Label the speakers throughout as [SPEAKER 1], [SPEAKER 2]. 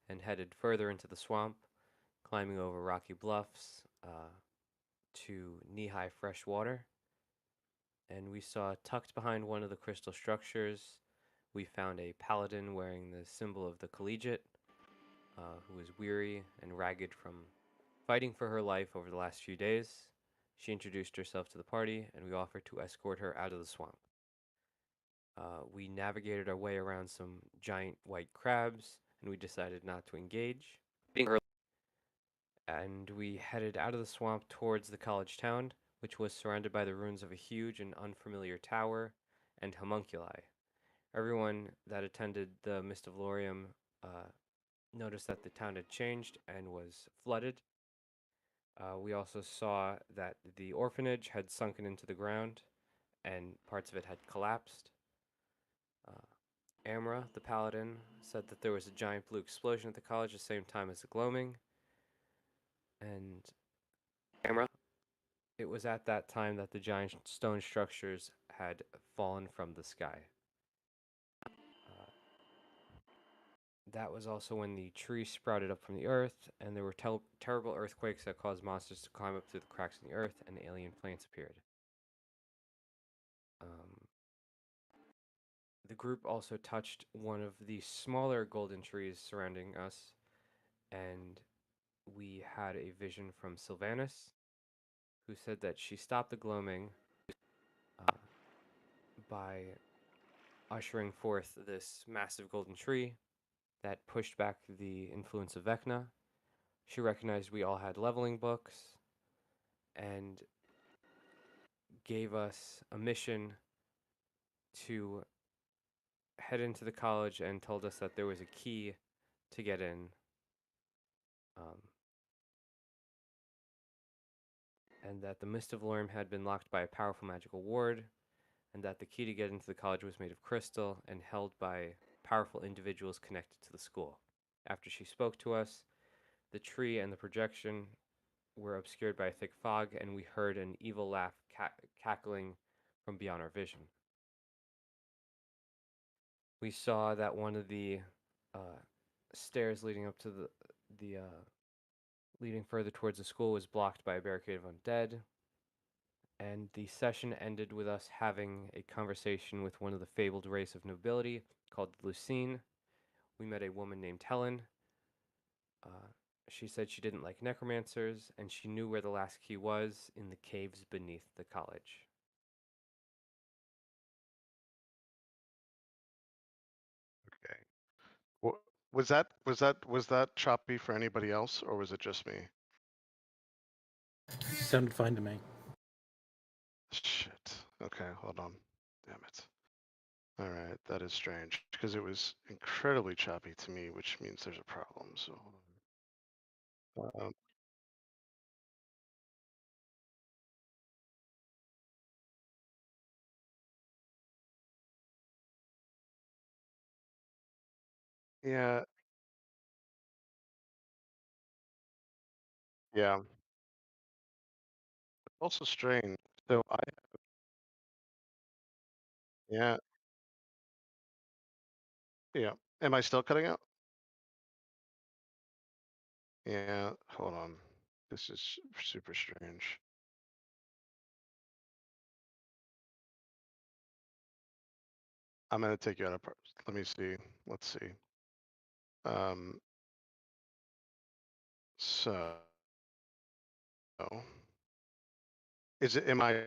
[SPEAKER 1] and headed further into the swamp, climbing over rocky bluffs to knee-high fresh water. And we saw tucked behind one of the crystal structures, we found a paladin wearing the symbol of the collegiate, who was weary and ragged from fighting for her life over the last few days. She introduced herself to the party, and we offered to escort her out of the swamp. We navigated our way around some giant white crabs, and we decided not to engage. And we headed out of the swamp towards the college town, which was surrounded by the ruins of a huge and unfamiliar tower and homunculi. Everyone that attended the Mistivlorium noticed that the town had changed and was flooded. We also saw that the orphanage had sunken into the ground and parts of it had collapsed. Uh, Amra, the paladin, said that there was a giant blue explosion at the college at the same time as the gloaming, and Amra, it was at that time that the giant stone structures had fallen from the sky. Uh, that was also when the tree sprouted up from the earth, and there were terrible earthquakes that caused monsters to climb up through the cracks in the earth, and alien plants appeared. Um, the group also touched one of the smaller golden trees surrounding us, and we had a vision from Sylvanas, who said that she stopped the gloaming uh, by ushering forth this massive golden tree that pushed back the influence of Vecna. She recognized we all had leveling books and gave us a mission to head into the college and told us that there was a key to get in. Um, and that the Mist of Lorm had been locked by a powerful magical ward, and that the key to get into the college was made of crystal and held by powerful individuals connected to the school. After she spoke to us, the tree and the projection were obscured by a thick fog, and we heard an evil laugh cackling from beyond our vision. We saw that one of the uh, stairs leading up to the leading further towards the school was blocked by a barricade of undead, and the session ended with us having a conversation with one of the fabled race of nobility called Lucine. We met a woman named Helen. Uh, she said she didn't like necromancers, and she knew where the last key was in the caves beneath the college.
[SPEAKER 2] Okay. Wha- was that choppy for anybody else, or was it just me?
[SPEAKER 3] Sounded fine to me.
[SPEAKER 2] Shit. Okay, hold on. Damn it. All right, that is strange because it was incredibly choppy to me, which means there's a problem. So, hold on. Yeah, yeah. Also strange. So yeah, yeah. Am I still cutting out? Yeah, hold on. This is super strange. I'm gonna take you out of parts. Let me see. Let's see. Um, so am I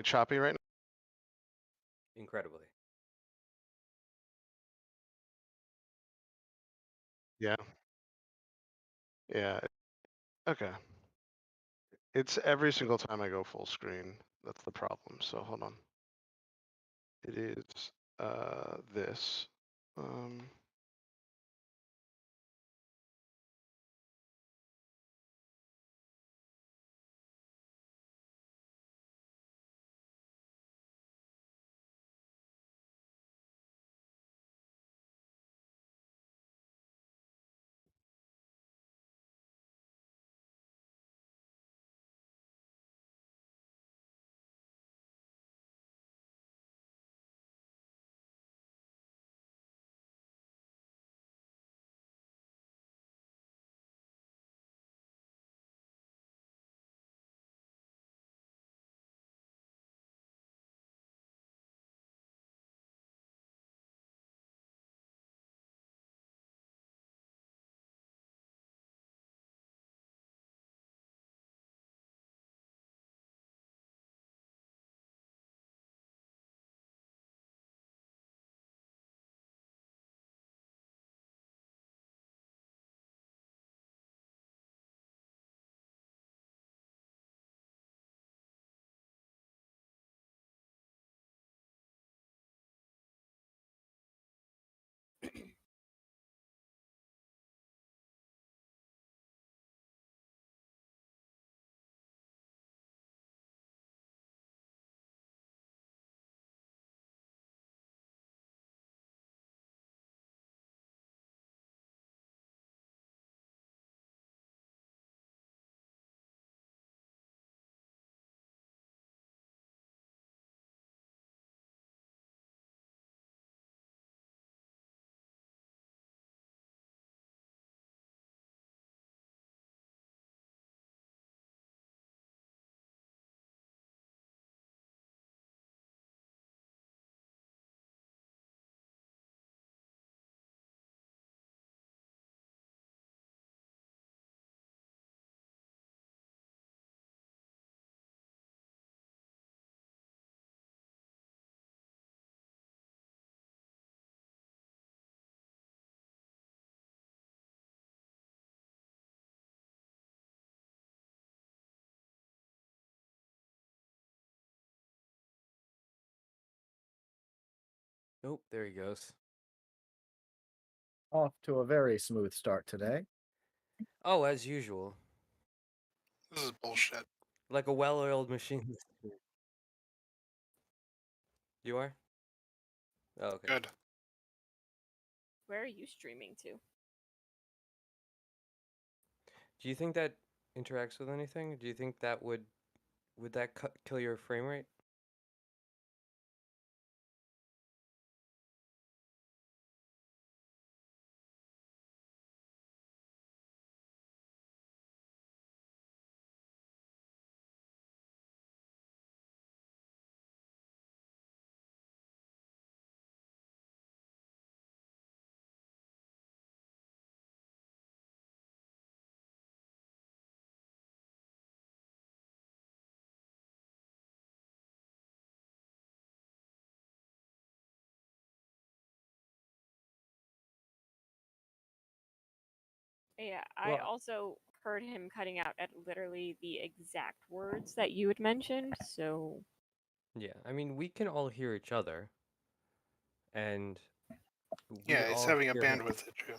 [SPEAKER 2] choppy right
[SPEAKER 1] Incredibly.
[SPEAKER 2] now? Yeah, yeah. Okay. It's every single time I go full screen. That's the problem. So hold on. It is this. Um,
[SPEAKER 1] Oh, there he goes.
[SPEAKER 3] Off to a very smooth start today.
[SPEAKER 1] Oh, as usual.
[SPEAKER 2] This is bullshit.
[SPEAKER 1] Like a well-oiled machine. You are? Oh, okay.
[SPEAKER 2] Good.
[SPEAKER 4] Where are you streaming to?
[SPEAKER 1] Do you think that interacts with anything? Do you think that would that kill your frame rate?
[SPEAKER 4] Yeah, I
[SPEAKER 1] Well,
[SPEAKER 4] also heard him cutting out at literally the exact words that you had mentioned, so
[SPEAKER 1] yeah. I mean, we can all hear each other, and we
[SPEAKER 2] Yeah, it's
[SPEAKER 1] all
[SPEAKER 2] having a
[SPEAKER 1] hear him.
[SPEAKER 2] bandwidth issue.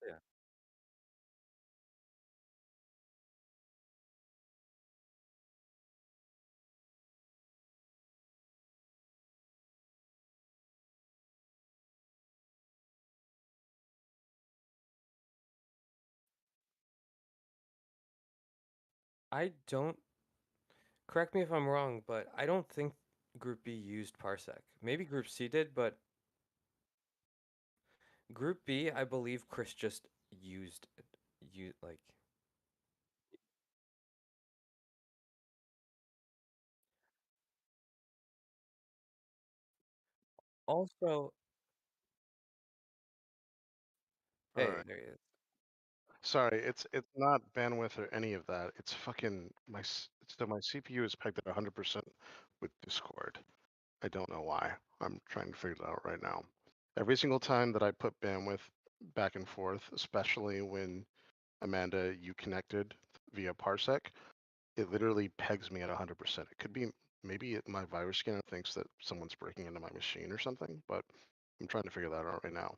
[SPEAKER 1] Yeah. I don't correct me if I'm wrong, but I don't think Group B used Parsec. Maybe Group C did, but Group B, I believe Chris just used it. You like also.
[SPEAKER 2] All
[SPEAKER 1] Hey,
[SPEAKER 2] right.
[SPEAKER 1] there he is.
[SPEAKER 2] Sorry, it's not bandwidth or any of that. It's fucking so my CPU is pegged at 100% with Discord. I don't know why. I'm trying to figure it out right now. Every single time that I put bandwidth back and forth, especially when Amanda you connected via Parsec, it literally pegs me at 100%. It could be maybe my virus scanner thinks that someone's breaking into my machine or something, but I'm trying to figure that out right now.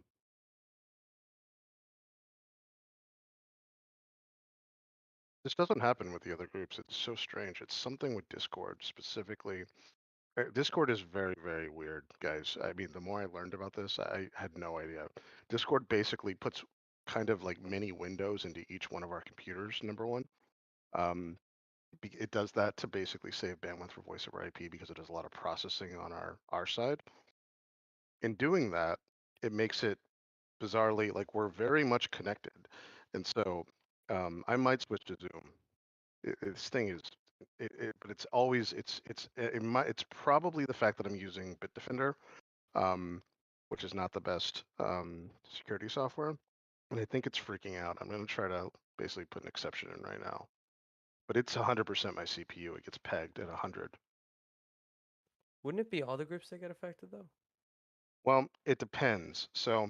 [SPEAKER 2] This doesn't happen with the other groups. It's so strange. It's something with Discord specifically. Discord is very, very weird, guys. I mean, the more I learned about this, I had no idea. Discord basically puts kind of like mini windows into each one of our computers, number one. Um, it does that to basically save bandwidth for voice over IP because it does a lot of processing on our side. In doing that, it makes it bizarrely like we're very much connected. And so I might switch to Zoom. This thing is, but it's always it's probably the fact that I'm using Bitdefender, um, which is not the best security software, and I think it's freaking out. I'm going to try to basically put an exception in right now, but it's 100% my CPU. It gets pegged at 100.
[SPEAKER 1] Wouldn't it be all the groups that get affected though?
[SPEAKER 2] Well, it depends. So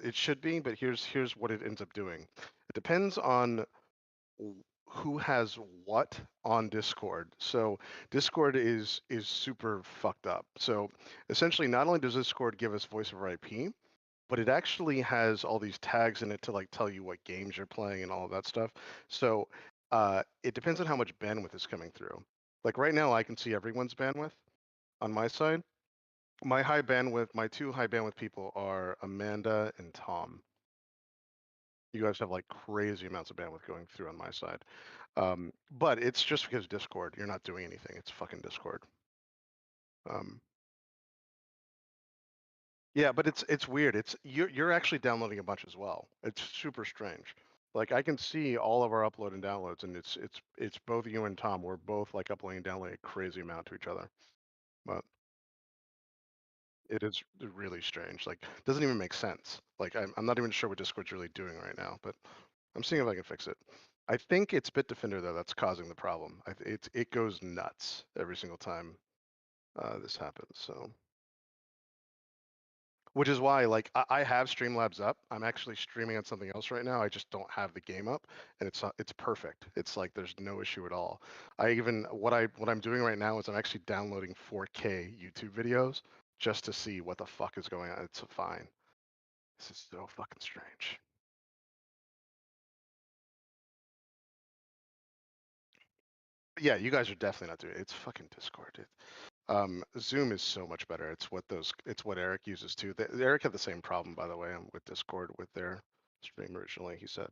[SPEAKER 2] it should be, but here's what it ends up doing. It depends on who has what on Discord. So Discord is super fucked up. So essentially, not only does Discord give us voice over IP, but it actually has all these tags in it to like tell you what games you're playing and all of that stuff. So it depends on how much bandwidth is coming through. Like right now, I can see everyone's bandwidth on my side. My two high bandwidth people are Amanda and Tom. You guys have like crazy amounts of bandwidth going through on my side. But it's just because Discord, you're not doing anything. It's fucking Discord. Um, yeah, but it's weird. You're actually downloading a bunch as well. It's super strange. Like I can see all of our upload and downloads, and it's both you and Tom. We're both like uploading and downloading a crazy amount to each other. But it is really strange. Like doesn't even make sense. Like I'm not even sure what Discord's really doing right now. But I'm seeing if I can fix it. I think it's Bitdefender though that's causing the problem. It goes nuts every single time this happens. So, which is why like I have Streamlabs up. I'm actually streaming on something else right now. I just don't have the game up, and it's perfect. It's like there's no issue at all. I even what I'm doing right now is I'm actually downloading 4K YouTube videos just to see what the fuck is going on. It's fine. This is so fucking strange. But yeah, you guys are definitely not doing it. It's fucking Discord. Zoom is so much better. It's what Eric uses too. Eric had the same problem, by the way, with Discord with their stream originally. He said,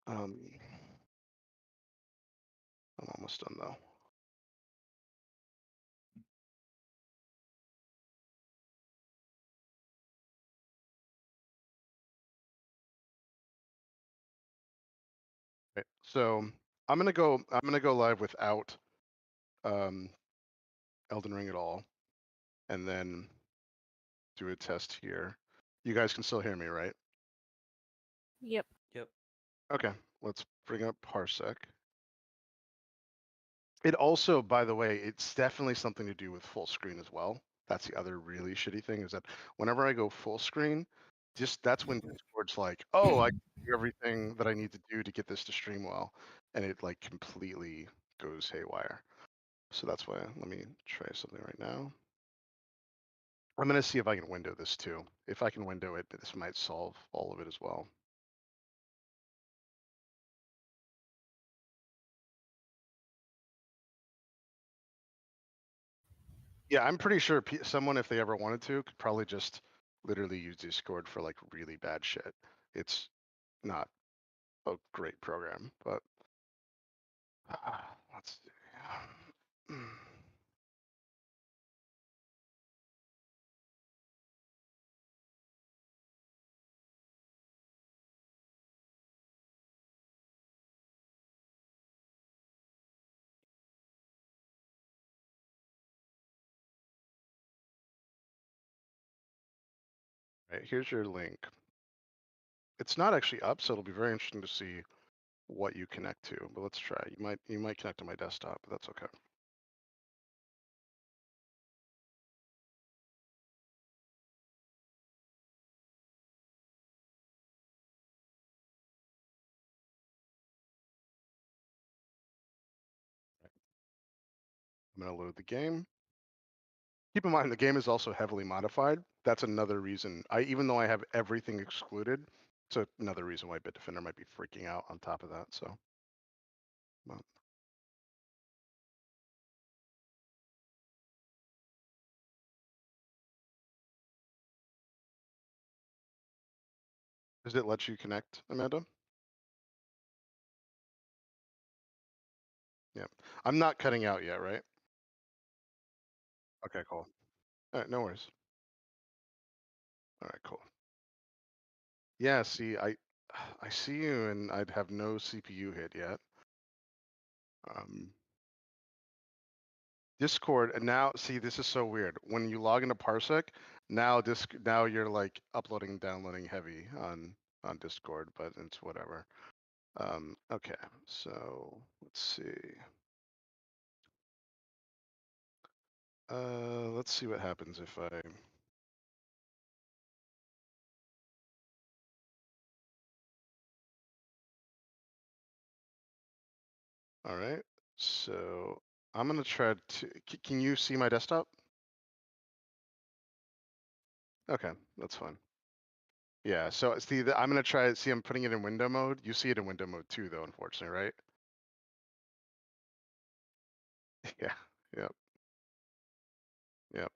[SPEAKER 2] I'm almost done though. Okay, so I'm gonna go live without Elden Ring at all, and then do a test here. You guys can still hear me, right?
[SPEAKER 4] Yep.
[SPEAKER 1] Yep.
[SPEAKER 2] Okay, let's bring up Parsec. It also, by the way, it's definitely something to do with full screen as well. That's the other really shitty thing is that whenever I go full screen, that's when Discord's like, oh, I do everything that I need to do to get this to stream well, and it like completely goes haywire. So that's why let me try something right now. I'm gonna see if I can window this too. If I can window it, this might solve all of it as well. Yeah, I'm pretty sure someone, if they ever wanted to, could probably just literally use Discord for like really bad shit. It's not a great program, but let's see. Right, here's your link. It's not actually up, so it'll be very interesting to see what you connect to. But let's try. You might connect to my desktop, but that's okay. I'm gonna load the game. Keep in mind the game is also heavily modified. That's another reason. Even though I have everything excluded, it's another reason why Bitdefender might be freaking out on top of that. So, well, does it let you connect, Amanda? Yeah. I'm not cutting out yet, right? Okay, cool. All right, no worries. All right, cool. Yeah, see, I see you, and I'd have no CPU hit yet. Discord, and now see, this is so weird. When you log into Parsec, now you're like uploading, downloading heavy on Discord, but it's whatever. Okay, so let's see. Let's see what happens if I. All right, so I'm gonna try to. Can you see my desktop? Okay, that's fine. Yeah, so see, I'm gonna try. See, I'm putting it in window mode. You see it in window mode too, though, unfortunately, right? Yeah. Yep. Yep.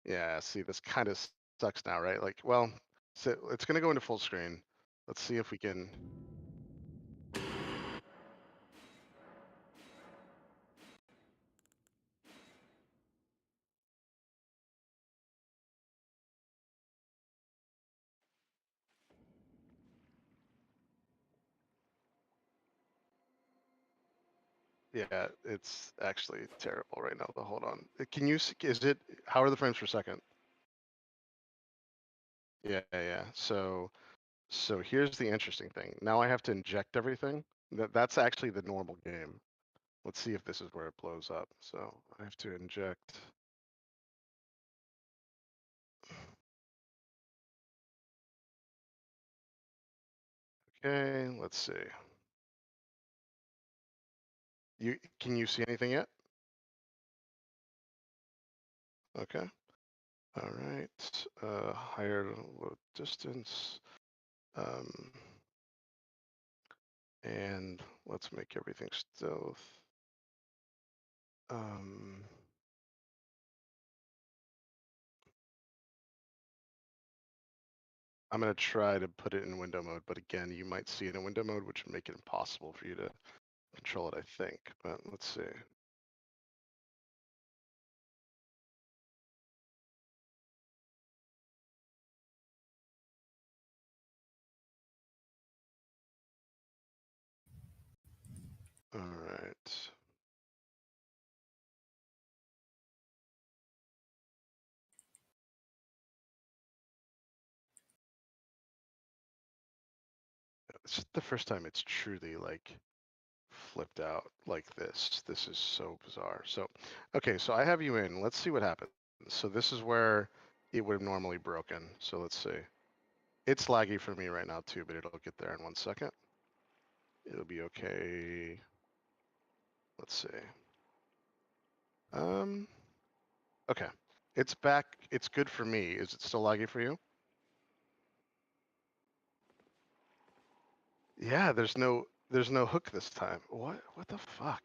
[SPEAKER 2] Yeah. See, this kind of sucks now, right? Like, well, so it's gonna go into full screen. Let's see if we can. Yeah, it's actually terrible right now. But hold on. Can you? Is it? How are the frames per second? Yeah. Yeah. So here's the interesting thing. Now I have to inject everything. That's actually the normal game. Let's see if this is where it blows up. So I have to inject. Okay, let's see. Can you see anything yet? Okay. All right. Higher low distance. And let's make everything stealth. I'm going to try to put it in window mode, but again, you might see it in window mode, which would make it impossible for you to control it, I think. But let's see. All right. This is the first time it's truly like flipped out like this. This is so bizarre. So, okay, so I have you in. Let's see what happens. So this is where it would have normally broken. So let's see. It's laggy for me right now too, but it'll get there in 1 second. It'll be okay. Let's see. Okay. It's back. It's good for me. Is it still laggy for you? Yeah, there's no hook this time. What the fuck?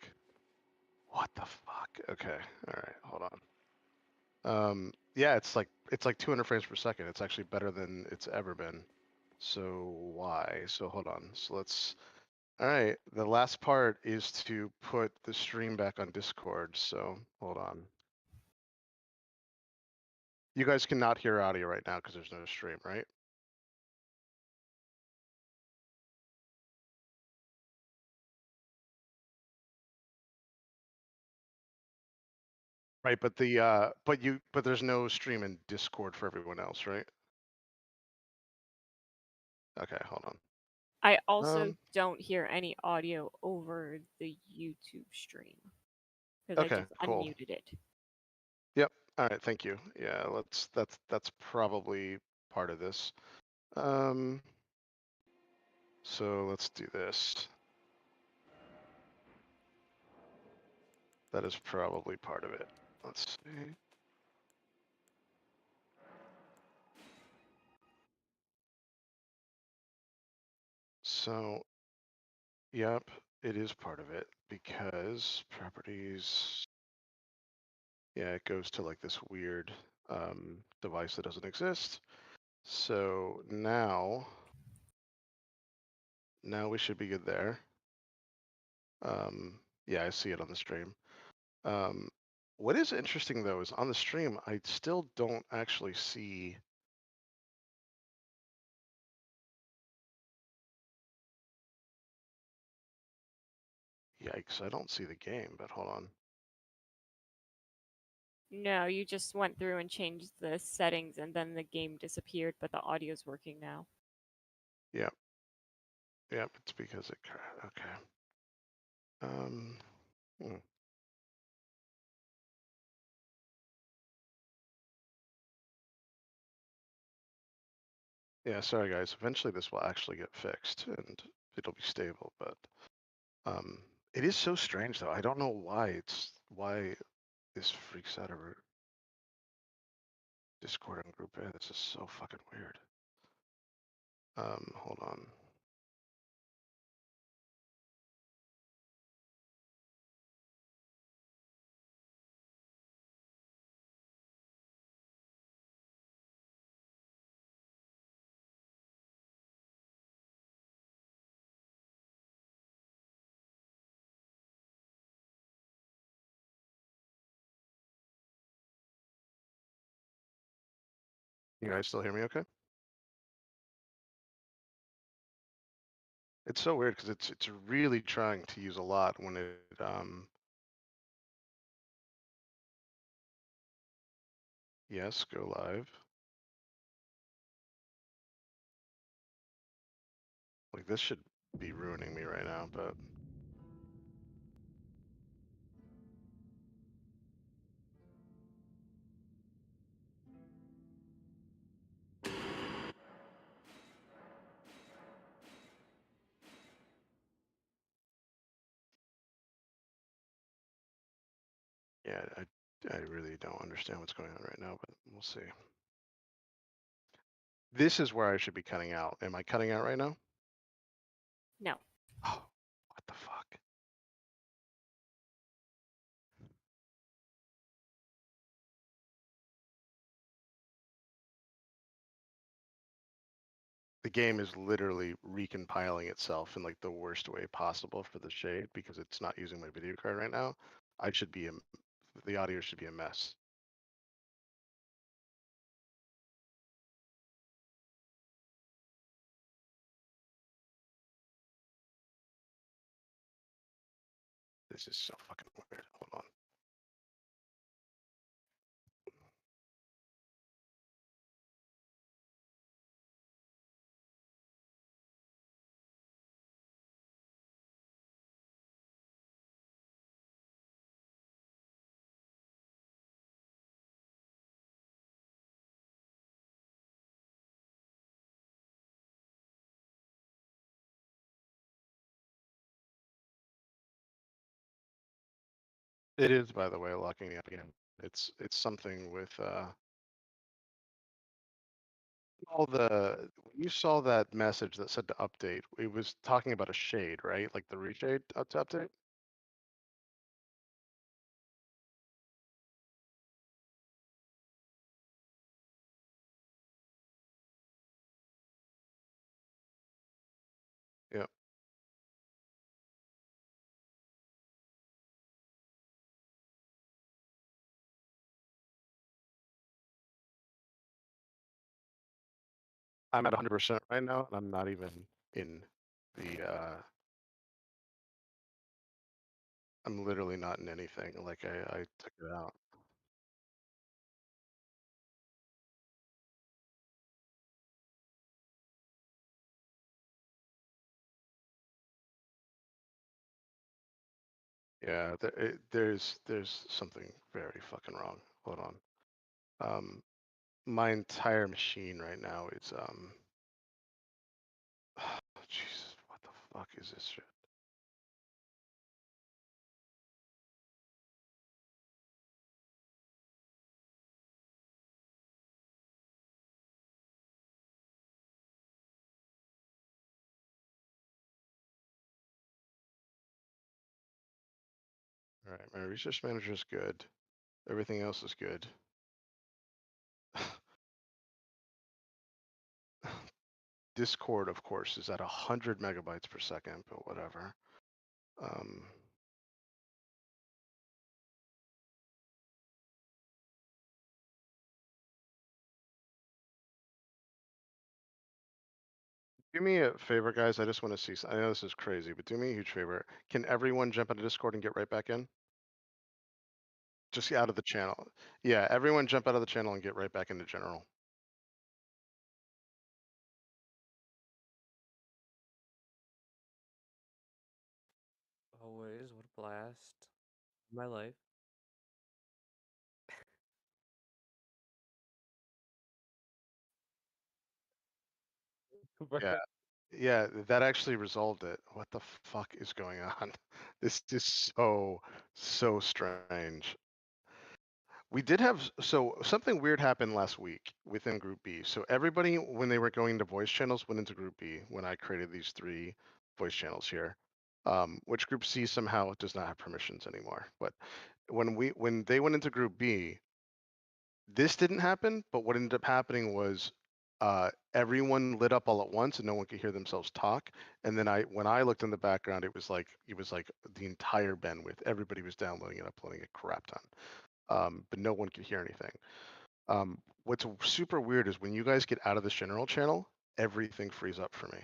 [SPEAKER 2] What the fuck? Okay. All right, hold on. Yeah, it's like 200 frames per second. It's actually better than it's ever been. So why? So hold on. So let's all right, the last part is to put the stream back on Discord. So hold on. You guys cannot hear audio right now because there's no stream, right? Right, but but there's no stream in Discord for everyone else, right? Okay, hold on.
[SPEAKER 4] I also
[SPEAKER 2] Um,
[SPEAKER 4] don't hear any audio over the YouTube stream because I
[SPEAKER 2] okay,
[SPEAKER 4] just
[SPEAKER 2] cool.
[SPEAKER 4] unmuted it.
[SPEAKER 2] Yep. All right, thank you. Yeah, that's probably part of this. So let's do this. That is probably part of it. Let's see. So, yep, it is part of it because properties, yeah, it goes to like this weird device that doesn't exist. So now we should be good there. Yeah, I see it on the stream. What is interesting though is on the stream, I still don't actually see. Yikes, I don't see the game, but hold on.
[SPEAKER 4] No, you just went through and changed the settings and then the game disappeared, but the audio's working now.
[SPEAKER 2] Yep. Yep, it's because it, okay. Hmm. Yeah, sorry guys. Eventually this will actually get fixed and it'll be stable, but it is so strange though. I don't know why this freaks out over Discord and Group A. This is so fucking weird. Hold on. You guys still hear me okay? It's so weird because it's really trying to use a lot when it yes, go live. Like this should be ruining me right now, but Yeah, I really don't understand what's going on right now, but we'll see. This is where I should be cutting out. Am I cutting out right now?
[SPEAKER 4] No.
[SPEAKER 2] Oh, what the fuck? The game is literally recompiling itself in like the worst way possible for the shade because it's not using my video card right now. The audio should be a mess. This is so fucking weird. Hold on. It is, by the way, locking me up again. It's something with all the when you saw that message that said to update, it was talking about a shade, right? Like the reshade to update. Yeah. I'm at 100% right now, and I'm not even in the I'm literally not in anything. Like I took it out. Yeah, there's something very fucking wrong. Hold on. My entire machine right now is Jesus, what the fuck is this shit? All right, my research manager is good. Everything else is good. Discord, of course, is at 100 megabytes per second, but whatever. Um, do me a favor, guys. I just want to see. I know this is crazy, but do me a huge favor. Can everyone jump into Discord and get right back in? Just out of the channel. Yeah, everyone jump out of the channel and get right back into general.
[SPEAKER 1] Always, what a blast. My life.
[SPEAKER 2] Yeah, yeah, that actually resolved it. What the fuck is going on? This is so strange. We did have so something weird happened last week within Group B. So everybody, when they were going to voice channels, went into Group B when I created these 3 voice channels here. Which Group C somehow does not have permissions anymore. But when they went into Group B, this didn't happen. But what ended up happening was everyone lit up all at once and no one could hear themselves talk. And then when I looked in the background, it was like the entire bandwidth. Everybody was downloading and uploading a crap ton. But no one could hear anything. What's super weird is when you guys get out of this general channel, everything frees up for me.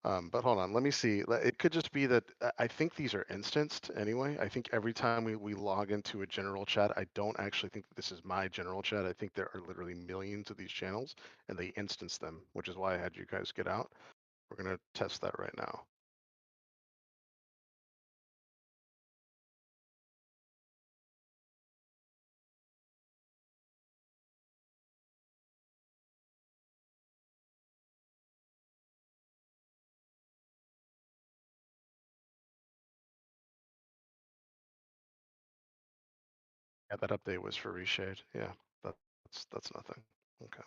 [SPEAKER 2] But hold on, let me see. It could just be that I think these are instanced anyway. I think every time we log into a general chat, I don't actually think that this is my general chat. I think there are literally millions of these channels and they instance them, which is why I had you guys get out. We're going to test that right now. Yeah, that update was for reshade. Yeah, that's nothing. Okay.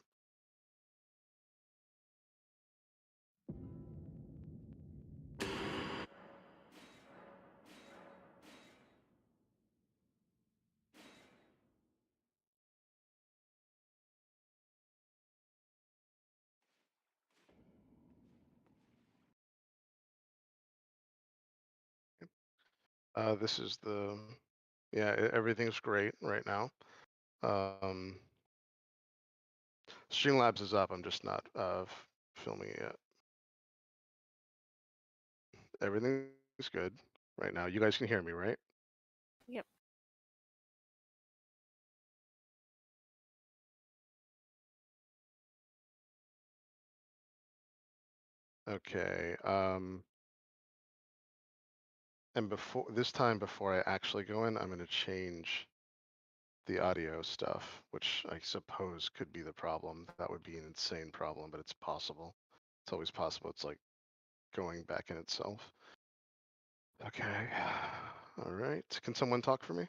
[SPEAKER 2] This is the, yeah, everything's great right now. Streamlabs is up. I'm just not filming it yet. Everything's good right now. You guys can hear me, right?
[SPEAKER 4] Yep.
[SPEAKER 2] Okay. And before this time, before I actually go in, I'm going to change the audio stuff, which I suppose could be the problem. That would be an insane problem, but it's possible. It's always possible. It's like going back in itself. Okay. All right. Can someone talk for me?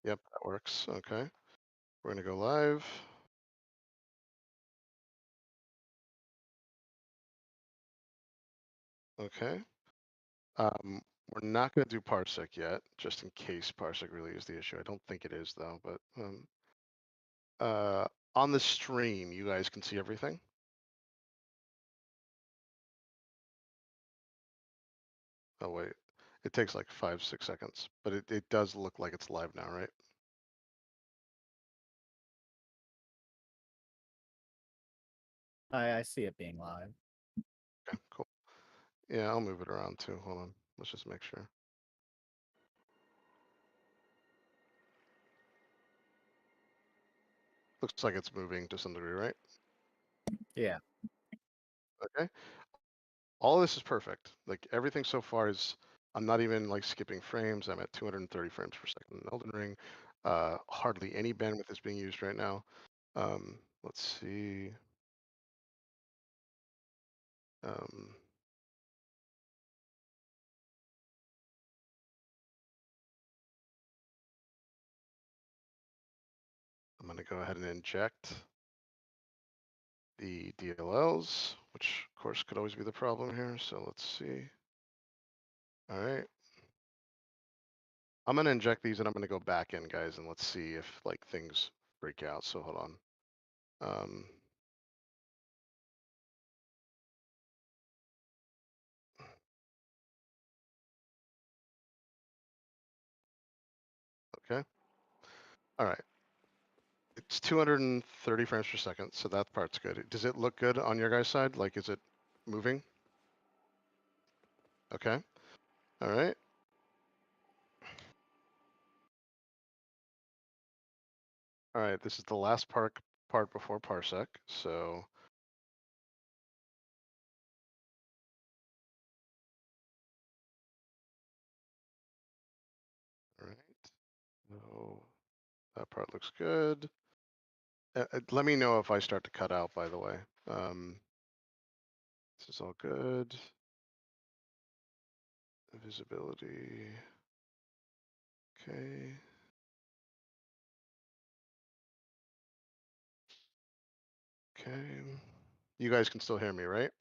[SPEAKER 2] Yep, that works. Okay. We're going to go live. Okay. We're not going to do parsec yet, just in case parsec really is the issue. I don't think it is though, but on the stream, you guys can see everything. Oh wait, it takes like 5-6 seconds, but it does look like it's live now, right?
[SPEAKER 3] I see it being live.
[SPEAKER 2] Okay, cool. Yeah, I'll move it around too. Hold on, let's just make sure. Looks like it's moving to some degree, right?
[SPEAKER 3] Yeah.
[SPEAKER 2] Okay. All of this is perfect. Like everything so far is, I'm not even like skipping frames. I'm at 230 frames per second in Elden Ring. Hardly any bandwidth is being used right now. Let's see. Um, I'm going to go ahead and inject the DLLs, which of course could always be the problem here. So let's see. All right. I'm going to inject these and I'm going to go back in, guys, and let's see if like things break out. So hold on. Okay. All right. It's 230 frames per second, so that part's good. Does it look good on your guys' side? Like, is it moving? Okay. All right. All right. This is the last part before parsec. So all right. So that part looks good. Let me know if I start to cut out, by the way. This is all good. Visibility. Okay. Okay. You guys can still hear me, right?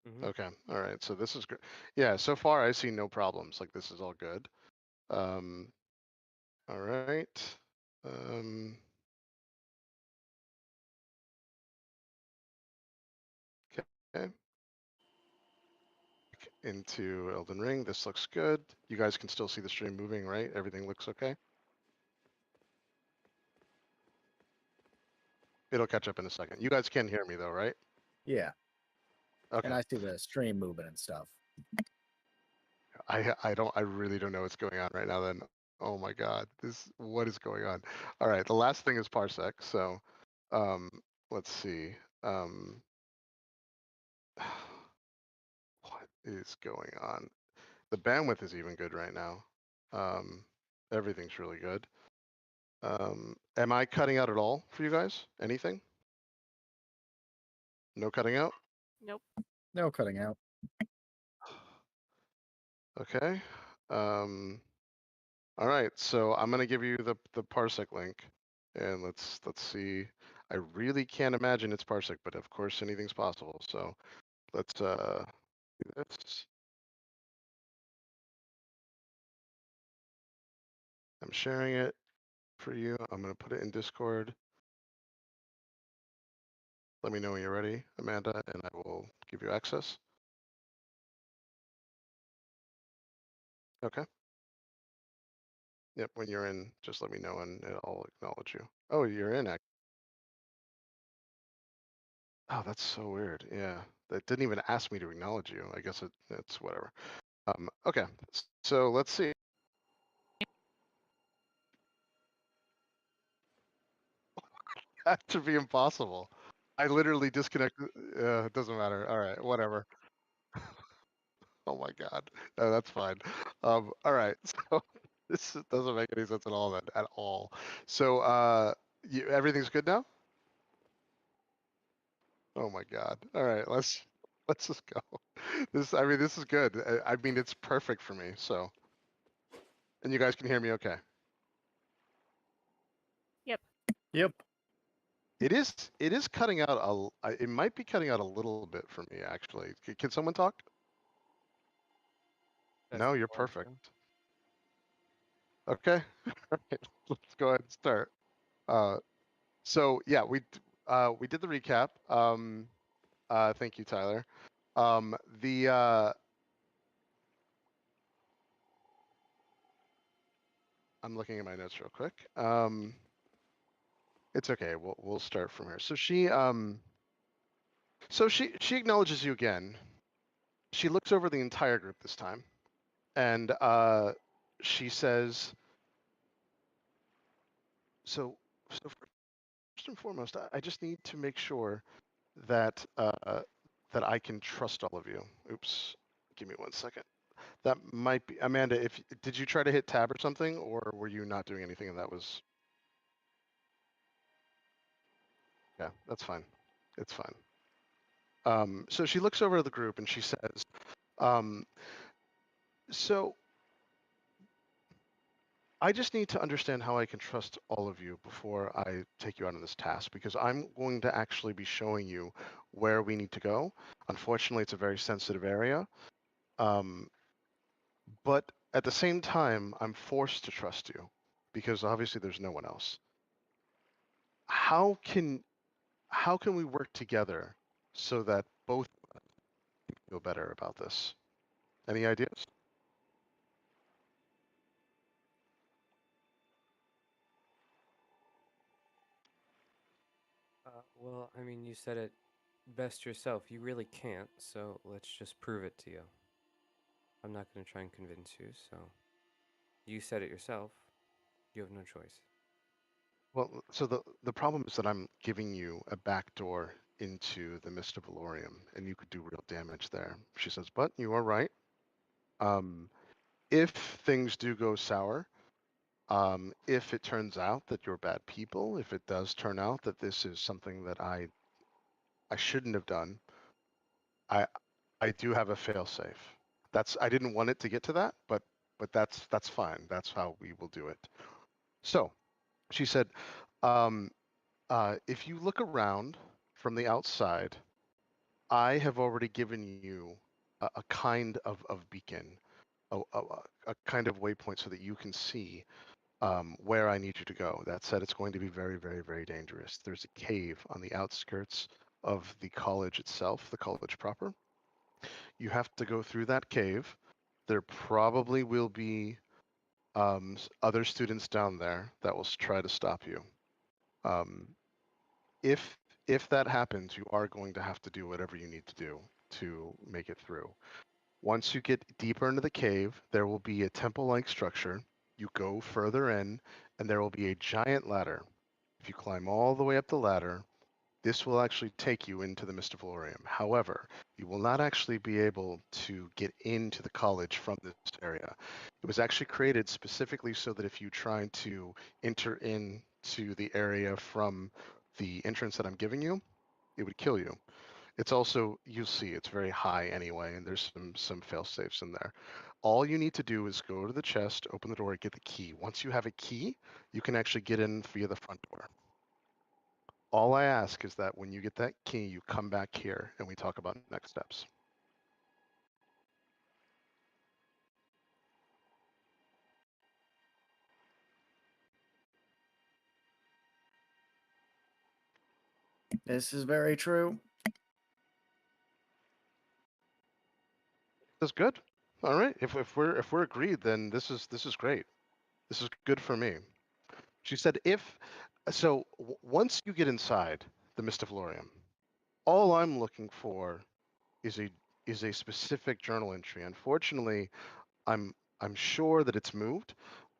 [SPEAKER 1] Mm-hmm.
[SPEAKER 2] Okay. All right. So this is good. Yeah. So far, I see no problems. Like this is all good. All right. Okay. Into Elden Ring. This looks good. You guys can still see the stream moving, right? Everything looks okay. It'll catch up in a second. You guys can hear me though, right?
[SPEAKER 3] Yeah.
[SPEAKER 2] Okay.
[SPEAKER 3] And I see the stream moving and stuff.
[SPEAKER 2] I really don't know what's going on right now then. Oh my God, what is going on? All right, the last thing is parsec. So, let's see. What is going on? The bandwidth is even good right now. Everything's really good. Am I cutting out at all for you guys? Anything? No cutting out?
[SPEAKER 4] Nope.
[SPEAKER 3] No cutting out.
[SPEAKER 2] Okay. All right, so I'm gonna give you the parsec link, and let's see. I really can't imagine it's parsec, but of course anything's possible. So let's do this. I'm sharing it for you. I'm gonna put it in Discord. Let me know when you're ready, Amanda, and I will give you access. Okay. Yep, when you're in, just let me know and I'll acknowledge you. Oh, you're in. Oh, that's so weird. Yeah, that didn't even ask me to acknowledge you. I guess it's whatever. Okay, so let's see. That should be impossible. I literally disconnected. It doesn't matter. All right, whatever. Oh my God. No, that's fine. All right. So this doesn't make any sense at all then, at all. So everything's good now? Oh my God. All right, let's just go. I mean, this is good. I mean, it's perfect for me. So, and you guys can hear me okay.
[SPEAKER 3] Yep.
[SPEAKER 2] It is cutting out it might be cutting out a little bit for me actually. Can someone talk?
[SPEAKER 1] That's
[SPEAKER 2] No, you're
[SPEAKER 1] one,
[SPEAKER 2] perfect.
[SPEAKER 1] so.
[SPEAKER 2] Okay. All right. Let's go ahead and start. So yeah, we did the recap. Thank you, Tyler. The I'm looking at my notes real quick. It's okay. We'll start from here. So she acknowledges you again. She looks over the entire group this time, and she says, so first and foremost, I just need to make sure that that I can trust all of you. Oops, give me 1 second. That might be Amanda. If did you try to hit tab or something, or were you not doing anything? And that was yeah, that's fine. It's fine. So she looks over at the group and she says, um, "So I just need to understand how I can trust all of you before I take you out on this task, because I'm going to actually be showing you where we need to go. Unfortunately, it's a very sensitive area, but at the same time, I'm forced to trust you because obviously there's no one else. How can we work together so that both feel better about this? Any ideas?"
[SPEAKER 1] Well, I mean, you said it best yourself. You really can't, so let's just prove it to you. I'm not going to try and convince you, so you said it yourself. You have no choice.
[SPEAKER 2] Well, so the problem is that I'm giving you a backdoor into the Mist of Valorium, and you could do real damage there. She says, "But you are right. Um, if things do go sour, if it turns out that you're bad people, if it does turn out that this is something that I shouldn't have done, I I do have a failsafe. I didn't want it to get to that, but that's fine. That's how we will do it." So she said, um, if you look around from the outside, I have already given you a kind of beacon, a kind of waypoint so that you can see where I need you to go. That said, it's going to be very, very, very dangerous. There's a cave on the outskirts of the college itself, the college proper. You have to go through that cave. There probably will be other students down there that will try to stop you. Um, if that happens, you are going to have to do whatever you need to do to make it through. Once you get deeper into the cave, there will be a temple-like structure. You go further in, and there will be a giant ladder. If you climb all the way up the ladder, this will actually take you into the Mystivalorium. However, you will not actually be able to get into the college from this area. It was actually created specifically so that if you try to enter into the area from the entrance that I'm giving you, it would kill you. It's also, you'll see, it's very high anyway, and there's some fail safes in there. All you need to do is go to the chest, open the door, get the key. Once you have a key, you can actually get in via the front door. All I ask is that when you get that key, you come back here and we talk about next steps.
[SPEAKER 3] This is very true.
[SPEAKER 2] That's good. All right. If we're agreed, then this is great. This is good for me. She said if so once you get inside the Mystiflorium, all I'm looking for is a specific journal entry. Unfortunately, I'm sure that it's moved,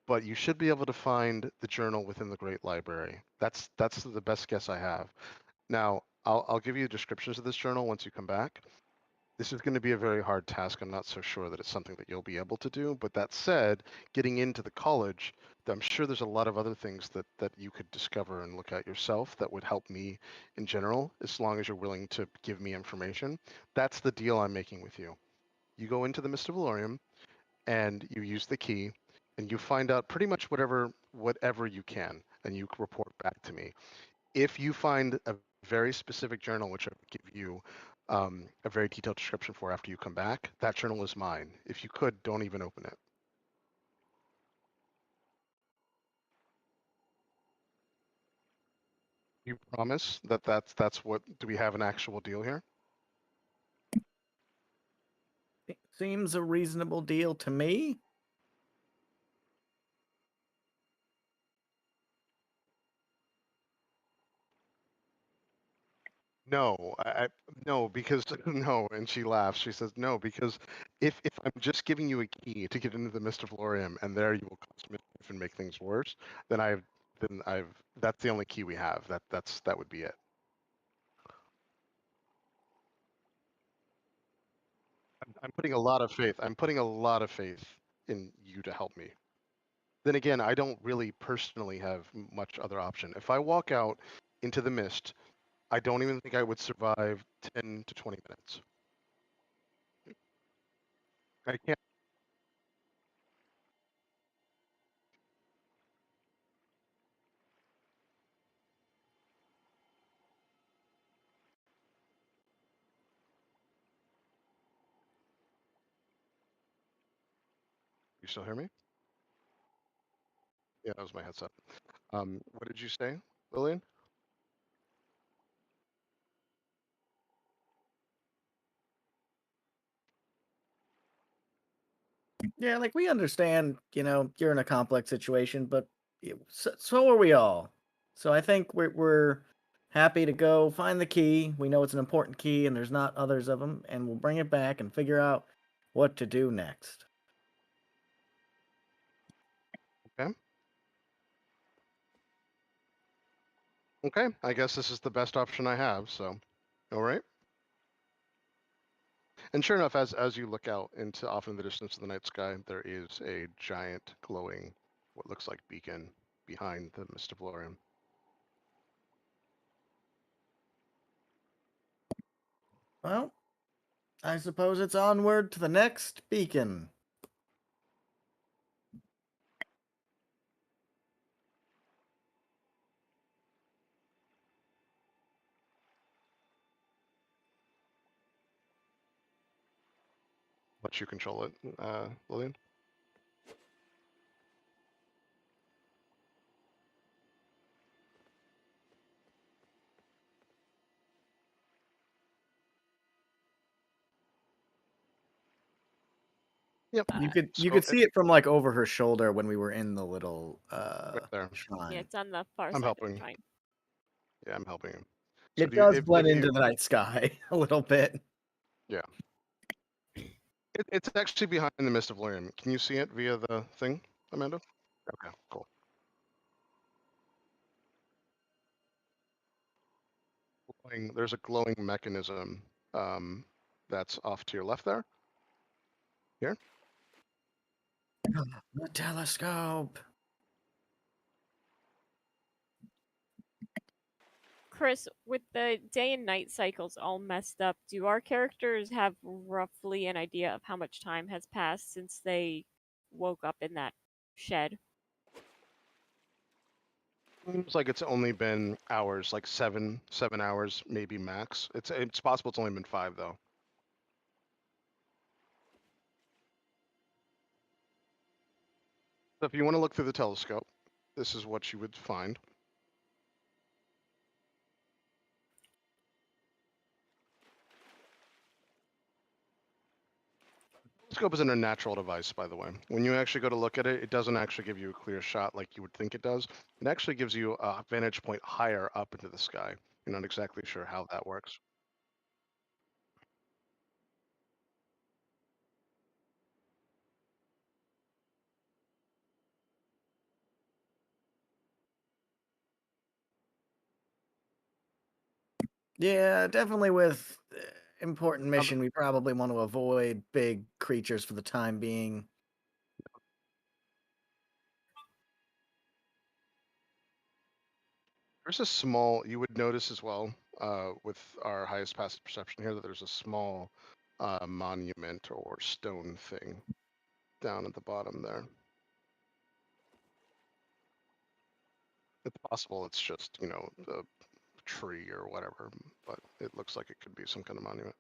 [SPEAKER 2] but you should be able to find the journal within the Great Library. That's the best guess I have. Now, I'll give you descriptions of this journal once you come back. This is going to be a very hard task. I'm not so sure that it's something that you'll be able to do. But that said, getting into the college, I'm sure there's a lot of other things that you could discover and look at yourself that would help me in general, as long as you're willing to give me information. That's the deal I'm making with you. You go into the Mystivalorium and you use the key and you find out pretty much whatever you can, and you report back to me. If you find a very specific journal, which I would give you a very detailed description for after you come back, that journal is mine. If you could, don't even open it. You promise that that's what, do we have an actual deal here?
[SPEAKER 3] Seems a reasonable deal to me.
[SPEAKER 2] No, no, because no, and she laughs. She says no, because if I'm just giving you a key to get into the Mystiflorium and there you will cause mischief and make things worse, then I've that's the only key we have. That would be it. I'm putting a lot of faith. I'm putting a lot of faith in you to help me. Then again, I don't really personally have much other option. If I walk out into the mist, I don't even think I would survive 10 to 20 minutes. I can't. You still hear me? Yeah, that was my headset. What did you say, Lillian?
[SPEAKER 3] Yeah, like we understand, you're in a complex situation, but so are we all. So I think we're happy to go find the key. We know it's an important key, and there's not others of them, and we'll bring it back and figure out what to do next.
[SPEAKER 2] Okay. Okay. I guess this is the best option I have. So, all right. And sure enough, as you look out into off in the distance of the night sky, there is a giant glowing, what looks like beacon behind the Mystiflorium.
[SPEAKER 3] Well, I suppose it's onward to the next beacon.
[SPEAKER 2] Let you control it, Lillian. Yep.
[SPEAKER 3] You
[SPEAKER 2] So
[SPEAKER 3] could see it from like over her shoulder when we were in the little
[SPEAKER 2] right there.
[SPEAKER 4] Yeah,
[SPEAKER 3] shrine.
[SPEAKER 4] it's on the far
[SPEAKER 2] I'm
[SPEAKER 4] side of the
[SPEAKER 2] helping.
[SPEAKER 4] shrine.
[SPEAKER 2] Yeah, I'm helping him. So
[SPEAKER 3] It
[SPEAKER 2] do you,
[SPEAKER 3] does blend
[SPEAKER 2] if
[SPEAKER 3] into
[SPEAKER 2] you,
[SPEAKER 3] the night sky a little bit.
[SPEAKER 2] yeah, it's actually behind the Mystiflorium. Can you see it via the thing, Amanda? Okay, cool. There's a glowing mechanism that's off to your left there. Here.
[SPEAKER 3] The telescope.
[SPEAKER 4] Chris, with the day and night cycles all messed up, do our characters have roughly an idea of how much time has passed since they woke up in that shed?
[SPEAKER 2] Seems like it's only been hours, like 7 hours, maybe max. It's possible it's only been 5 though. So if you want to look through the telescope, this is what you would find. Telescope is an unnatural device, by the way. When you actually go to look at it, it doesn't actually give you a clear shot like you would think it does. It actually gives you a vantage point higher up into the sky. You're not exactly sure how that works.
[SPEAKER 3] Yeah, definitely with important mission, we probably want to avoid big creatures for the time being.
[SPEAKER 2] There's a small, you would notice as well, with our highest passive perception here, that there's a small monument or stone thing down at the bottom there. It's possible it's just, you know, a tree or whatever, but it looks like it could be some kind of monument.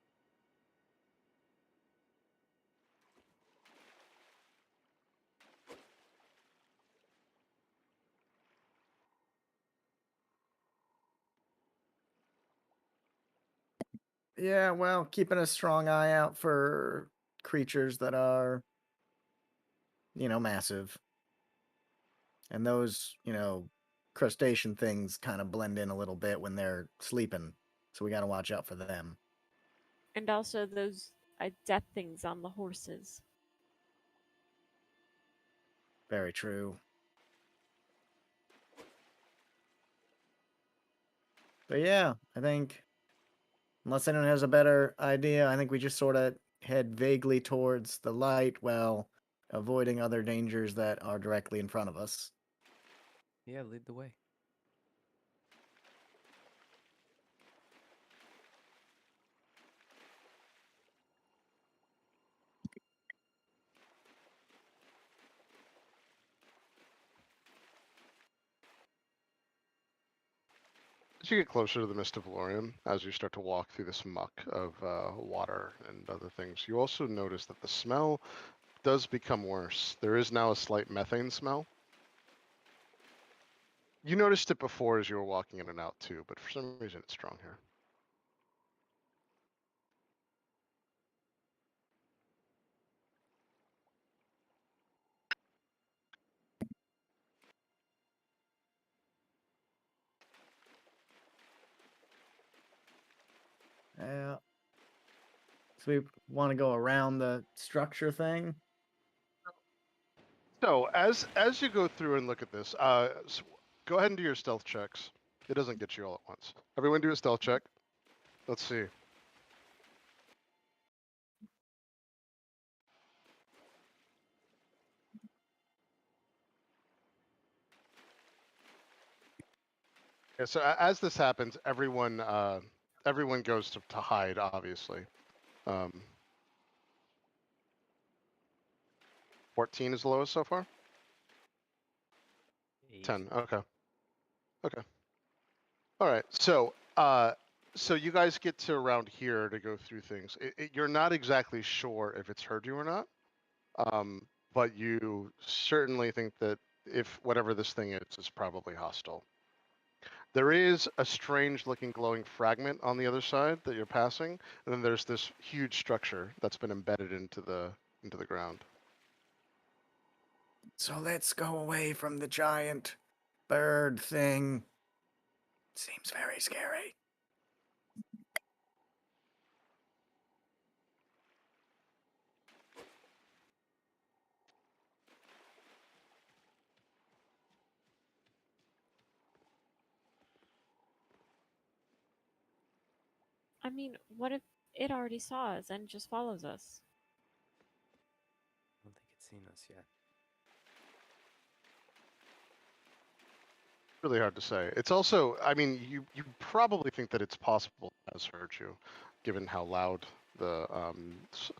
[SPEAKER 3] Yeah, well, keeping a strong eye out for creatures that are, massive. And those, crustacean things kind of blend in a little bit when they're sleeping. So we got to watch out for them.
[SPEAKER 4] And also those death things on the horses.
[SPEAKER 3] Very true. But yeah, I think, unless anyone has a better idea, I think we just sort of head vaguely towards the light while avoiding other dangers that are directly in front of us.
[SPEAKER 1] Yeah, lead the way.
[SPEAKER 2] As you get closer to the Mist of Lorium, as you start to walk through this muck of water and other things, you also notice that the smell does become worse. There is now a slight methane smell. You noticed it before as you were walking in and out too, but for some reason it's strong here.
[SPEAKER 3] Yeah. So we want to go around the structure thing.
[SPEAKER 2] So as you go through and look at this, go ahead and do your stealth checks. It doesn't get you all at once. Everyone do a stealth check. Let's see. Yeah, so as this happens, everyone goes to hide, obviously. 14 is the lowest so far?
[SPEAKER 1] 8.
[SPEAKER 2] 10, okay. Okay. All right, so you guys get to around here to go through things. You're not exactly sure if it's heard you or not, but you certainly think that if whatever this thing is probably hostile. There is a strange looking glowing fragment on the other side that you're passing, and then there's this huge structure that's been embedded into the ground.
[SPEAKER 3] So let's go away from the giant bird thing. Seems very scary.
[SPEAKER 4] I mean, what if it already saw us and just follows us?
[SPEAKER 1] I don't think it's seen us yet.
[SPEAKER 2] really hard to say. It's also, I mean, you probably think that it's possible it has hurt you, given how loud the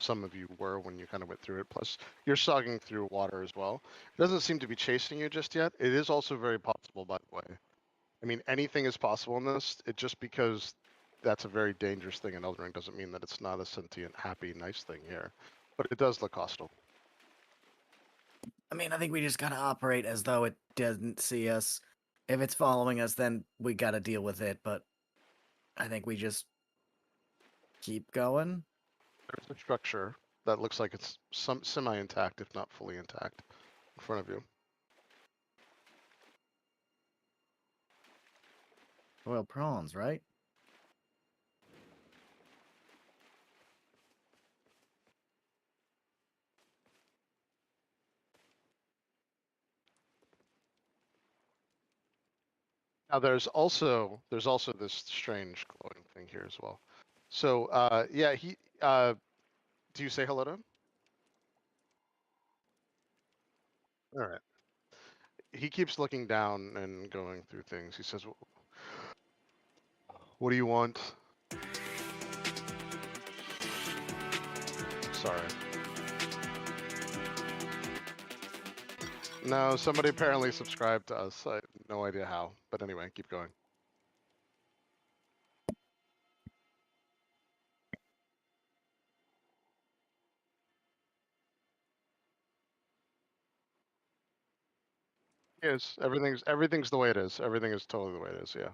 [SPEAKER 2] some of you were when you kind of went through it. Plus, you're sogging through water as well. It doesn't seem to be chasing you just yet. It is also very possible, by the way. I mean, anything is possible in this. It just because that's a very dangerous thing in Elden Ring doesn't mean that it's not a sentient, happy, nice thing here. But it does look hostile.
[SPEAKER 3] I mean, I think we just gotta operate as though it doesn't see us. If it's following us, then we gotta deal with it. But I think we just keep going.
[SPEAKER 2] There's a structure that looks like it's some semi-intact, if not fully intact, in front of you.
[SPEAKER 3] Royal prawns, right?
[SPEAKER 2] Now there's also this strange glowing thing here as well. So yeah, he do you say hello to him? All right. He keeps looking down and going through things. He says, "What do you want?" Sorry. No, somebody apparently subscribed to us. I no idea how, but anyway, keep going. Yes, everything's the way it is. Everything is totally the way it is. Yeah.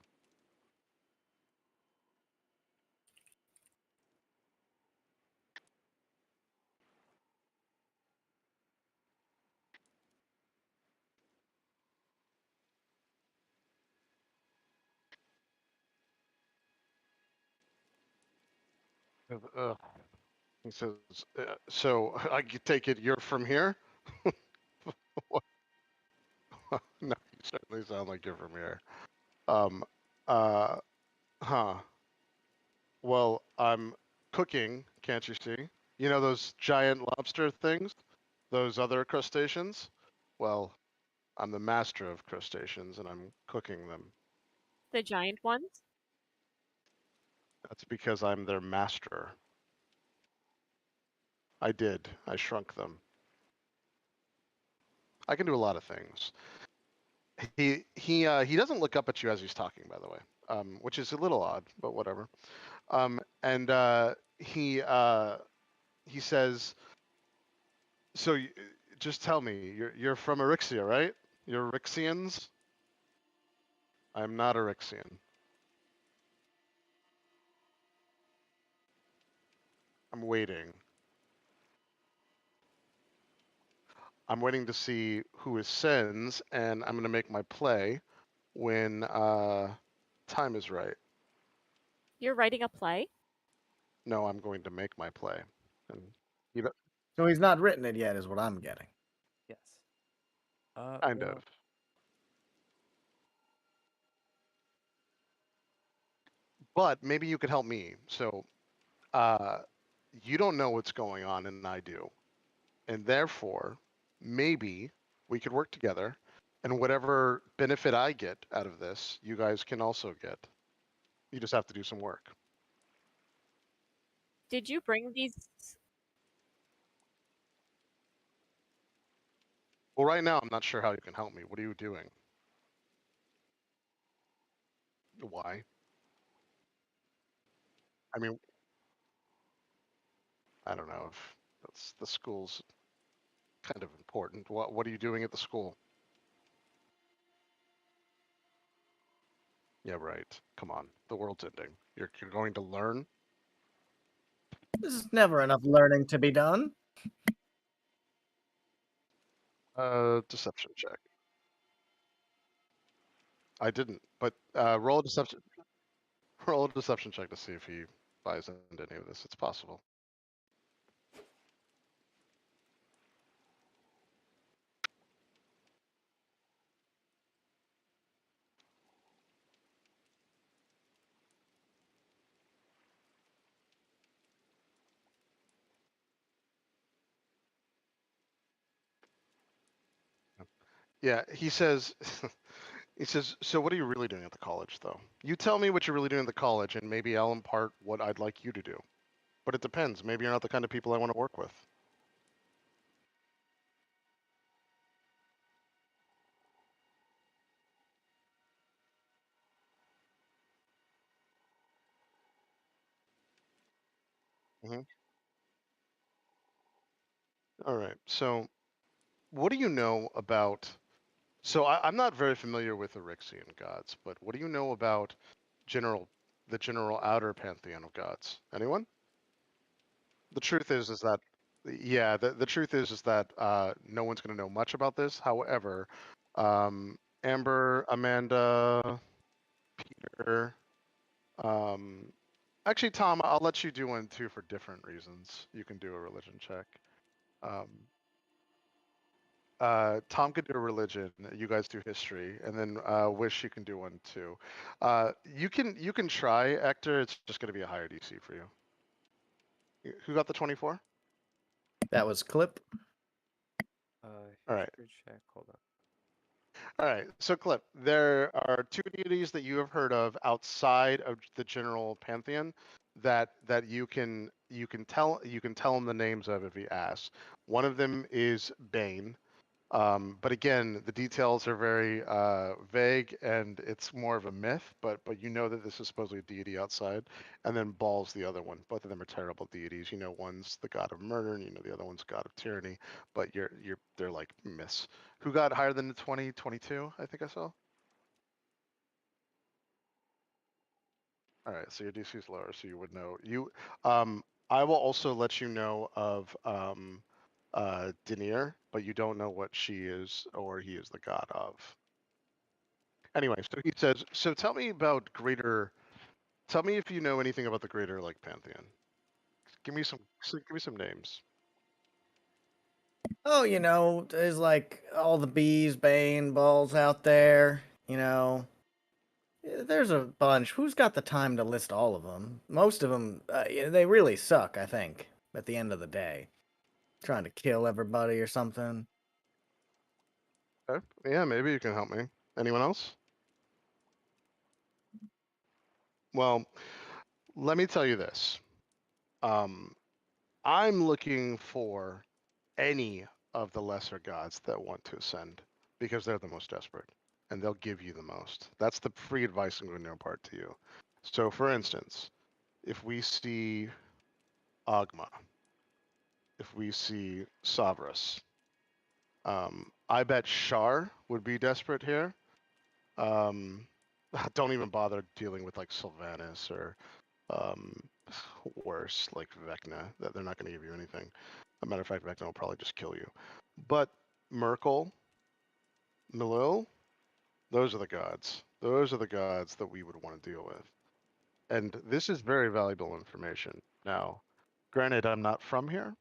[SPEAKER 2] Uh, he says, "So I take it you're from here?" What? No, you certainly sound like you're from here. Um, uh, huh. Well, I'm cooking, can't you see? You know those giant lobster things? Those other crustaceans? Well, I'm the master of crustaceans and I'm cooking them.
[SPEAKER 4] The giant ones?
[SPEAKER 2] That's because I'm their master. I did. I shrunk them. I can do a lot of things. He doesn't look up at you as he's talking, by the way, which is a little odd, but whatever. And he says, "So just tell me, you're from Arixia, right? You're Arixians?" "I'm not Arixian. I'm waiting. I'm waiting to see who is sends, and I'm gonna make my play when time is right.
[SPEAKER 4] You're writing a play?
[SPEAKER 2] No, I'm going to make my play." And you know,
[SPEAKER 3] So he's not written it yet, is what I'm getting.
[SPEAKER 1] Yes.
[SPEAKER 2] kind
[SPEAKER 1] Well,
[SPEAKER 2] of. But maybe you could help me. So, uh, you don't know what's going on, and I do. And therefore, maybe we could work together, and whatever benefit I get out of this, you guys can also get. You just have to do some work.
[SPEAKER 4] Did you bring these?
[SPEAKER 2] Well, right now, I'm not sure how you can help me. What are you doing? Why? I mean, I don't know if that's the school's kind of important. What are you doing at the school? Yeah, right. Come on. The world's ending. You're going to learn?
[SPEAKER 3] There's never enough learning to be done.
[SPEAKER 2] Deception check. I didn't, but roll a deception. Roll a deception check to see if he buys into any of this. It's possible. Yeah, he says, He says, "So what are you really doing at the college, though? You tell me what you're really doing at the college, and maybe I'll impart what I'd like you to do. But it depends. Maybe you're not the kind of people I want to work with." Hmm. All right. So what do you know about? So I'm not very familiar with Arixian gods, but what do you know about general the general outer pantheon of gods? Anyone? The truth is that yeah, the truth is that no one's going to know much about this. However, Amber, Amanda, Peter, um, actually Tom, I'll let you do one too for different reasons. You can do a religion check. Um, Tom can do a religion. You guys do history, and then Wish you can do one too. You can try Hector. It's just going to be a higher DC for you. Who got the 24?
[SPEAKER 3] That was Clip.
[SPEAKER 2] All right.
[SPEAKER 1] History check. Hold on.
[SPEAKER 2] All right, so Clip, there are two deities that you have heard of outside of the general pantheon that you can tell him the names of if he asks. One of them is Bane, but again, the details are very vague and it's more of a myth. But you know that this is supposedly a deity outside, and then Baal's the other one. Both of them are terrible deities. You know, one's the god of murder, and you know the other one's god of tyranny. But they're like myths. Who got higher than the 20, 22? I think I saw. All right, so your DC is lower, so you would know. I will also let you know of Denier, but you don't know what she is or he is the god of. Anyway, so he says, so tell me about greater. Tell me if you know anything about the greater like pantheon. Give me some names.
[SPEAKER 3] Oh, there's like all the bees, Bane, balls out there. There's a bunch. Who's got the time to list all of them? Most of them, they really suck, I think, at the end of the day. Trying to kill everybody or something.
[SPEAKER 2] Okay. Yeah, maybe you can help me. Anyone else? Well, let me tell you this. Um, I'm looking for any of the lesser gods that want to ascend because they're the most desperate and they'll give you the most. That's the free advice I'm going to impart to you. So, for instance, if we see Agma, if we see Savras, I bet Shar would be desperate here. Um, don't even bother dealing with like Sylvanas or um, worse, like Vecna. That they're not going to give you anything. As a matter of fact, Vecna will probably just kill you. But Merkel, Milil, those are the gods. Those are the gods that we would want to deal with. And this is very valuable information. Now, granted, I'm not from here,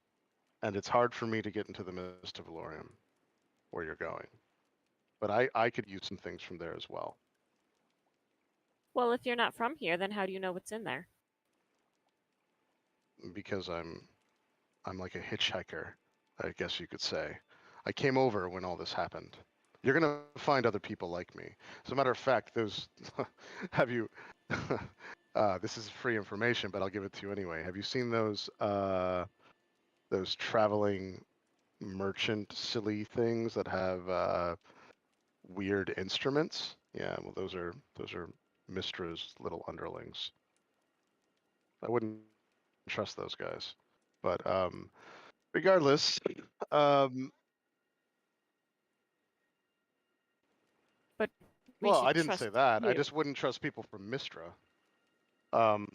[SPEAKER 2] and it's hard for me to get into the Mist of Valorium, where you're going. But I could use some things from there as well.
[SPEAKER 4] Well, if you're not from here, then how do you know what's in there?
[SPEAKER 2] Because I'm like a hitchhiker, I guess you could say. I came over when all this happened. You're gonna find other people like me. As a matter of fact, those have you this is free information, but I'll give it to you anyway. Have you seen those traveling merchant silly things that have weird instruments? Yeah, well those are Mistra's little underlings. I wouldn't trust those guys. But regardless, um,
[SPEAKER 4] But we
[SPEAKER 2] well,
[SPEAKER 4] should
[SPEAKER 2] I didn't say
[SPEAKER 4] trust
[SPEAKER 2] that. I
[SPEAKER 4] you.
[SPEAKER 2] just wouldn't trust people from Mistra. Um,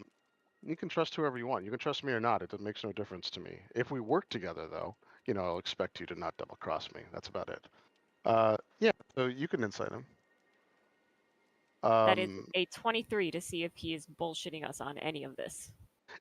[SPEAKER 2] you can trust whoever you want. You can trust me or not. It makes no difference to me. If we work together, though, I'll expect you to not double cross me. That's about it. Yeah. So you can insight him.
[SPEAKER 4] That is
[SPEAKER 2] Um,
[SPEAKER 4] a 23 to see if he is bullshitting us on any of this.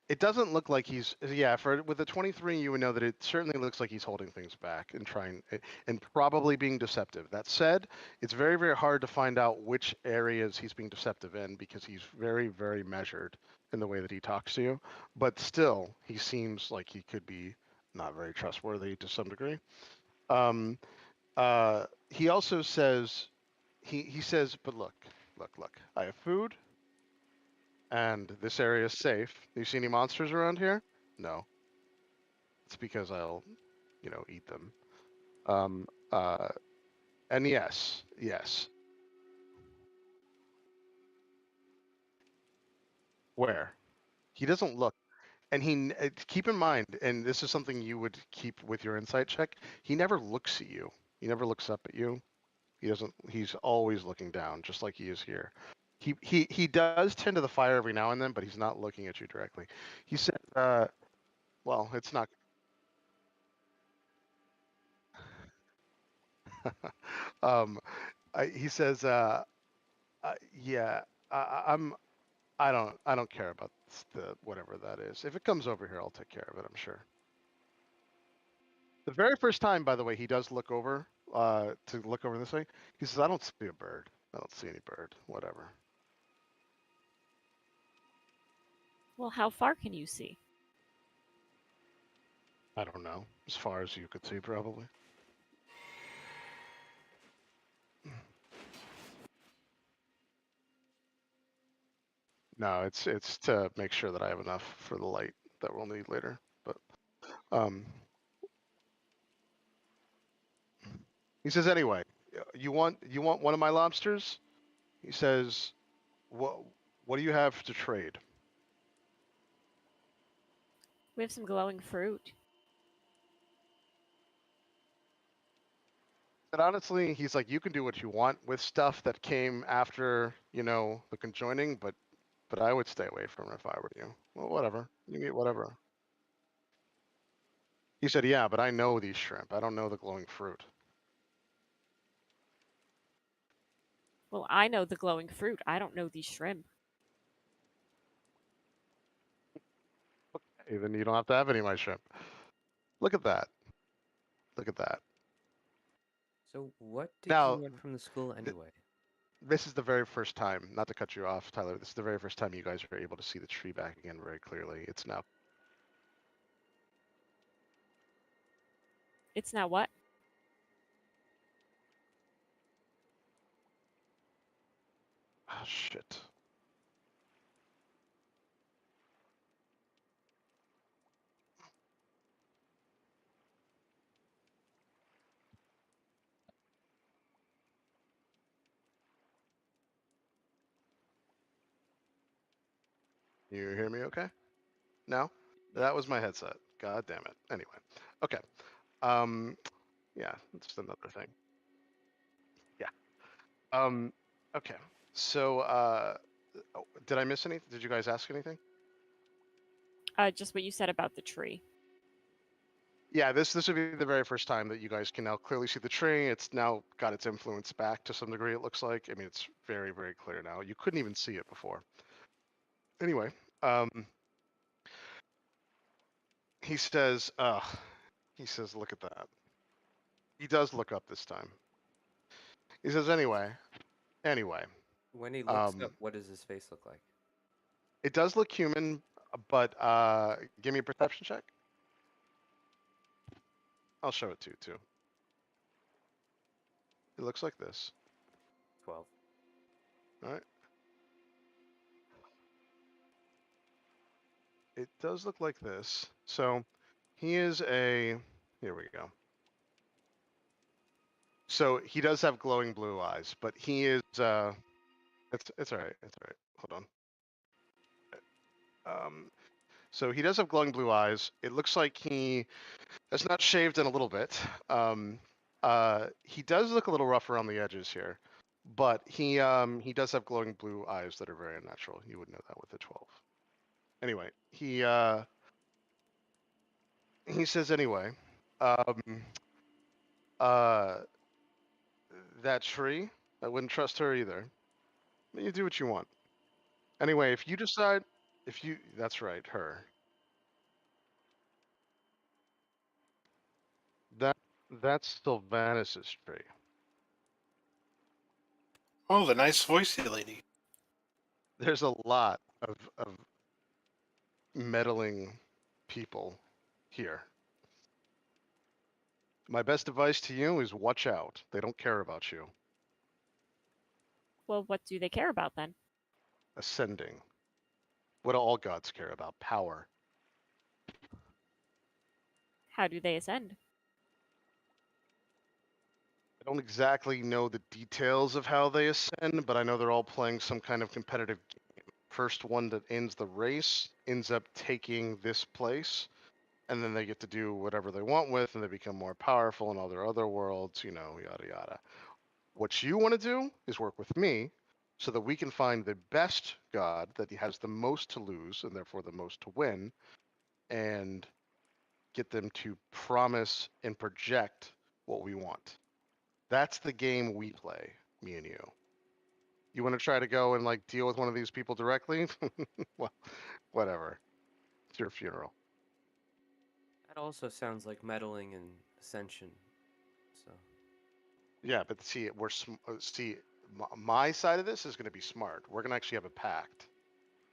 [SPEAKER 2] it doesn't look like he's. Yeah. For with the 23, you would know that it certainly looks like he's holding things back and trying and probably being deceptive. That said, it's very very hard to find out which areas he's being deceptive in because he's very very measured in the way that he talks to you. But still, he seems like he could be not very trustworthy to some degree. Um, he also says he says, but look. I have food, and this area is safe. Do you see any monsters around here? No. It's because I'll, eat them. Um, uh, and yes. Where? He doesn't look. And keep in mind, and this is something you would keep with your insight check. He never looks at you. He never looks up at you. He doesn't. He's always looking down, just like he is here. He does tend to the fire every now and then, but he's not looking at you directly. He said, "Well, it's not." um, he says, "Yeah, I'm. I don't care about the whatever that is. If it comes over here, I'll take care of it. I'm sure." The very first time, by the way, he does look over to look over this way. He says, "I don't see a bird. I don't see any bird. Whatever."
[SPEAKER 4] Well, how far can you see?
[SPEAKER 2] I don't know. As far as you could see, probably. No, it's to make sure that I have enough for the light that we'll need later. But um, he says anyway, you want one of my lobsters? He says, what do you have to trade?
[SPEAKER 4] We have some glowing fruit.
[SPEAKER 2] And honestly, he's like, you can do what you want with stuff that came after, the conjoining, but I would stay away from it if I were you. Well, whatever. You can eat whatever. He said, yeah, but I know these shrimp. I don't know the glowing fruit.
[SPEAKER 4] Well, I know the glowing fruit. I don't know these shrimp.
[SPEAKER 2] Hey, then you don't have to have any of my shrimp. Look at that. Look at that.
[SPEAKER 1] So what did you
[SPEAKER 2] Now,
[SPEAKER 1] want from the school anyway?
[SPEAKER 2] this is the very first time, not to cut you off, Tyler, this is the very first time you guys are able to see the tree back again very clearly. It's now.
[SPEAKER 4] It's now what?
[SPEAKER 2] Oh, shit. You hear me okay? No? That was my headset. God damn it. Anyway. Okay. Um, yeah, it's another thing. Yeah. Okay. So, did I miss anything? Did you guys ask anything?
[SPEAKER 4] Just what you said about the tree.
[SPEAKER 2] Yeah, this would be the very first time that you guys can now clearly see the tree. It's now got its influence back to some degree, it looks like. I mean, it's very, very clear now. You couldn't even see it before. Anyway, he says, look at that. He does look up this time. He says, anyway,
[SPEAKER 1] When he looks up,
[SPEAKER 2] um,
[SPEAKER 1] what does his face look like?
[SPEAKER 2] it does look human, but give me a perception check. I'll show it to you too. It looks like this.
[SPEAKER 1] 12.
[SPEAKER 2] All right. It does look like this. So he is a. Here we go. So he does have glowing blue eyes, but he is. It's all right. It's all right. Hold on. So he does have glowing blue eyes. It looks like he has not shaved in a little bit. He does look a little rough around the edges here, but he does have glowing blue eyes that are very unnatural. You would know that with a 12. Anyway, he says anyway, um, uh, that tree, I wouldn't trust her either. But you do what you want. Anyway, if you decide, that's right, her. That that's Sylvanus's tree.
[SPEAKER 5] Oh, the nice voicey lady.
[SPEAKER 2] There's a lot of meddling people here. My best advice to you is watch out. They don't care about you.
[SPEAKER 4] Well, what do they care about then?
[SPEAKER 2] Ascending. What do all gods care about? Power.
[SPEAKER 4] How do they ascend?
[SPEAKER 2] I don't exactly know the details of how they ascend, but I know they're all playing some kind of competitive game. First one that ends the race ends up taking this place, and then they get to do whatever they want with, and they become more powerful in all their other worlds, yada yada. What you want to do is work with me so that we can find the best god that has the most to lose and therefore the most to win, and get them to promise and project what we want. That's the game we play, me and you. You want to try to go and like deal with one of these people directly? Well, whatever. It's your funeral.
[SPEAKER 1] That also sounds like meddling in Ascension. So,
[SPEAKER 2] Yeah, but see, my side of this is going to be smart. We're going to actually have a pact.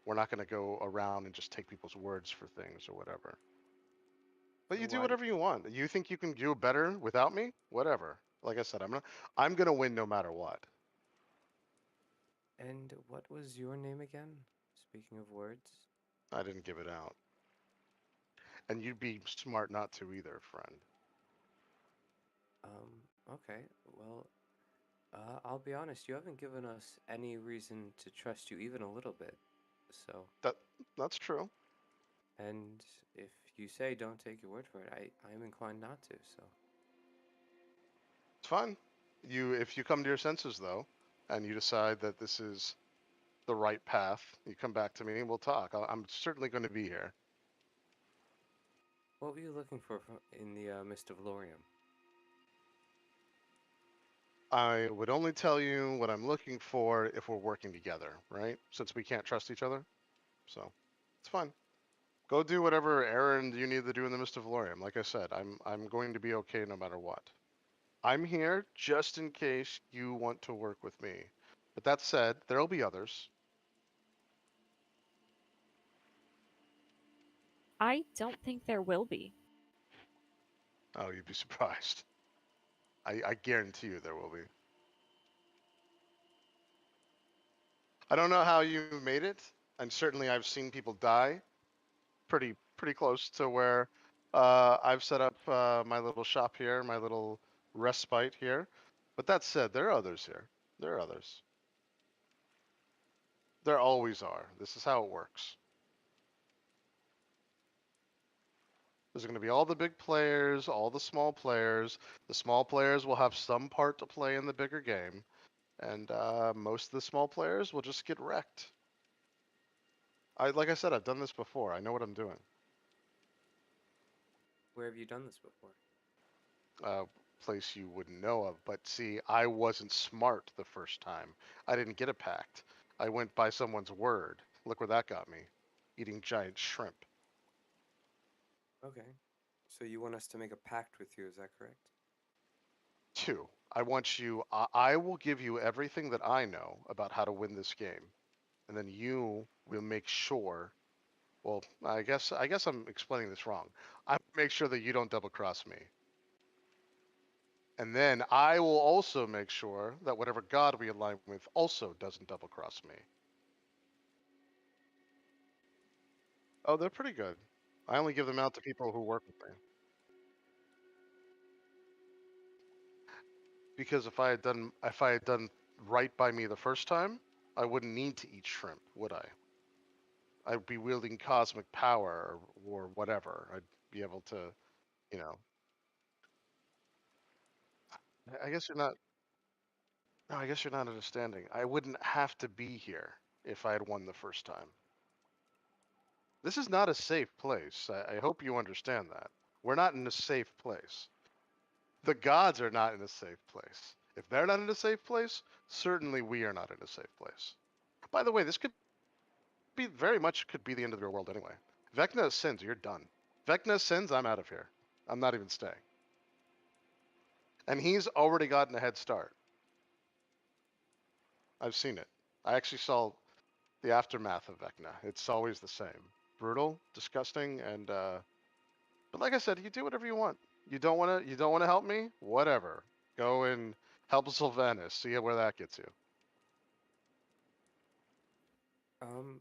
[SPEAKER 2] We're not going to go around and just take people's words for things or whatever. But
[SPEAKER 1] so
[SPEAKER 2] you do
[SPEAKER 1] why?
[SPEAKER 2] whatever you want. You think you can do better without me? Whatever. Like I said, I'm gonna win no matter what.
[SPEAKER 1] And what was your name again? Speaking of words.
[SPEAKER 2] I didn't give it out. And you'd be smart not to either, friend.
[SPEAKER 1] Okay. Well, I'll be honest. You haven't given us any reason to trust you even a little bit. So,
[SPEAKER 2] That's true.
[SPEAKER 1] and if you say don't take your word for it, I'm inclined not to. So,
[SPEAKER 2] It's fine. If you come to your senses though, and you decide that this is the right path, you come back to me and we'll talk. I'm certainly going to be here.
[SPEAKER 1] what were you looking for in the Mist of Lorium?
[SPEAKER 2] I would only tell you what I'm looking for if we're working together, right? Since we can't trust each other. So, it's fine. Go do whatever errand you need to do in the Mist of Valorium. Like I said, I'm going to be okay no matter what. I'm here just in case you want to work with me. But that said, there'll be others.
[SPEAKER 4] I don't think there will be.
[SPEAKER 2] Oh, you'd be surprised. I guarantee you there will be. I don't know how you made it, and certainly I've seen people die pretty close to where I've set up my little shop here, my little respite here. But that said, there are others here. There are others. There always are. This is how it works. There's going to be all the big players, all the small players. The small players will have some part to play in the bigger game, and most of the small players will just get wrecked. Like I said, I've done this before. I know what I'm doing.
[SPEAKER 1] Where have you done this before?
[SPEAKER 2] Place you wouldn't know of. But see, I wasn't smart the first time. I didn't get a pact. I went by someone's word. Look where that got me. Eating giant shrimp.
[SPEAKER 1] Okay. So you want us to make a pact with you, is that correct?
[SPEAKER 2] Two, I will give you everything that I know about how to win this game. And then you will make sure, well, I guess I'm explaining this wrong. I make sure that you don't double cross me. And then I will also make sure that whatever god we align with also doesn't double cross me. Oh, they're pretty good. I only give them out to people who work with me. Because if I had done right by me the first time, I wouldn't need to eat shrimp, would I? I'd be wielding cosmic power or whatever. I'd be able to, you know. I guess you're not. No, I guess you're not understanding. I wouldn't have to be here if I had won the first time. This is not a safe place. I hope you understand that. We're not in a safe place. The gods are not in a safe place. If they're not in a safe place, certainly we are not in a safe place. By the way, this could be very much could be the end of the world anyway. Vecna ascends, you're done. Vecna ascends, I'm out of here. I'm not even staying. And he's already gotten a head start. I've seen it. I actually saw the aftermath of Vecna. It's always the same. Brutal, disgusting, and but like I said, you do whatever you want. You don't wanna help me? Whatever. Go and help Sylvanas. See where that gets you.
[SPEAKER 1] Um,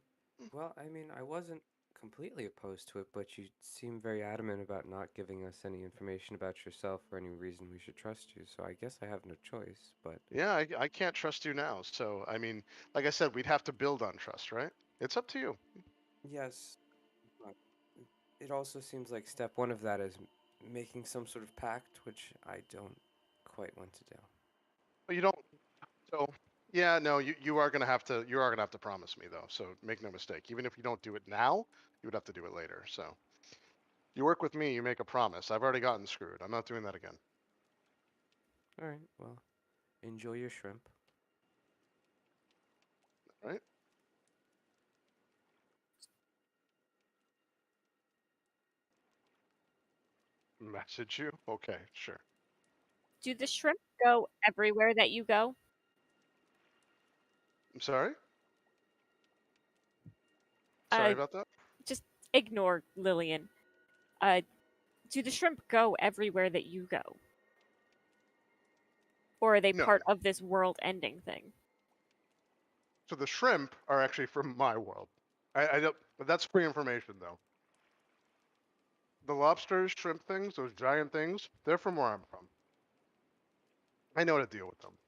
[SPEAKER 1] well, I mean, I wasn't completely opposed to it, but you seem very adamant about not giving us any information about yourself or any reason we should trust you, so I guess I have no choice, but
[SPEAKER 2] Yeah, I can't trust you now. So, I mean, like I said, we'd have to build on trust, right? It's up to you.
[SPEAKER 1] yes, but it also seems like step one of that is making some sort of pact, which I don't quite want to do.
[SPEAKER 2] But you don't. So, yeah, no, you are gonna have to promise me though. So make no mistake. Even if you don't do it now, you would have to do it later. So you work with me, you make a promise. I've already gotten screwed. I'm not doing that again.
[SPEAKER 1] All right, well, enjoy your shrimp.
[SPEAKER 2] Right? Message you? Okay, sure.
[SPEAKER 4] Do the shrimp go everywhere that you go?
[SPEAKER 2] I'm sorry. Sorry
[SPEAKER 4] Uh,
[SPEAKER 2] about that.
[SPEAKER 4] just ignore Lillian. Uh, do the shrimp go everywhere that you go? Or are they
[SPEAKER 2] No.
[SPEAKER 4] part of this world-ending thing?
[SPEAKER 2] So the shrimp are actually from my world. I don't. But that's free information though. The lobsters, shrimp things, those giant things, they're from where I'm from. I know how to deal with them.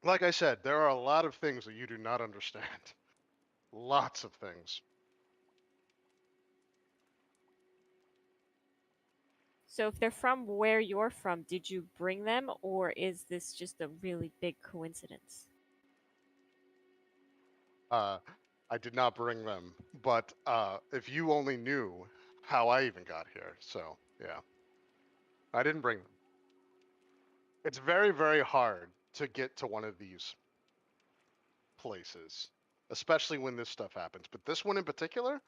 [SPEAKER 2] Like I said, there are a lot of things that you do not understand. Lots of things.
[SPEAKER 4] So if they're from where you're from, did you bring them, or is this just a really big coincidence?
[SPEAKER 2] Uh, I did not bring them, but if you only knew how I even got here, so yeah, I didn't bring them. It's very, very hard to get to one of these places, especially when this stuff happens. But this one in particular,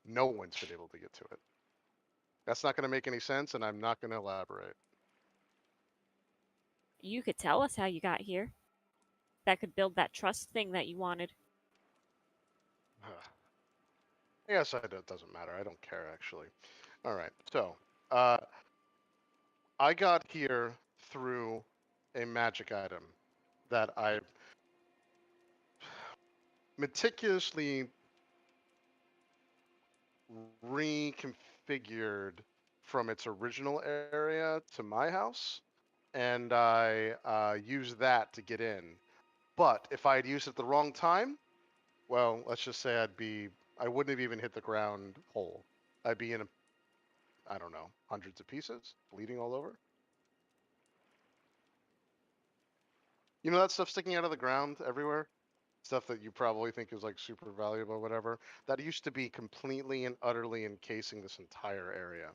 [SPEAKER 2] no one's been able to get to it. That's not going to make any sense, and I'm not going to elaborate.
[SPEAKER 4] You could tell us how you got here. That could build that trust thing that you wanted.
[SPEAKER 2] I guess it doesn't matter. I don't care actually. All right, so uh, I got here through a magic item that I meticulously reconfigured from its original area to my house, and I used that to get in. But if I had used it the wrong time, well, let's just say I wouldn't have even hit the ground whole. I'd be in, I don't know, hundreds of pieces, bleeding all over. You know that stuff sticking out of the ground everywhere? Stuff that you probably think is like super valuable or whatever. That used to be completely and utterly encasing this entire area.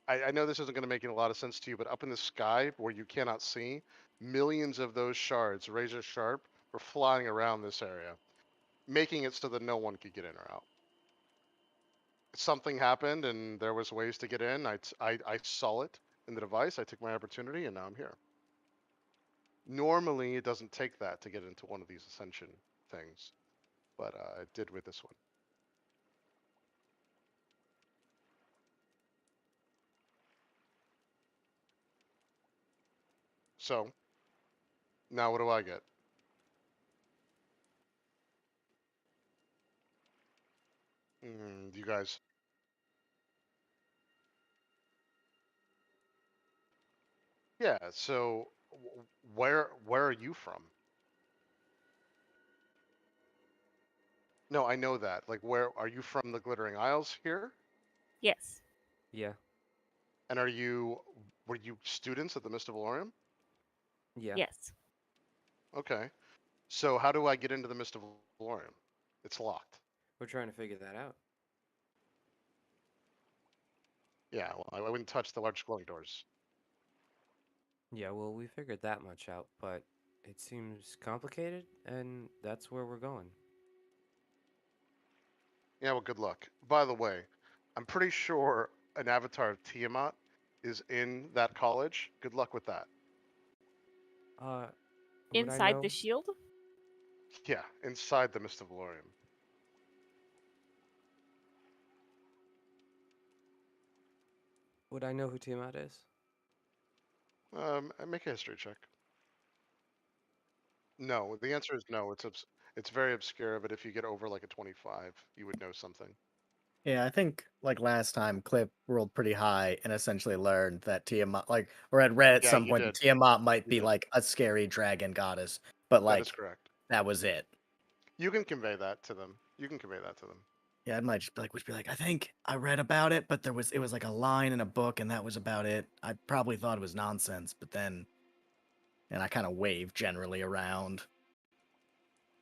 [SPEAKER 2] I know this isn't going to make a lot of sense to you, but up in the sky where you cannot see, millions of those shards, razor sharp, were flying around this area, making it so that no one could get in or out. Something happened and there was ways to get in. I saw it in the device. I took my opportunity and now I'm here. Normally, it doesn't take that to get into one of these ascension things, but it did with this one. So now what do I get? You guys, yeah. So where are you from? No, I know that. Like, where are you from? The Glittering Isles here?
[SPEAKER 4] Yes.
[SPEAKER 1] Yeah,
[SPEAKER 2] And were you students at the Mystivalorium?
[SPEAKER 1] yeah,
[SPEAKER 4] Yes.
[SPEAKER 2] Okay. So how do I get into the Mystivalorium? It's locked.
[SPEAKER 1] we're trying to figure that out.
[SPEAKER 2] Yeah, well, I wouldn't touch the large glowing doors.
[SPEAKER 1] Yeah, well, we figured that much out, but it seems complicated, and that's where we're going.
[SPEAKER 2] Yeah, well, good luck. By the way, I'm pretty sure an avatar of Tiamat is in that college. Good luck with that.
[SPEAKER 1] Uh, would I
[SPEAKER 4] Inside the
[SPEAKER 1] know?
[SPEAKER 4] shield?
[SPEAKER 2] Yeah, inside the Mystivalorium.
[SPEAKER 1] Would I know who Tiamat is?
[SPEAKER 2] Make a history check. No, the answer is no. It's very obscure, but if you get over like a 25, you would know something.
[SPEAKER 3] Yeah, I think like last time, Clip rolled pretty high and essentially learned that Tiamat, like, or had read at
[SPEAKER 2] Yeah,
[SPEAKER 3] some
[SPEAKER 2] you
[SPEAKER 3] point that
[SPEAKER 2] did.
[SPEAKER 3] Tiamat might
[SPEAKER 2] You
[SPEAKER 3] be
[SPEAKER 2] did.
[SPEAKER 3] like a scary dragon goddess, but
[SPEAKER 2] That is
[SPEAKER 3] like
[SPEAKER 2] correct.
[SPEAKER 3] that was it.
[SPEAKER 2] You can convey that to them. You can convey that to them.
[SPEAKER 3] Yeah, I might just be like, I think I read about it, but it was like a line in a book, and that was about it. I probably thought it was nonsense, but then, and I kind of waved generally around.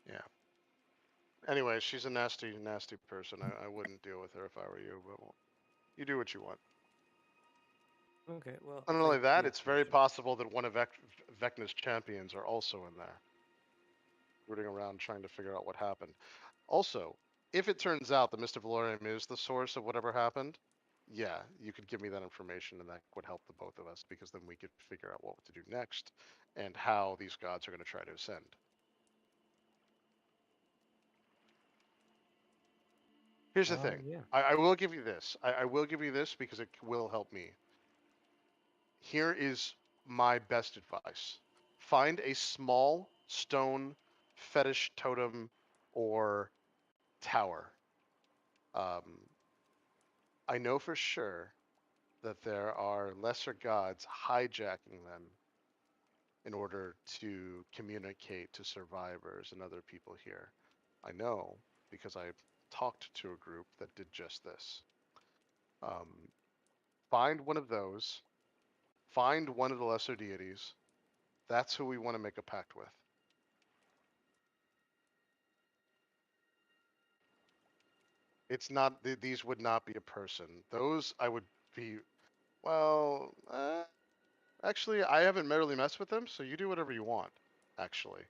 [SPEAKER 2] Yeah. Anyway, she's a nasty, nasty person. I wouldn't deal with her if I were you, but well, you do what you want.
[SPEAKER 1] Okay, well,
[SPEAKER 2] And not only
[SPEAKER 1] thanks for
[SPEAKER 2] that,
[SPEAKER 1] the
[SPEAKER 2] it's very
[SPEAKER 1] information.
[SPEAKER 2] possible that one of Vecna's champions are also in there, rooting around trying to figure out what happened. Also, if it turns out the Mist of Valorium is the source of whatever happened, yeah, you could give me that information and that would help the both of us because then we could figure out what to do next and how these gods are going to try to ascend. Here's the thing.
[SPEAKER 1] Yeah.
[SPEAKER 2] I will give you this. I will give you this because it will help me. Here is my best advice. Find a small stone fetish totem or tower. Um, I know for sure that there are lesser gods hijacking them in order to communicate to survivors and other people here. I know because I talked to a group that did just this. Um, find one of those, find one of the lesser deities. That's who we want to make a pact with. It's not, these would not be a person. Those I would be, well, actually, I haven't really messed with them, so you do whatever you want, actually.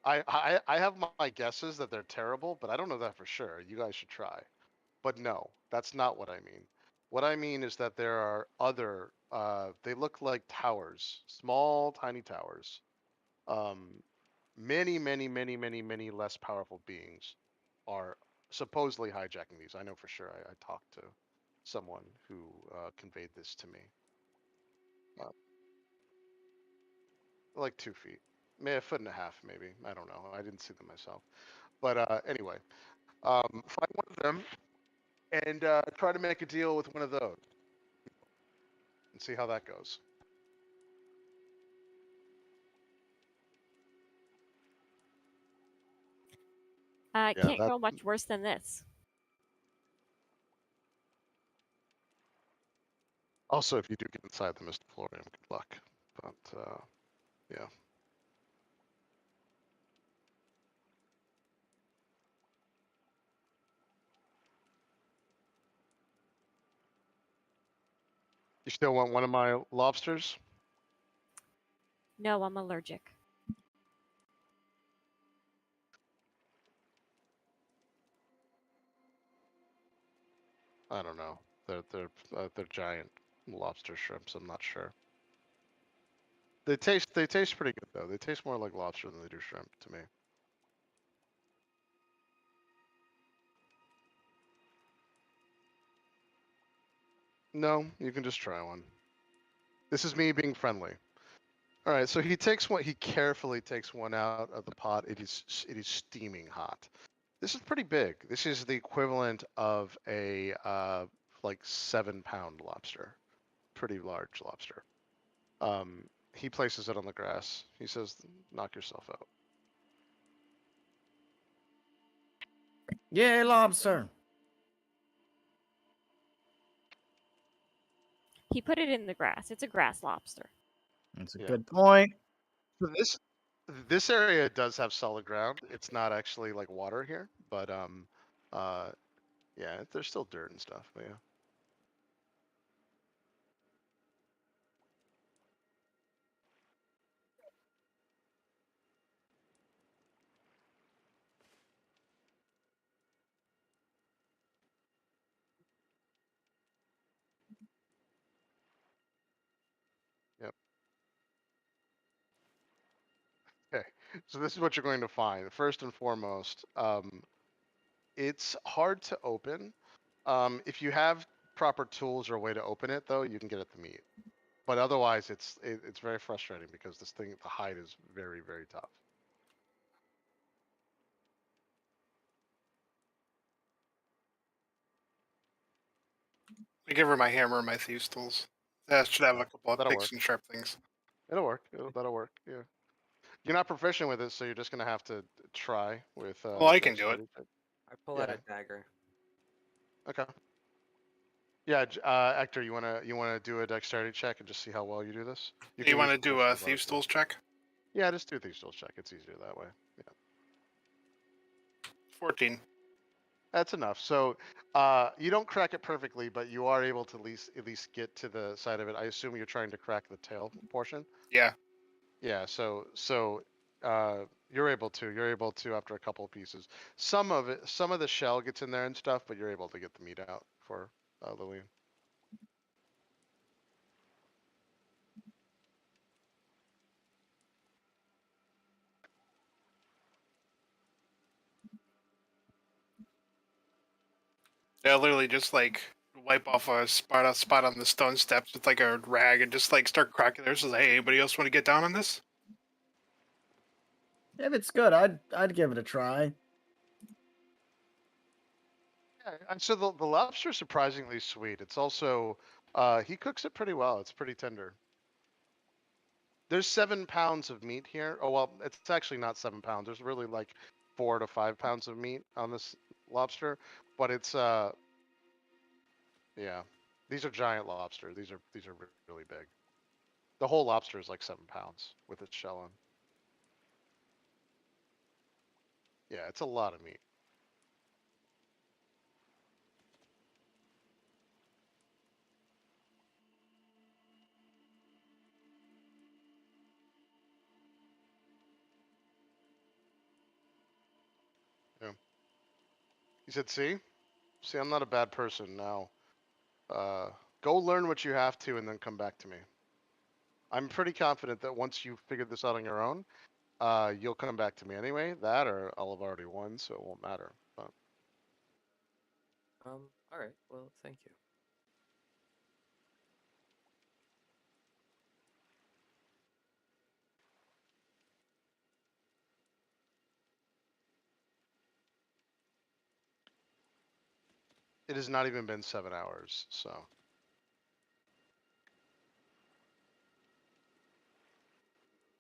[SPEAKER 2] I have my guesses that they're terrible, but I don't know that for sure. You guys should try. But no, that's not what I mean. What I mean is that there are other, they look like towers, small, tiny towers. Um, many less powerful beings are supposedly hijacking these. I know for sure. I talked to someone who conveyed this to me. Uh, like 2 feet, maybe a foot and a half, maybe. I don't know. I didn't see them myself. But anyway, find one of them and try to make a deal with one of those and see how that goes. Yeah,
[SPEAKER 4] Can't
[SPEAKER 2] that.
[SPEAKER 4] go much worse than this.
[SPEAKER 2] Also, if you do get inside the Mystaflorium, good luck. But yeah. You still want one of my lobsters?
[SPEAKER 4] No, I'm allergic.
[SPEAKER 2] I don't know. They're giant lobster shrimps. I'm not sure. They taste pretty good though. They taste more like lobster than they do shrimp to me. No, you can just try one. This is me being friendly. All right, so he takes one. He carefully takes one out of the pot. It is steaming hot. This is pretty big. This is the equivalent of a like 7-pound lobster. Pretty large lobster. He places it on the grass. He says, "Knock yourself out."
[SPEAKER 3] Yeah, lobster.
[SPEAKER 4] He put it in the grass. It's a grass lobster.
[SPEAKER 3] That's a
[SPEAKER 2] Yeah.
[SPEAKER 3] good point.
[SPEAKER 2] So this area does have solid ground. It's not actually like water here, but yeah, there's still dirt and stuff. But yeah. Yep. Okay. So this is what you're going to find. First and foremost, it's hard to open. If you have proper tools or a way to open it, though, you can get at the meat. But otherwise, it's very frustrating because this thing, the hide is very tough.
[SPEAKER 5] I give her my hammer and my thieves' tools. That should have a couple of
[SPEAKER 2] That'll
[SPEAKER 5] picks
[SPEAKER 2] work.
[SPEAKER 5] and sharp things.
[SPEAKER 2] It'll work. That'll work. Yeah. You're not proficient with it, so you're just gonna have to try with.
[SPEAKER 5] Well, I can do it.
[SPEAKER 2] dexterity check.
[SPEAKER 1] I pull out
[SPEAKER 2] Yeah.
[SPEAKER 1] a dagger.
[SPEAKER 2] Okay. Yeah, Hector, you wanna do a dexterity check and just see how well you do this?
[SPEAKER 5] You
[SPEAKER 2] can
[SPEAKER 5] want
[SPEAKER 2] use
[SPEAKER 5] to do
[SPEAKER 2] proficiency
[SPEAKER 5] a
[SPEAKER 2] bonus
[SPEAKER 5] thieves'
[SPEAKER 2] too.
[SPEAKER 5] tools check?
[SPEAKER 2] Yeah, just do a thieves' tools check. It's easier that way. Yeah.
[SPEAKER 5] 14.
[SPEAKER 2] That's enough. So, you don't crack it perfectly, but you are able to at least get to the side of it. I assume you're trying to crack the tail portion.
[SPEAKER 5] Yeah.
[SPEAKER 2] Yeah. So, you're able to. You're able to after a couple of pieces. Some of it, some of the shell gets in there and stuff, but you're able to get the meat out for Lillian.
[SPEAKER 5] They'll literally just like wipe off a spot on the stone steps with like a rag and just like start cracking there. So hey, anybody else want to get down on this?
[SPEAKER 3] If it's good, I'd give it a try.
[SPEAKER 2] Yeah, and so the lobster's surprisingly sweet. It's also he cooks it pretty well. It's pretty tender. There's 7 pounds of meat here. Oh well, it's actually not 7 pounds. There's really like 4 to 5 pounds of meat on this lobster, but it's yeah. These are giant lobster. These are really big. The whole lobster is like 7 pounds with its shell on. Yeah, it's a lot of meat. Yeah. He said, see, I'm not a bad person now. Uh, go learn what you have to, and then come back to me. I'm pretty confident that once you figure this out on your own, you'll come back to me anyway. That or I'll have already won, so it won't matter. But
[SPEAKER 1] All right. Well, thank you.
[SPEAKER 2] it has not even been 7 hours, so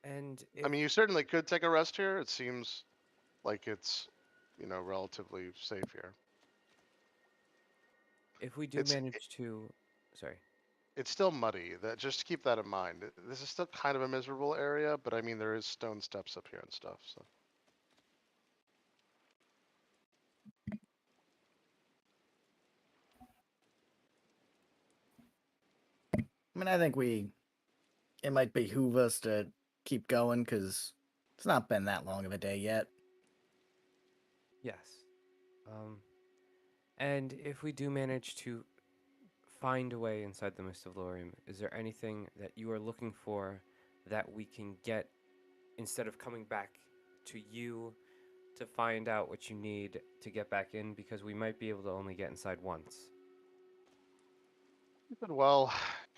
[SPEAKER 1] And
[SPEAKER 2] I
[SPEAKER 1] if
[SPEAKER 2] mean, you certainly could take a rest here. It seems like it's, relatively safe here.
[SPEAKER 1] we do
[SPEAKER 2] It's
[SPEAKER 1] manage to, sorry.
[SPEAKER 2] it's still muddy. That just keep that in mind. This is still kind of a miserable area, but I mean, there is stone steps up here and stuff. So
[SPEAKER 3] I mean, I think it might behoove us to keep going because it's not been that long of a day yet.
[SPEAKER 1] Yes. And if we do manage to find a way inside the Mist of Lorium, is there anything that you are looking for that we can get instead of coming back to you to find out what you need to get back in? Because we might be able to only get inside once.
[SPEAKER 2] he said, well,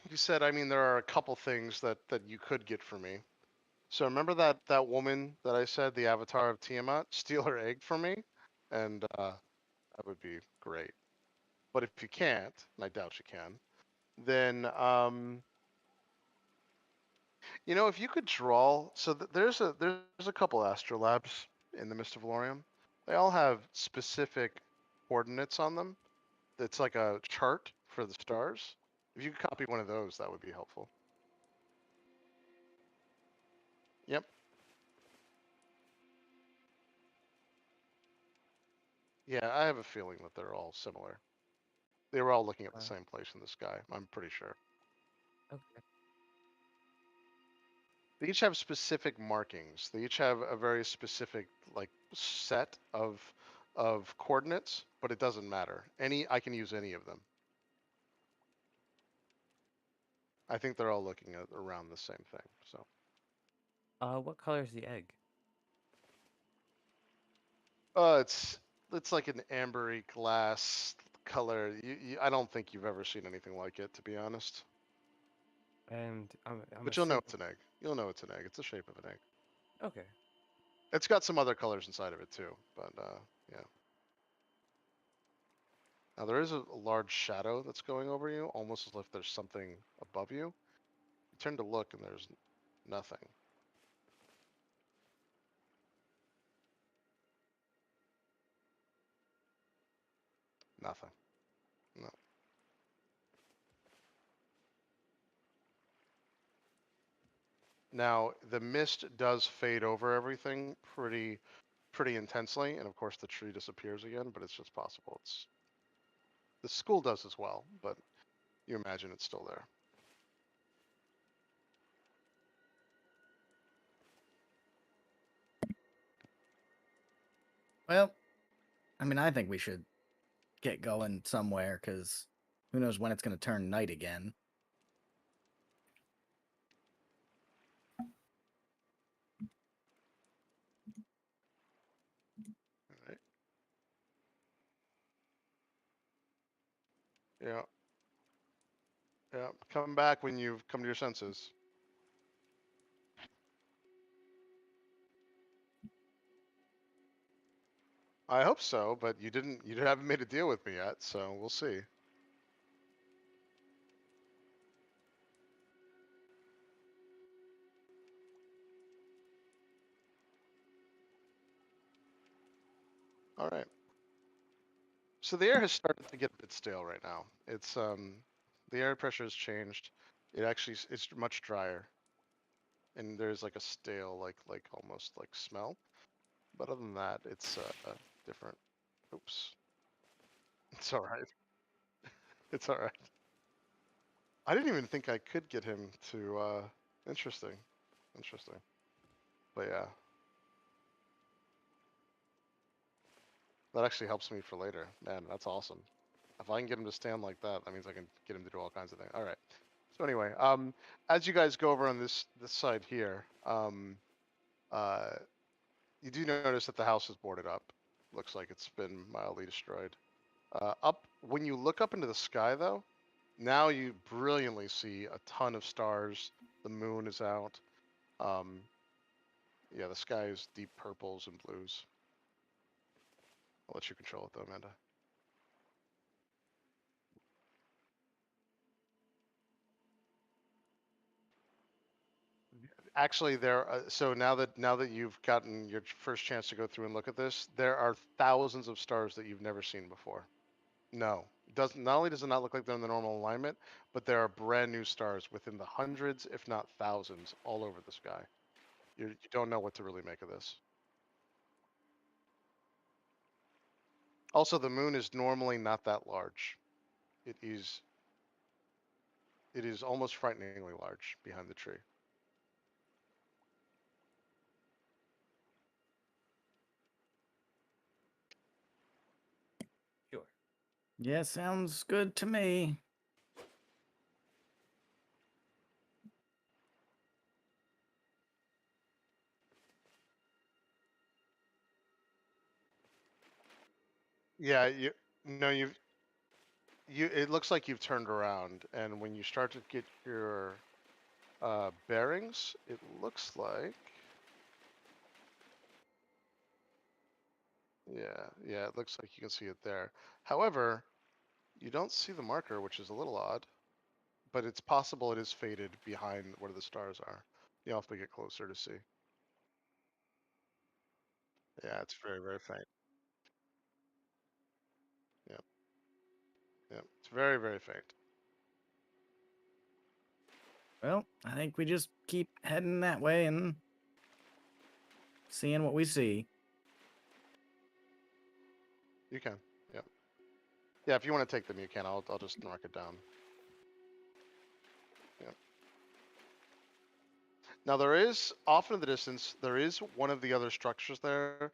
[SPEAKER 2] you said, I mean, there are a couple things that you could get for me. So remember that woman that I said, the avatar of Tiamat, steal her egg from me, and that would be great. But if you can't, and I doubt you can, then if you could draw. So there's a couple astrolabs in the Mist of Lorium. They all have specific coordinates on them. It's like a chart for the stars. If you could copy one of those, that would be helpful. Yep. Yeah, I have a feeling that they're all similar. They were all looking at the same place in the sky. I'm pretty sure.
[SPEAKER 1] Okay.
[SPEAKER 2] They each have specific markings. They each have a very specific like set of coordinates, but it doesn't matter. I can use any of them. I think they're all looking at around the same thing. So
[SPEAKER 1] What color is the egg?
[SPEAKER 2] it's like an ambery glass color. I don't think you've ever seen anything like it, to be honest.
[SPEAKER 1] And I'm
[SPEAKER 2] But you'll know
[SPEAKER 1] assuming.
[SPEAKER 2] it's an egg. You'll know it's an egg. It's the shape of an egg.
[SPEAKER 1] Okay.
[SPEAKER 2] It's got some other colors inside of it too, but yeah. Now there is a large shadow that's going over you, almost as if there's something above you. You turn to look and there's nothing. Nothing. No. Now the mist does fade over everything pretty intensely, and of course the tree disappears again, but it's just possible. It's the school does as well, but you imagine it's still there.
[SPEAKER 3] Well, I mean, I think we should get going somewhere because who knows when it's going to turn night again.
[SPEAKER 2] All right. Yeah. Yeah. Come back when you've come to your senses. I hope so, but you haven't made a deal with me yet, so we'll see. All right. So the air has started to get a bit stale right now. It's the air pressure has changed. It's much drier, and there's like a stale, like almost like smell. But other than that, it's different. Oops. It's all right. It's all right. I didn't even think I could get him to. Interesting. Interesting. But yeah, that actually helps me for later. Man, that's awesome. If I can get him to stand like that, that means I can get him to do all kinds of things. All right. So anyway, as you guys go over on this side here, uh, you do notice that the house is boarded up. Looks like it's been mildly destroyed. Up when you look up into the sky, though, now you brilliantly see a ton of stars. The moon is out. Um, yeah, the sky is deep purples and blues. I'll let you control it though, Amanda. Actually, so now that you've gotten your first chance to go through and look at this, there are thousands of stars that you've never seen before. No, it doesn't. Not only does it not look like they're in the normal alignment, but there are brand new stars within the hundreds, if not thousands, all over the sky. You don't know what to really make of this. Also, the moon is normally not that large. It is it is almost frighteningly large behind the tree.
[SPEAKER 1] Sure.
[SPEAKER 3] Yeah, sounds good to me.
[SPEAKER 2] Yeah, you no, it looks like you've turned around, and when you start to get your bearings, it looks like yeah, it looks like you can see it there. However, you don't see the marker, which is a little odd, but it's possible it is faded behind where the stars are. You'll have to get closer to see. Yeah, it's very, very faint. Yep, yep. It's very, very faint.
[SPEAKER 3] Well, I think we just keep heading that way and seeing what we see.
[SPEAKER 2] You can. Yep. Yeah, if you want to take them, you can. I'll just mark it down. Yep. Now there is off in the distance, there is one of the other structures there.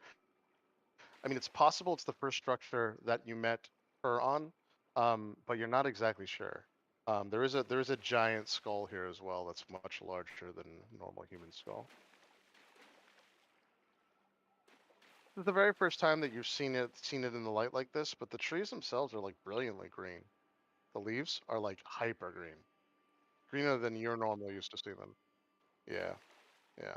[SPEAKER 2] I mean, it's possible it's the first structure that you met her on, but you're not exactly sure. There is a giant skull here as well that's much larger than normal human skull. This is the very first time that you've seen it in the light like this, but the trees themselves are like brilliantly green. The leaves are like hyper green, greener than you're normally used to see them. Yeah, yeah.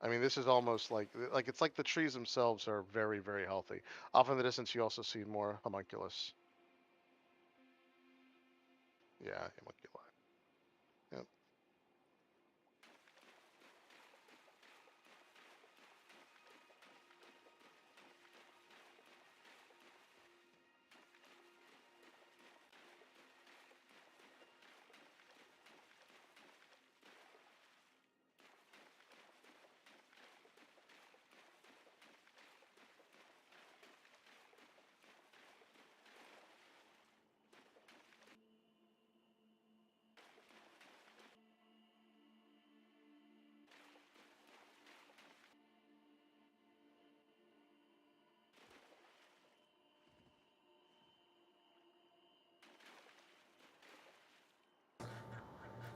[SPEAKER 2] I mean, this is almost like it's like the trees themselves are very, very healthy. Off in the distance, you also see more homunculus. Yeah, homunculi.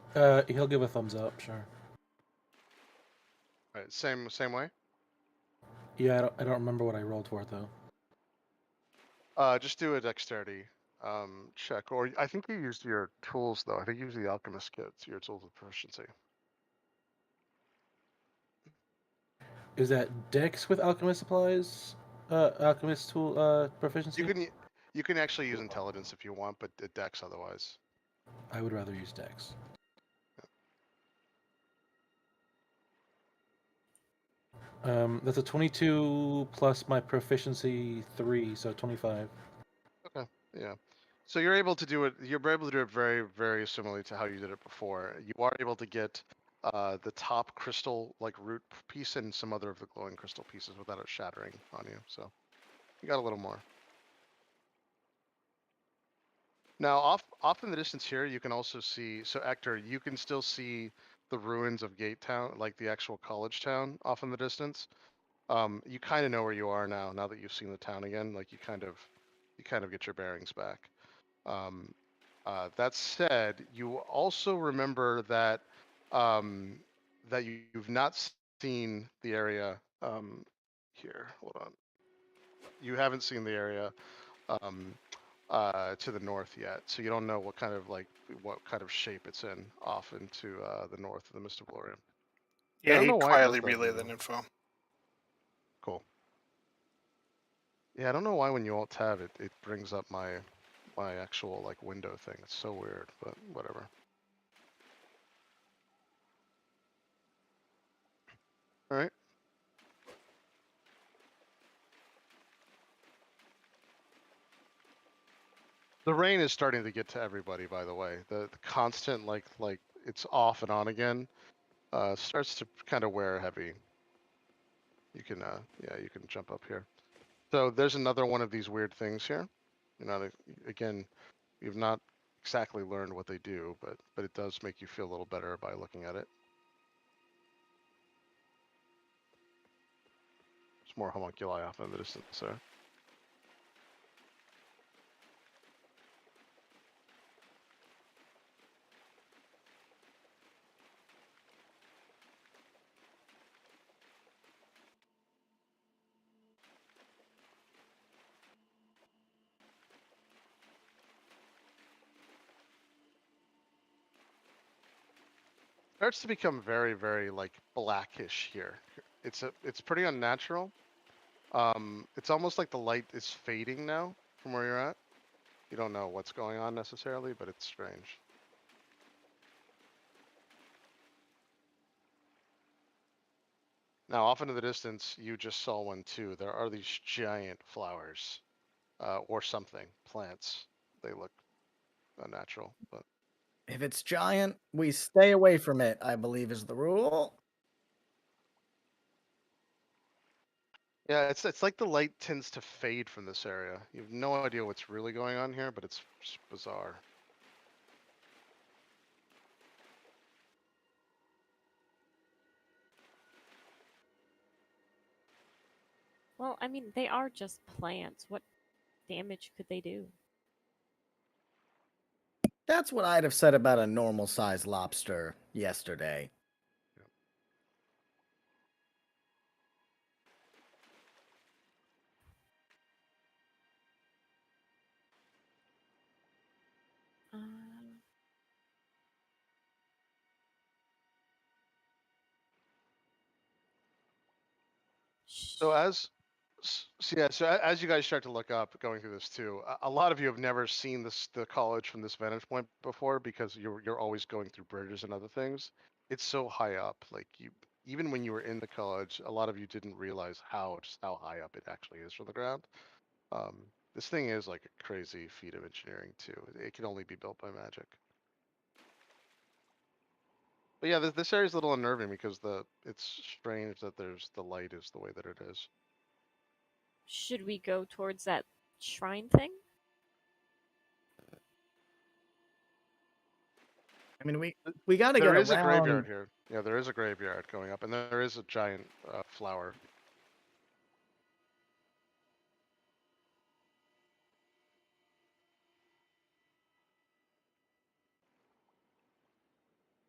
[SPEAKER 2] Yep.
[SPEAKER 6] He'll give a thumbs up, sure.
[SPEAKER 2] All right, same way.
[SPEAKER 6] Yeah, I don't remember what I rolled for it though.
[SPEAKER 2] Just do a dexterity check, or I think you used your tools though. I think you used the alchemist kit, so your tools of proficiency.
[SPEAKER 6] Is that Dex with alchemist supplies? Alchemist tool proficiency?
[SPEAKER 2] You can actually use intelligence if you want, but dex otherwise.
[SPEAKER 6] I would rather use Dex. That's a 22 plus my proficiency 3, so 25.
[SPEAKER 2] Okay, yeah. So you're able to do it. You're able to do it very, very similarly to how you did it before. You are able to get the top crystal like root piece and some other of the glowing crystal pieces without it shattering on you. So you got a little more. Now, off in the distance here, you can also see. So, Ector, you can still see the ruins of Gate Town, like the actual college town, off in the distance. You kind of know where you are now. Now that you've seen the town again, like you kind of get your bearings back. Um, that said, you also remember that that you've not seen the area. Here, hold on. You haven't seen the area. Um, to the north yet, so you don't know what kind of shape it's in off into the north of the Mist of Glorium. I
[SPEAKER 5] Yeah,
[SPEAKER 2] don't
[SPEAKER 5] he
[SPEAKER 2] know why it
[SPEAKER 5] quietly
[SPEAKER 2] does that.
[SPEAKER 5] relayed that info.
[SPEAKER 2] Cool. Yeah, I don't know why when you alt tab it brings up my actual like window thing. It's so weird, but whatever. All right. The rain is starting to get to everybody, by the way. The constant like it's off and on again starts to kind of wear heavy. You can yeah, you can jump up here. So there's another one of these weird things here. You know, again, you've not exactly learned what they do, but it does make you feel a little better by looking at it. It's more homunculi off in the distance there. Starts to become very, very like blackish here. It's pretty unnatural. It's almost like the light is fading now from where you're at. You don't know what's going on necessarily, but it's strange. Now, off into the distance, you just saw one too. There are these giant flowers, or something, plants. They look unnatural, but
[SPEAKER 3] If it's giant, we stay away from it, I believe is the rule.
[SPEAKER 2] yeah, it's like the light tends to fade from this area. You have no idea what's really going on here, but it's just bizarre.
[SPEAKER 4] Well, I mean, they are just plants. What damage could they do?
[SPEAKER 3] That's what I'd have said about a normal sized lobster yesterday.
[SPEAKER 4] Uh,
[SPEAKER 2] So
[SPEAKER 4] sh-
[SPEAKER 2] as As you guys start to look up, going through this too, a lot of you have never seen the college from this vantage point before because you're always going through bridges and other things. It's so high up, like even when you were in the college, a lot of you didn't realize just how high up it actually is from the ground. This thing is like a crazy feat of engineering too. It can only be built by magic. But yeah, this area is a little unnerving because it's strange that the light is the way that it is.
[SPEAKER 4] Should we go towards that shrine thing?
[SPEAKER 3] I mean, we got to
[SPEAKER 2] There
[SPEAKER 3] get
[SPEAKER 2] is a graveyard
[SPEAKER 3] around.
[SPEAKER 2] here. Yeah, there is a graveyard going up, and there is a giant flower.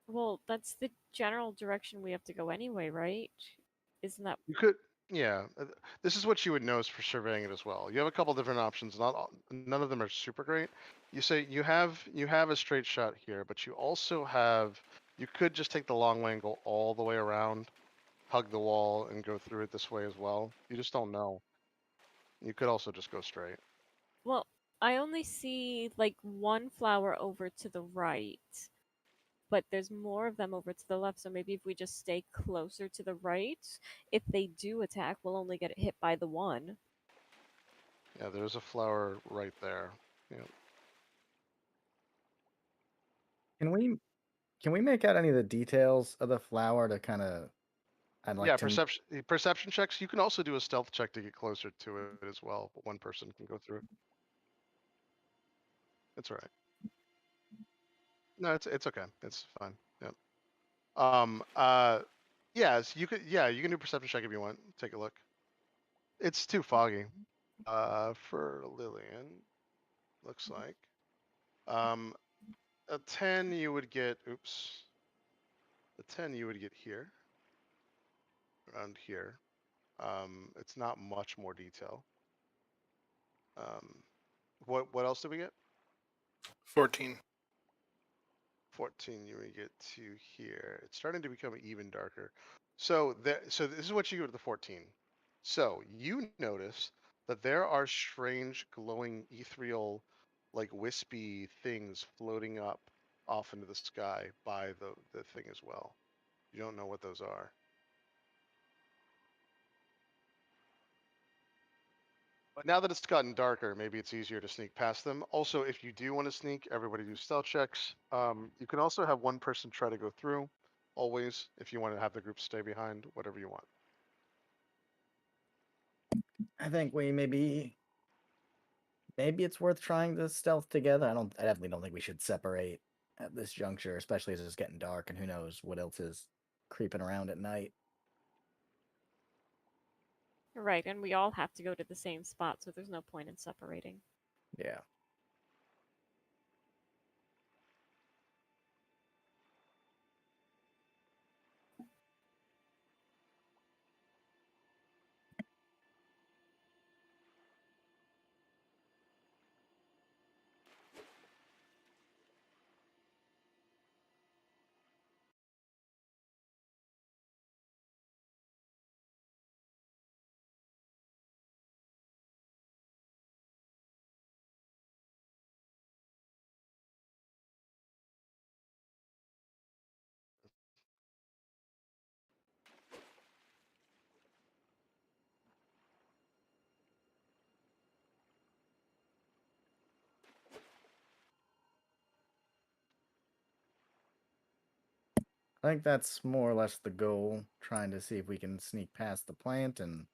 [SPEAKER 4] Well, that's the general direction we have to go anyway, right? Isn't that
[SPEAKER 2] You could, yeah. This is what you would know for surveying it as well. You have a couple different options. None of them are super great. You say you have a straight shot here, but you also have. You could just take the long way and go all the way around, hug the wall, and go through it this way as well. You just don't know. You could also just go straight.
[SPEAKER 4] Well, I only see like one flower over to the right, but there's more of them over to the left. So maybe if we just stay closer to the right, if they do attack, we'll only get hit by the one.
[SPEAKER 2] Yeah, there's a flower right there. Yeah.
[SPEAKER 3] Can we make out any of the details of the flower to kind of? I'd like
[SPEAKER 2] Yeah,
[SPEAKER 3] to.
[SPEAKER 2] perception checks. You can also do a stealth check to get closer to it as well. But one person can go through it. It's all right. No, it's okay. It's fine. Yeah. Um. Yes, you could. Yeah, you can do a perception check if you want. Take a look. It's too foggy. For Lillian, looks like. Um, a 10 you would get. Oops. A 10 you would get here. Around here. It's not much more detail. Um, what else did we get?
[SPEAKER 5] 14.
[SPEAKER 2] 14 you would get to here. It's starting to become even darker. So this is what you get with the 14. So you notice that there are strange glowing ethereal like wispy things floating up off into the sky by the thing as well. You don't know what those are. But now that it's gotten darker, maybe it's easier to sneak past them. Also, if you do want to sneak, everybody do stealth checks. You can also have one person try to go through, always, if you want to have the group stay behind, whatever you want.
[SPEAKER 3] I think we maybe it's worth trying to stealth together. I definitely don't think we should separate at this juncture, especially as it's getting dark and who knows what else is creeping around at night.
[SPEAKER 4] Right, and we all have to go to the same spot, so there's no point in separating.
[SPEAKER 3] Yeah. I think that's more or less the goal, trying to see if we can sneak past the plant and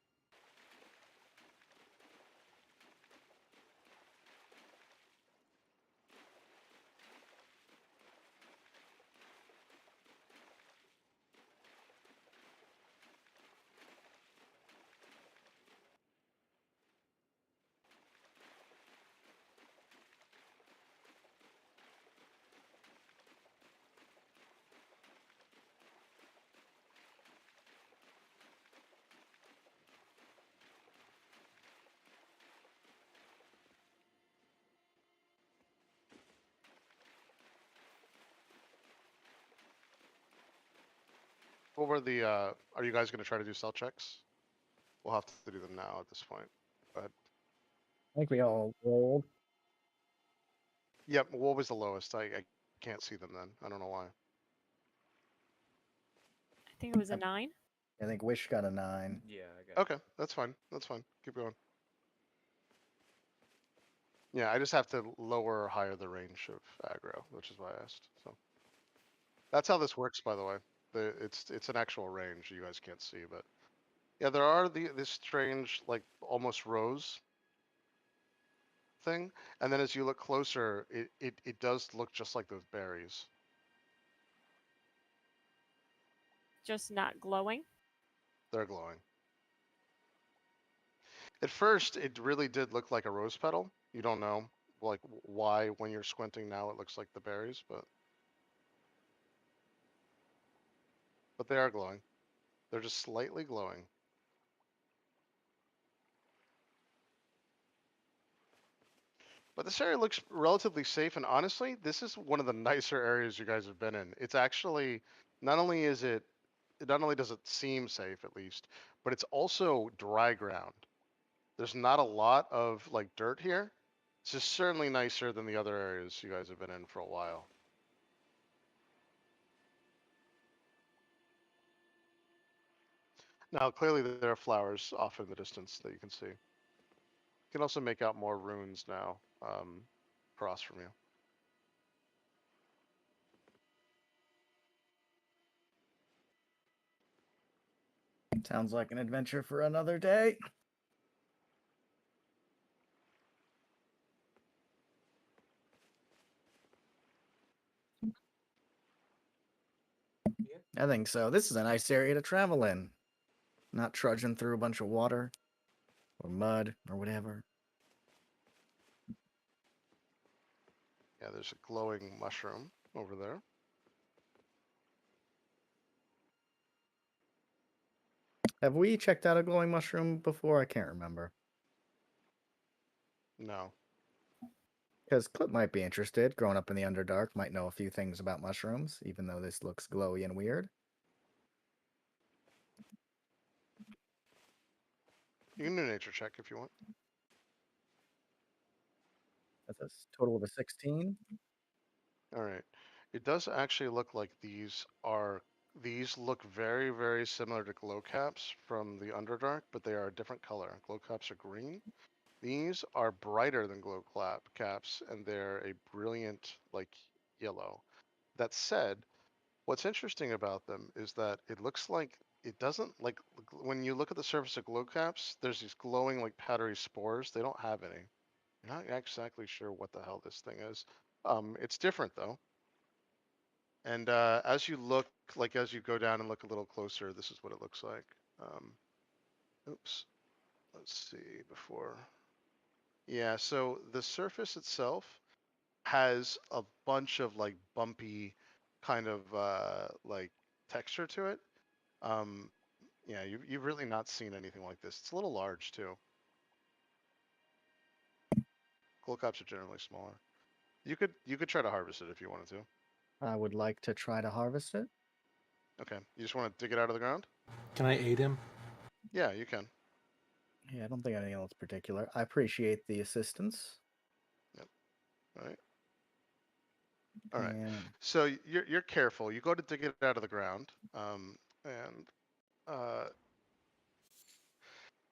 [SPEAKER 2] What were the, are you guys going to try to do stealth checks? We'll have to do them now at this point. But
[SPEAKER 3] I think we all rolled.
[SPEAKER 2] yep, what was the lowest? I can't see them then. I don't know why.
[SPEAKER 4] I think it was a
[SPEAKER 3] Yep.
[SPEAKER 4] 9.
[SPEAKER 3] I think Wish got a 9.
[SPEAKER 1] Yeah, I got
[SPEAKER 2] Okay, that's fine. That's fine. Keep going. Yeah, I just have to lower or higher the range of aggro, which is why I asked. So that's how this works, by the way. It's an actual range you guys can't see, but yeah, there are this strange like almost rose thing, and then as you look closer, it does look just like those berries.
[SPEAKER 4] Just not glowing.
[SPEAKER 2] They're glowing. At first, it really did look like a rose petal. You don't know like why when you're squinting now it looks like the berries, but they are glowing. They're just slightly glowing. But this area looks relatively safe, and honestly, this is one of the nicer areas you guys have been in. It's actually not only is it not only does it seem safe at least, but it's also dry ground. There's not a lot of like dirt here. This is certainly nicer than the other areas you guys have been in for a while. Now, clearly there are flowers off in the distance that you can see. You can also make out more runes now across from you.
[SPEAKER 3] Sounds like an adventure for another day. I think so. This is a nice area to travel in. Not trudging through a bunch of water or mud or whatever.
[SPEAKER 2] Yeah, there's a glowing mushroom over there.
[SPEAKER 3] Have we checked out a glowing mushroom before? I can't remember.
[SPEAKER 2] No.
[SPEAKER 3] Because Clip might be interested. Growing up in the Underdark, might know a few things about mushrooms, even though this looks glowy and weird.
[SPEAKER 2] You can do a nature check if you want.
[SPEAKER 3] That's a total of a 16.
[SPEAKER 2] All right. It does actually look like these look very, very similar to glow caps from the Underdark, but they are a different color. Glow caps are green. These are brighter than glow caps, and they're a brilliant like yellow. That said, what's interesting about them is that it looks like it doesn't like when you look at the surface of glow caps, there's these glowing like powdery spores. They don't have any. You're not exactly sure what the hell this thing is. It's different though. And as you look, like as you go down and look a little closer, this is what it looks like. Oops. Let's see before. Yeah, so the surface itself has a bunch of like bumpy kind of like texture to it. Um, yeah, you've really not seen anything like this. It's a little large too. Glow caps are generally smaller. You could try to harvest it if you wanted to.
[SPEAKER 3] I would like to try to harvest it.
[SPEAKER 2] Okay. You just want to dig it out of the ground?
[SPEAKER 6] Can I aid him?
[SPEAKER 2] Yeah, you can.
[SPEAKER 3] Yeah, I don't think anything else particular. I appreciate the assistance.
[SPEAKER 2] All right. All right.
[SPEAKER 3] And
[SPEAKER 2] So you're careful. You go to dig it out of the ground, uh,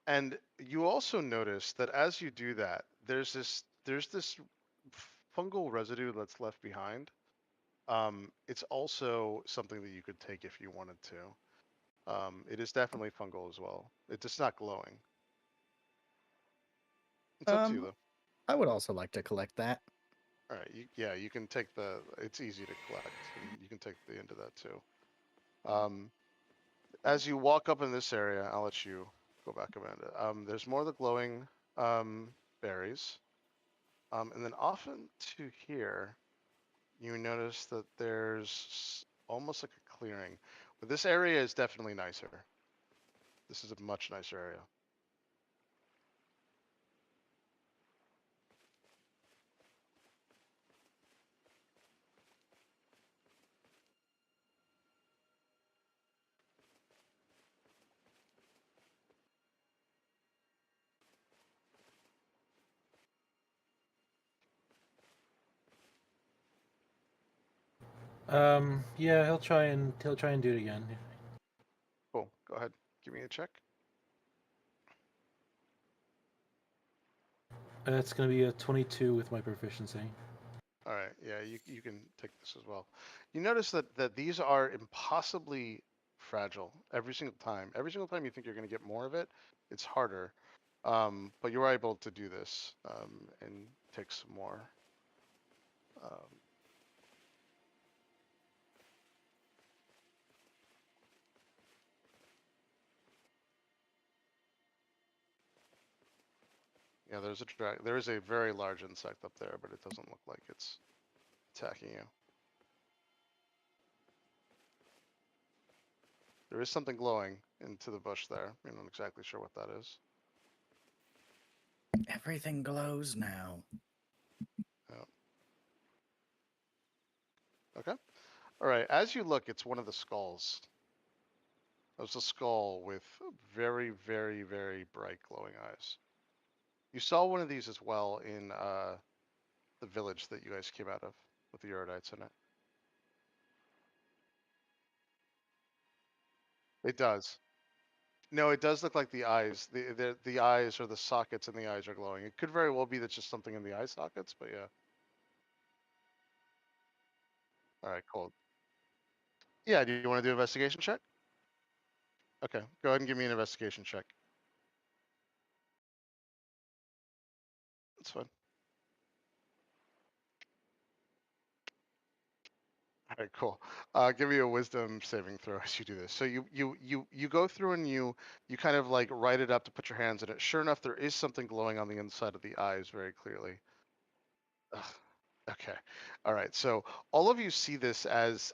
[SPEAKER 2] and you also notice that as you do that, there's this fungal residue that's left behind. It's also something that you could take if you wanted to. It is definitely fungal as well. It's just not glowing. It's up to you though.
[SPEAKER 3] I would also like to collect that.
[SPEAKER 2] All right. Yeah, you can take the. It's easy to collect, and you can take the end of that too. As you walk up in this area, I'll let you go back, Amanda. There's more of the glowing berries, and then often to here, you notice that there's almost like a clearing. But this area is definitely nicer. This is a much nicer area.
[SPEAKER 6] Yeah, he'll try and do it again.
[SPEAKER 2] Cool. Go ahead. Give me a check.
[SPEAKER 6] That's gonna be a 22 with my proficiency.
[SPEAKER 2] All right. Yeah, you can take this as well. You notice that these are impossibly fragile every single time. Every single time you think you're going to get more of it, it's harder. But you are able to do this and take some more. Um, yeah, there is a very large insect up there, but it doesn't look like it's attacking you. There is something glowing into the bush there. You're not exactly sure what that is.
[SPEAKER 3] Everything glows now.
[SPEAKER 2] Yeah. Okay. All right. As you look, it's one of the skulls. It's a skull with very, very, very bright glowing eyes. You saw one of these as well in the village that you guys came out of with the Erudites in it. It does. No, it does look like the eyes. The eyes or the sockets in the eyes are glowing. It could very well be that's just something in the eye sockets, but yeah. All right, cool. Yeah, do you want to do an investigation check? Okay, go ahead and give me an investigation check. That's fine. All right, cool. Give me a wisdom saving throw as you do this. So you go through and you kind of like write it up to put your hands in it. Sure enough, there is something glowing on the inside of the eyes very clearly. Ugh. Okay. All right. So all of you see this as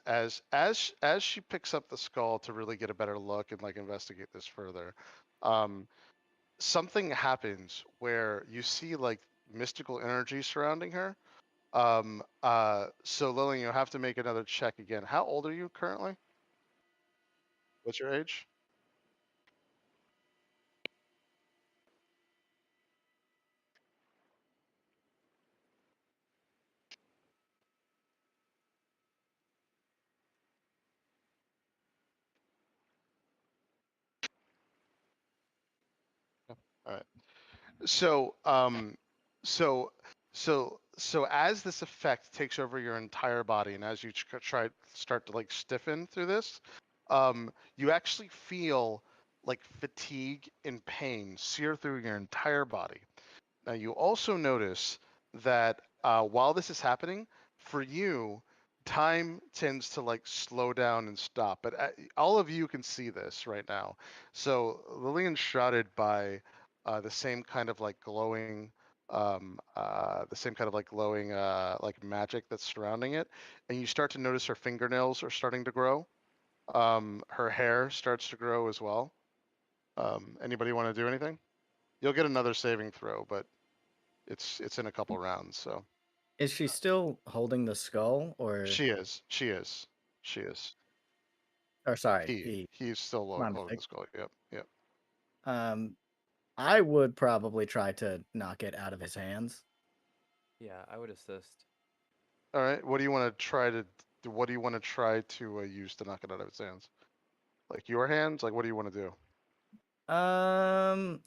[SPEAKER 2] she picks up the skull to really get a better look and like investigate this further. Um, something happens where you see like mystical energy surrounding her. So Lillian, you'll have to make another check again. How old are you currently? What's your age? All right. So, so, so as this effect takes over your entire body, and as you start to like stiffen through this, you actually feel like fatigue and pain sear through your entire body. Now, you also notice that while this is happening, for you, time tends to like slow down and stop. But all of you can see this right now. So Lillian's shrouded by the same kind of like glowing, like magic that's surrounding it, and you start to notice her fingernails are starting to grow. Her hair starts to grow as well. Anybody want to do anything? You'll get another saving throw, but it's in a couple rounds, so
[SPEAKER 3] Is she still holding the skull, or
[SPEAKER 2] she is. She is. She is.
[SPEAKER 3] sorry, he?
[SPEAKER 2] He's still
[SPEAKER 3] My
[SPEAKER 2] holding
[SPEAKER 3] mistake.
[SPEAKER 2] the skull. Yep. Yep.
[SPEAKER 3] Um, I would probably try to knock it out of his hands.
[SPEAKER 1] Yeah, I would assist.
[SPEAKER 2] All right. What do you want to try to? What do you want to try to use to knock it out of its hands? Like your hands? Like what do you want to do?
[SPEAKER 3] Oh,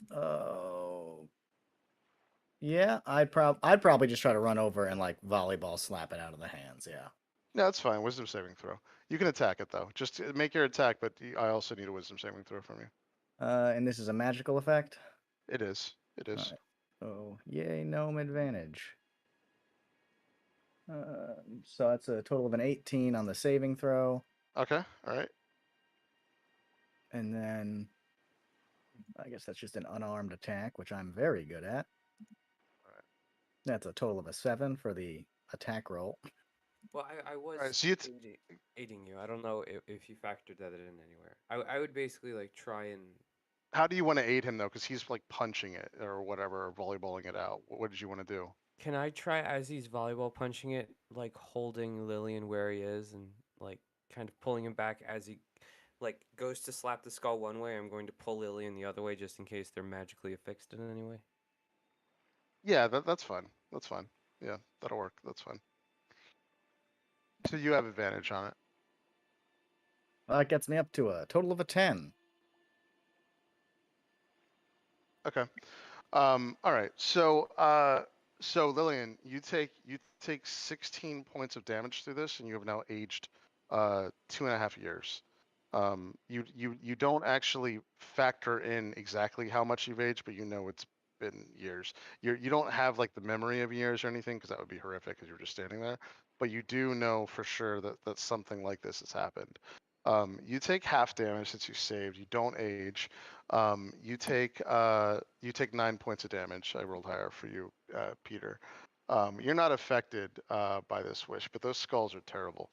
[SPEAKER 3] yeah, I'd probably just try to run over and like volleyball slap it out of the hands. Yeah.
[SPEAKER 2] No, that's fine. Wisdom saving throw. You can attack it though. Just make your attack, but I also need a wisdom saving throw from you.
[SPEAKER 3] And this is a magical effect.
[SPEAKER 2] It is. It
[SPEAKER 3] All
[SPEAKER 2] is.
[SPEAKER 3] right. Oh, yay, gnome advantage. So that's a total of an 18 on the saving throw,
[SPEAKER 2] Okay. All right.
[SPEAKER 3] and then I guess that's just an unarmed attack, which I'm very good at.
[SPEAKER 2] Alright.
[SPEAKER 3] That's a total of a 7 for the attack roll.
[SPEAKER 1] Well, I
[SPEAKER 2] All
[SPEAKER 1] was
[SPEAKER 2] right. So you.
[SPEAKER 1] aiding you. I don't know if you factored that in anywhere. I would basically like try and.
[SPEAKER 2] How do you want to aid him though? Because he's like punching it or whatever, or volleyballing it out. What did you want to do?
[SPEAKER 1] Can I try as he's volleyball punching it, like holding Lillian where he is and like kind of pulling him back as he like goes to slap the skull one way? I'm going to pull Lillian the other way just in case they're magically affixed in any way.
[SPEAKER 2] Yeah, that's fine. That's fine. Yeah, that'll work. That's fine. So you have advantage on it.
[SPEAKER 3] That gets me up to a total of a 10.
[SPEAKER 2] Okay. All right. So Lillian, you take 16 points of damage through this, and you have now aged 2.5 years. You don't actually factor in exactly how much you've aged, but you know it's been years. You don't have like the memory of years or anything, because that would be horrific because you're just standing there. But you do know for sure that something like this has happened. You take half damage since you saved. You don't age. You take 9 points of damage. I rolled higher for you, Peter. You're not affected by this wish, but those skulls are terrible.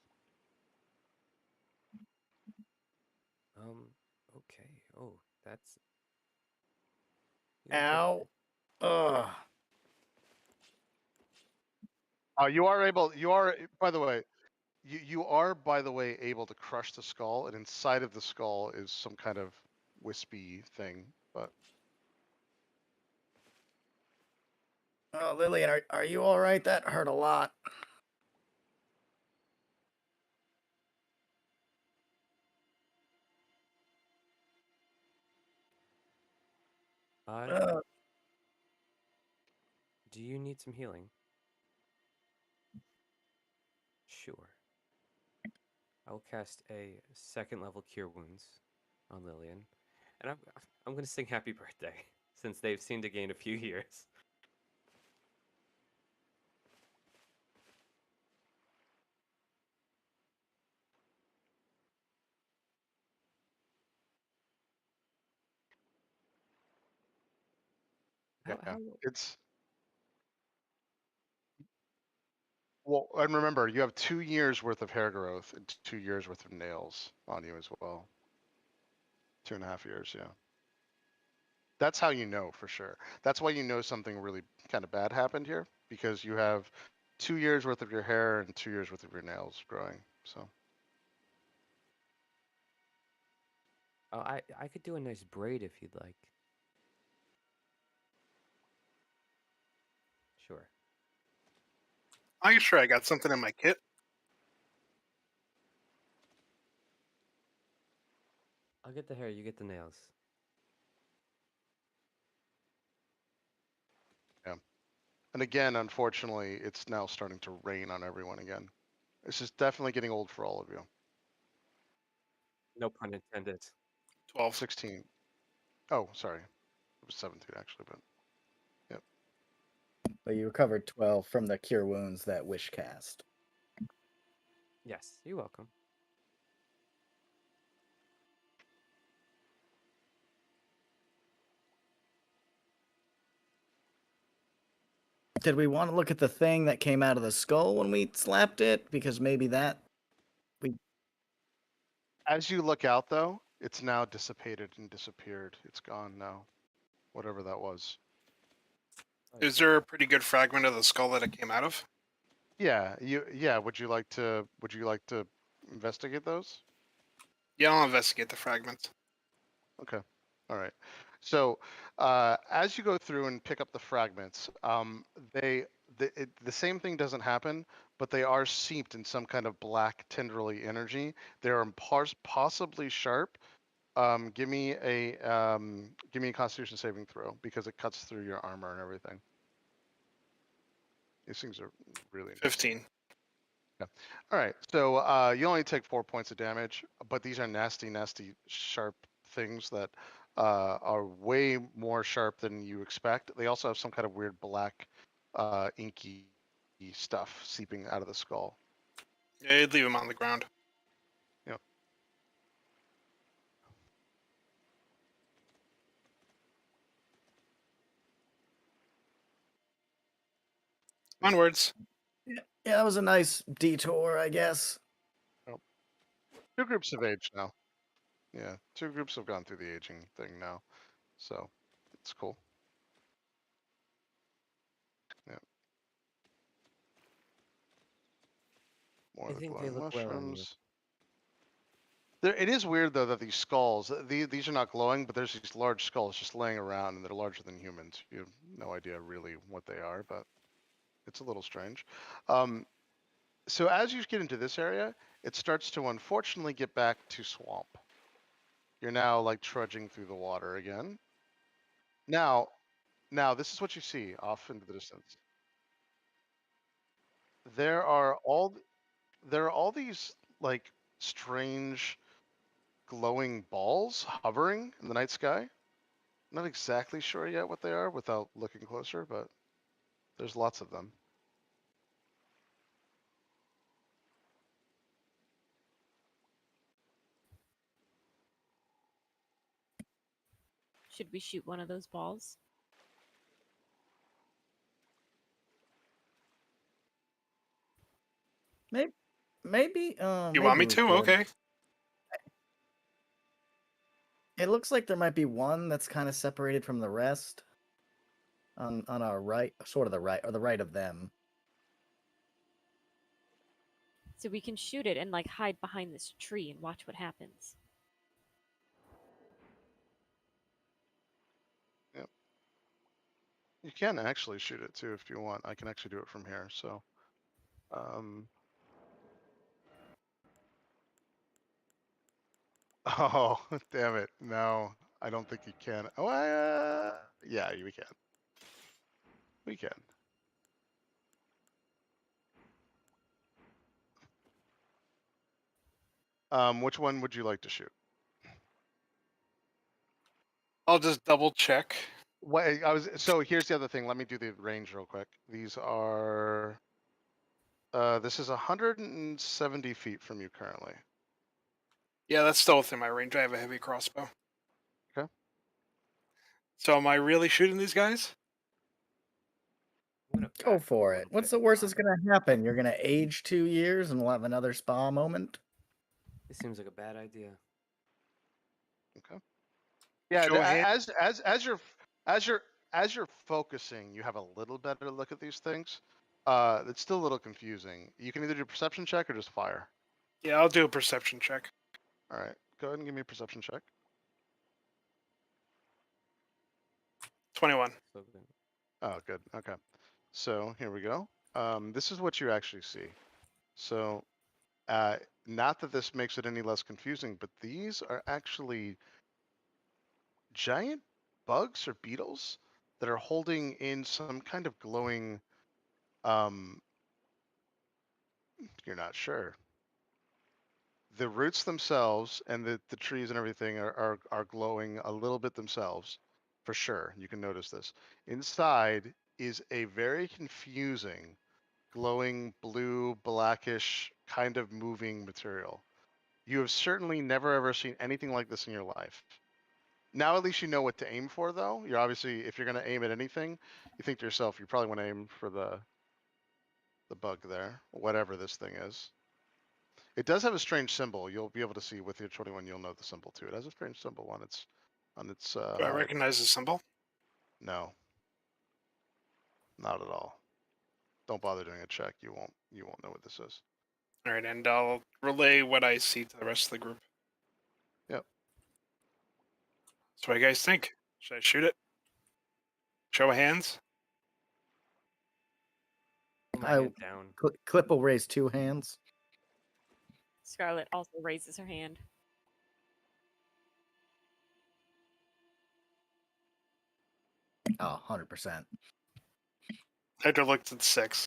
[SPEAKER 1] Okay. Oh, that's. You look like
[SPEAKER 3] Ow. Ugh.
[SPEAKER 2] You are able. You are, by the way, you are, by the way, able to crush the skull, and inside of the skull is some kind of wispy thing. But
[SPEAKER 3] Oh, Lillian, are you all right? That hurt a lot.
[SPEAKER 1] Uh,
[SPEAKER 3] Uh,
[SPEAKER 1] do you need some healing? Sure. I will cast a second level Cure Wounds on Lillian, and I'm gonna sing Happy Birthday since they've seemed to gain a few years.
[SPEAKER 2] yeah,
[SPEAKER 1] How
[SPEAKER 2] it's well. And remember, you have 2 years worth of hair growth and 2 years worth of nails on you as well. 2.5 years, yeah. That's how you know for sure. That's why you know something really kind of bad happened here, because you have 2 years worth of your hair and 2 years worth of your nails growing. So
[SPEAKER 1] Oh, I could do a nice braid if you'd like. Sure.
[SPEAKER 5] Are you sure I got something in my kit?
[SPEAKER 1] I'll get the hair, you get the nails.
[SPEAKER 2] yeah. And again, unfortunately, it's now starting to rain on everyone again. This is definitely getting old for all of you.
[SPEAKER 1] No pun intended.
[SPEAKER 5] 12.
[SPEAKER 2] 16. Oh, sorry. It was 17 actually, but yep.
[SPEAKER 3] but you recovered 12 from the Cure Wounds that Wish cast.
[SPEAKER 1] Yes, you're welcome.
[SPEAKER 3] Did we want to look at the thing that came out of the skull when we slapped it? Because maybe that.
[SPEAKER 2] As you look out though, it's now dissipated and disappeared. It's gone now. Whatever that was.
[SPEAKER 5] Is there a pretty good fragment of the skull that it came out of?
[SPEAKER 2] Yeah, would you like to investigate those?
[SPEAKER 5] Yeah, I'll investigate the fragments.
[SPEAKER 2] Okay. All right. So as you go through and pick up the fragments, the same thing doesn't happen, but they are seeped in some kind of black tendrily energy. They're possibly sharp. Give me a Constitution saving throw because it cuts through your armor and everything. These things are really nasty.
[SPEAKER 5] 15.
[SPEAKER 2] Yeah. All right. So you only take 4 points of damage, but these are nasty, nasty, sharp things that are way more sharp than you expect. They also have some kind of weird black, inky stuff seeping out of the skull.
[SPEAKER 5] Yeah, you'd leave him on the ground.
[SPEAKER 2] Yep.
[SPEAKER 5] Onwards.
[SPEAKER 3] Yeah, that was a nice detour, I guess.
[SPEAKER 2] Yep. 2 groups of age now. Yeah, 2 groups have gone through the aging thing now, so it's cool. Yeah. More
[SPEAKER 1] I
[SPEAKER 2] of the
[SPEAKER 1] think they
[SPEAKER 2] glowing
[SPEAKER 1] look well on you.
[SPEAKER 2] mushrooms. It is weird though that these skulls, these are not glowing, but there's these large skulls just laying around, and they're larger than humans. You have no idea really what they are, but it's a little strange. Um, So as you get into this area, it starts to unfortunately get back to swamp. You're now like trudging through the water again. Now this is what you see off into the distance. There are all these like strange glowing balls hovering in the night sky. Not exactly sure yet what they are without looking closer, but there's lots of them.
[SPEAKER 4] Should we shoot one of those balls?
[SPEAKER 3] Maybe, maybe,
[SPEAKER 5] You want
[SPEAKER 3] maybe
[SPEAKER 5] me
[SPEAKER 3] we
[SPEAKER 5] to?
[SPEAKER 3] could.
[SPEAKER 5] Okay.
[SPEAKER 3] It looks like there might be one that's kind of separated from the rest on our right, sort of the right, or the right of them.
[SPEAKER 4] So we can shoot it and like hide behind this tree and watch what happens.
[SPEAKER 2] Yep. You can actually shoot it too if you want. I can actually do it from here. So, oh, damn it. No, I don't think you can. Oh, yeah, we can. We can. Which one would you like to shoot?
[SPEAKER 5] I'll just double check.
[SPEAKER 2] Wait, so here's the other thing. Let me do the range real quick. These are, this is 170 feet from you currently.
[SPEAKER 5] Yeah, that's still within my range. I have a heavy crossbow.
[SPEAKER 2] Okay.
[SPEAKER 5] So am I really shooting these guys?
[SPEAKER 1] I'm gonna
[SPEAKER 3] Go
[SPEAKER 1] back
[SPEAKER 3] for
[SPEAKER 1] a
[SPEAKER 3] it.
[SPEAKER 1] little
[SPEAKER 3] What's
[SPEAKER 1] bit.
[SPEAKER 3] the worst that's gonna happen? You're gonna age 2 years and we'll have another spa moment.
[SPEAKER 1] This seems like a bad idea.
[SPEAKER 2] Okay. Yeah,
[SPEAKER 5] Show of hands.
[SPEAKER 2] as you're focusing, you have a little better look at these things. It's still a little confusing. You can either do a perception check or just fire.
[SPEAKER 5] Yeah, I'll do a perception check.
[SPEAKER 2] All right, go ahead and give me a perception check.
[SPEAKER 5] 21.
[SPEAKER 1] So good.
[SPEAKER 2] Oh, good. Okay. So here we go. This is what you actually see. So, not that this makes it any less confusing, but these are actually giant bugs or beetles that are holding in some kind of glowing, you're not sure. The roots themselves and the trees and everything are glowing a little bit themselves, for sure. You can notice this. Inside is a very confusing, glowing blue, blackish, kind of moving material. You have certainly never ever seen anything like this in your life. Now at least you know what to aim for, though. You're obviously, if you're going to aim at anything, you think to yourself, you probably want to aim for the bug there, whatever this thing is. It does have a strange symbol. You'll be able to see with your 21. You'll know the symbol too. It has a strange symbol on its
[SPEAKER 5] Do I
[SPEAKER 2] hide.
[SPEAKER 5] recognize the symbol?
[SPEAKER 2] No, not at all. Don't bother doing a check. You won't know what this is.
[SPEAKER 5] All right, and I'll relay what I see to the rest of the group.
[SPEAKER 2] Yep.
[SPEAKER 5] So what do you guys think? Should I shoot it? Show of hands?
[SPEAKER 1] Put my
[SPEAKER 3] I-
[SPEAKER 1] hand down.
[SPEAKER 3] Clip will raise 2 hands.
[SPEAKER 4] Scarlet also raises her hand.
[SPEAKER 3] Oh, 100%.
[SPEAKER 5] Hector looked at 6.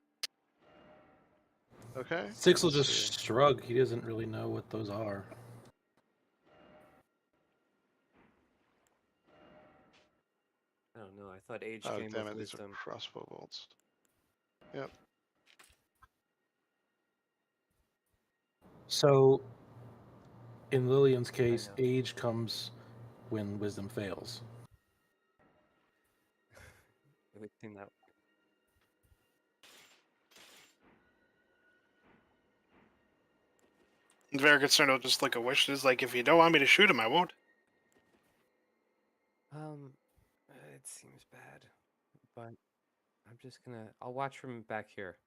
[SPEAKER 2] Okay.
[SPEAKER 6] Six will
[SPEAKER 2] let's
[SPEAKER 6] just
[SPEAKER 2] see.
[SPEAKER 6] shrug. He doesn't really know what those are.
[SPEAKER 1] I don't know. I thought age
[SPEAKER 2] Oh,
[SPEAKER 1] came
[SPEAKER 2] damn
[SPEAKER 1] with
[SPEAKER 2] it! These are
[SPEAKER 1] wisdom.
[SPEAKER 2] crossbow bolts. Yep.
[SPEAKER 6] So, in Lillian's
[SPEAKER 1] I
[SPEAKER 6] case,
[SPEAKER 1] know.
[SPEAKER 6] age comes when wisdom fails.
[SPEAKER 1] It would seem that.
[SPEAKER 5] I'm very concerned about just like a wish. It's like, if you don't want me to shoot him, I won't.
[SPEAKER 1] It seems bad, but I'm just gonna. I'll watch from back here.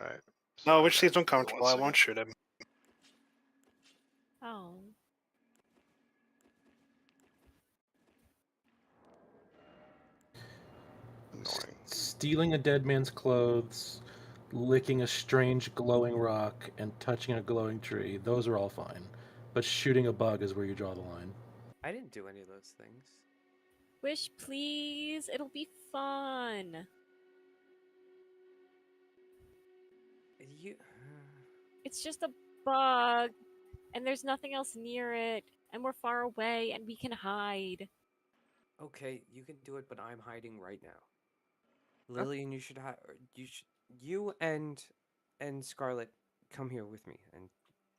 [SPEAKER 2] All right.
[SPEAKER 5] No,
[SPEAKER 2] Sorry,
[SPEAKER 5] which
[SPEAKER 2] guys.
[SPEAKER 5] seems
[SPEAKER 2] Give me
[SPEAKER 5] uncomfortable.
[SPEAKER 2] 1
[SPEAKER 5] I
[SPEAKER 2] second.
[SPEAKER 5] won't shoot him.
[SPEAKER 4] Oh.
[SPEAKER 2] Annoying.
[SPEAKER 6] Stealing a dead man's clothes, licking a strange glowing rock and touching a glowing tree, those are all fine. But shooting a bug is where you draw the line.
[SPEAKER 1] I didn't do any of those things.
[SPEAKER 4] Wish, please. It'll be fun.
[SPEAKER 1] You.
[SPEAKER 4] It's just a bug, and there's nothing else near it, and we're far away, and we can hide.
[SPEAKER 1] Okay, you can do it, but I'm hiding right now.
[SPEAKER 2] Huh?
[SPEAKER 1] Lillian, you should you and Scarlet come here with me, and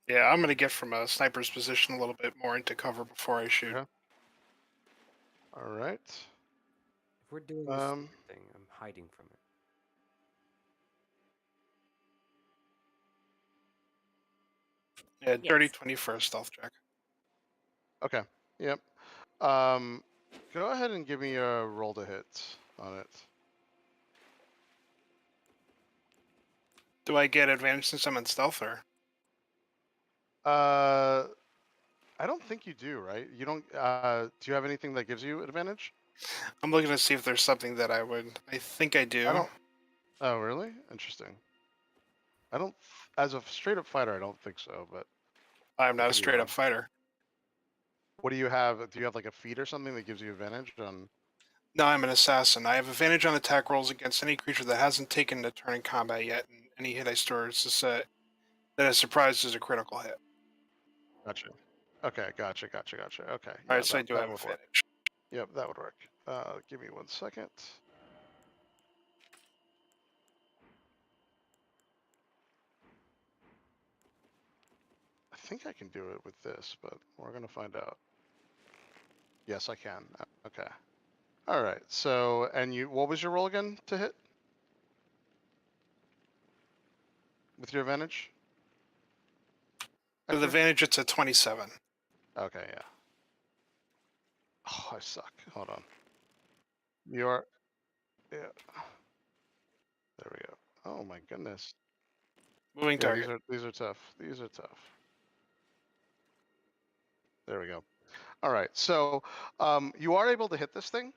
[SPEAKER 5] Yeah, I'm gonna get from a sniper's position a little bit more into cover before I shoot.
[SPEAKER 2] Okay. All right.
[SPEAKER 1] if we're doing this stupid thing, I'm hiding from it.
[SPEAKER 5] Yeah, dirty
[SPEAKER 4] Yes.
[SPEAKER 5] 20 for a stealth check.
[SPEAKER 2] Okay. Yep. Go ahead and give me a roll to hit on it.
[SPEAKER 5] Do I get advantage since I'm in stealth, or?
[SPEAKER 2] Uh, I don't think you do, right? You don't. Do you have anything that gives you advantage?
[SPEAKER 5] I'm looking to see if there's something that I would. I think I do.
[SPEAKER 2] I don't. Oh, really? Interesting. I don't. As a straight up fighter, I don't think so. But
[SPEAKER 5] I'm
[SPEAKER 2] I
[SPEAKER 5] not a
[SPEAKER 2] could be
[SPEAKER 5] straight
[SPEAKER 2] wrong.
[SPEAKER 5] up fighter.
[SPEAKER 2] What do you have? Do you have like a feat or something that gives you advantage on?
[SPEAKER 5] No, I'm an assassin. I have advantage on attack rolls against any creature that hasn't taken a turn in combat yet, and any hit I store is a set that is surprised as a critical hit.
[SPEAKER 2] Gotcha. Okay. Gotcha. Okay.
[SPEAKER 5] All
[SPEAKER 2] Yeah,
[SPEAKER 5] right, so I do
[SPEAKER 2] that
[SPEAKER 5] have
[SPEAKER 2] would work.
[SPEAKER 5] advantage.
[SPEAKER 2] Yep, that would work. Give me 1 second. I think I can do it with this, but we're gonna find out. Yes, I can. Okay. All right. So, and you, what was your roll again to hit with your advantage?
[SPEAKER 5] With
[SPEAKER 2] Hector?
[SPEAKER 5] advantage, it's a 27.
[SPEAKER 2] Okay. Yeah. Oh, I suck. Hold on. You're. Yeah. There we go. Oh my goodness.
[SPEAKER 5] Moving
[SPEAKER 2] Yeah,
[SPEAKER 5] target.
[SPEAKER 2] these are tough. These are tough. There we go. All right. So, you are able to hit this thing.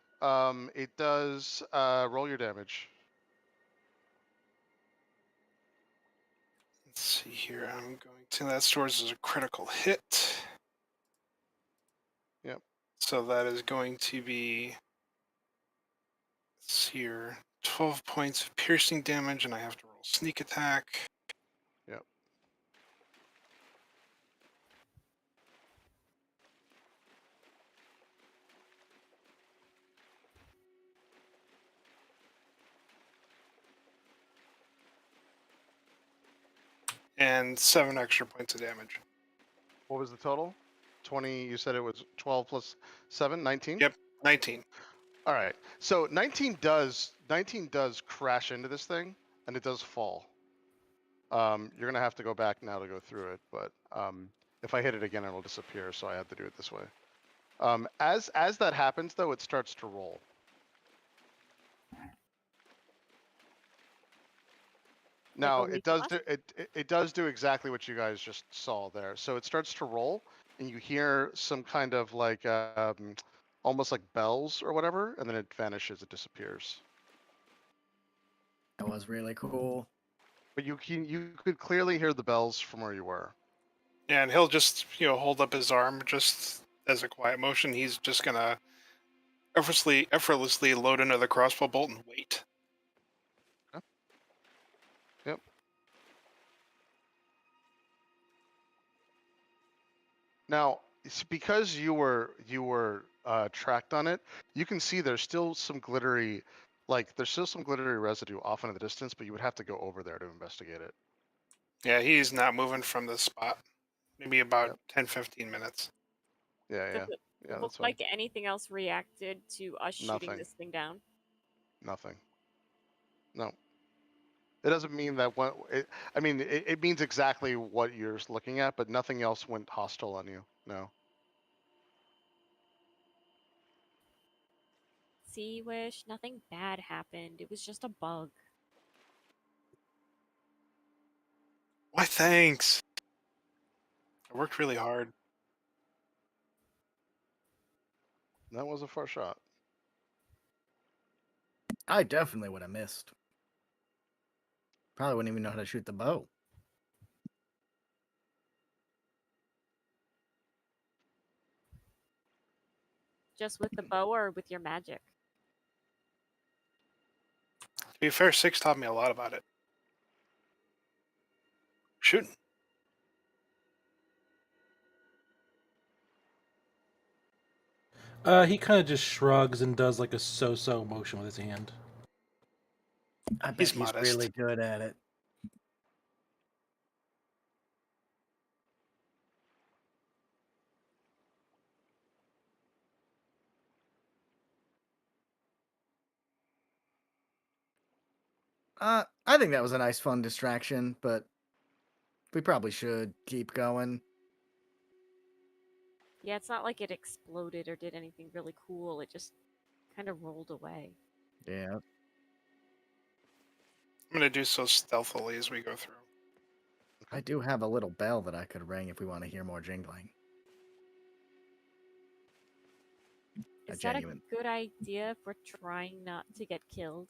[SPEAKER 2] It does roll your damage.
[SPEAKER 5] Let's see here. I'm going to. That stores as a critical hit.
[SPEAKER 2] Yep.
[SPEAKER 5] So that is going to be. Let's see here. 12 points of piercing damage, and I have to roll sneak attack.
[SPEAKER 2] Yep.
[SPEAKER 5] And 7 extra points of damage.
[SPEAKER 2] What was the total? 20. You said it was 12 plus 7, 19?
[SPEAKER 5] Yep, 19.
[SPEAKER 2] All right. So 19 does crash into this thing, and it does fall. You're gonna have to go back now to go through it, but if I hit it again, it'll disappear. So I had to do it this way. As that happens, though, it starts to roll. Now
[SPEAKER 4] Like a
[SPEAKER 2] it
[SPEAKER 4] weak
[SPEAKER 2] does
[SPEAKER 4] sauce?
[SPEAKER 2] do it does do exactly what you guys just saw there. So it starts to roll, and you hear some kind of like almost like bells or whatever, and then it vanishes. It disappears.
[SPEAKER 3] That was really cool.
[SPEAKER 2] But you could clearly hear the bells from where you were.
[SPEAKER 5] Yeah, and he'll just, hold up his arm just as a quiet motion. He's just gonna effortlessly load another crossbow bolt and wait.
[SPEAKER 2] Yep. Yep. Now, it's because you were tracked on it, you can see there's still some glittery, residue off into the distance, but you would have to go over there to investigate it.
[SPEAKER 5] Yeah, he's not moving from this spot. Maybe about
[SPEAKER 2] Yep.
[SPEAKER 5] 10-15 minutes.
[SPEAKER 2] Yeah,
[SPEAKER 4] Does
[SPEAKER 2] yeah,
[SPEAKER 4] it
[SPEAKER 2] yeah.
[SPEAKER 4] look
[SPEAKER 2] That's fine.
[SPEAKER 4] like anything else reacted to us shooting
[SPEAKER 2] Nothing.
[SPEAKER 4] this thing down?
[SPEAKER 2] Nothing. No. It doesn't mean that one. I mean, it means exactly what you're looking at, but nothing else went hostile on you. No.
[SPEAKER 4] See, Wish, nothing bad happened. It was just a bug.
[SPEAKER 5] Why, thanks. I worked really hard.
[SPEAKER 2] That was a far shot.
[SPEAKER 3] I definitely would have missed. Probably wouldn't even know how to shoot the bow.
[SPEAKER 4] Just with the bow or with your magic?
[SPEAKER 5] To be fair, 6 taught me a lot about it. Shooting.
[SPEAKER 6] He kind of just shrugs and does like a so-so motion with his hand.
[SPEAKER 3] I bet
[SPEAKER 5] He's
[SPEAKER 3] he's
[SPEAKER 5] modest.
[SPEAKER 3] really good at it. I think that was a nice, fun distraction, but we probably should keep going.
[SPEAKER 4] Yeah, it's not like it exploded or did anything really cool. It just kind of rolled away.
[SPEAKER 3] Yeah.
[SPEAKER 5] I'm going to do so stealthily as we go through.
[SPEAKER 3] I do have a little bell that I could ring if we want to hear more jingling.
[SPEAKER 4] Is that a
[SPEAKER 3] genuine.
[SPEAKER 4] good idea if we're trying not to get killed?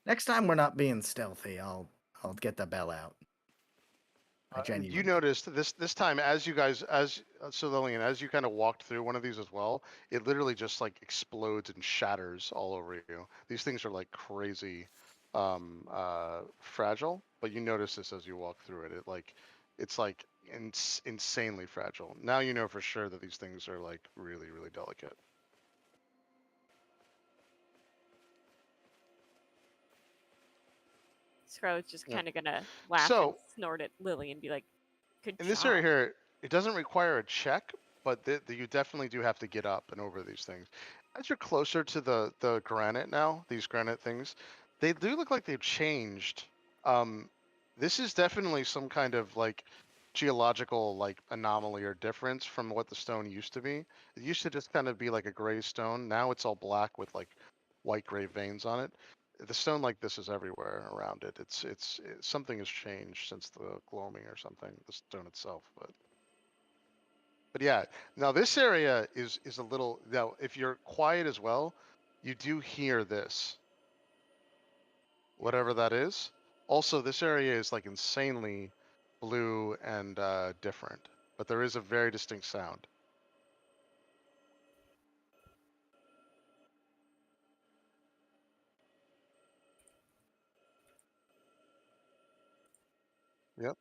[SPEAKER 3] Next time we're not being stealthy, I'll get the bell out. I
[SPEAKER 2] You
[SPEAKER 3] genuinely.
[SPEAKER 2] noticed this time as you guys so Lillian, as you kind of walked through one of these as well, it literally just like explodes and shatters all over you. These things are like crazy fragile, but you notice this as you walk through it. It's like insanely fragile. Now you know for sure that these things are like really, really delicate.
[SPEAKER 4] Scrow's just
[SPEAKER 2] Yeah.
[SPEAKER 4] kind of gonna laugh and
[SPEAKER 2] So
[SPEAKER 4] snort at Lily and be like, "Good
[SPEAKER 2] in
[SPEAKER 4] job."
[SPEAKER 2] this area here, it doesn't require a check, but you definitely do have to get up and over these things. As you're closer to the granite now, these granite things, they do look like they've changed. This is definitely some kind of like geological like anomaly or difference from what the stone used to be. It used to just kind of be like a gray stone. Now it's all black with like white gray veins on it. The stone like this is everywhere around it. Something has changed since the gloaming or something. The stone itself, but yeah. Now this area is a little. Now if you're quiet as well, you do hear this. Whatever that is. Also, this area is like insanely blue and different, but there is a very distinct sound. Yep.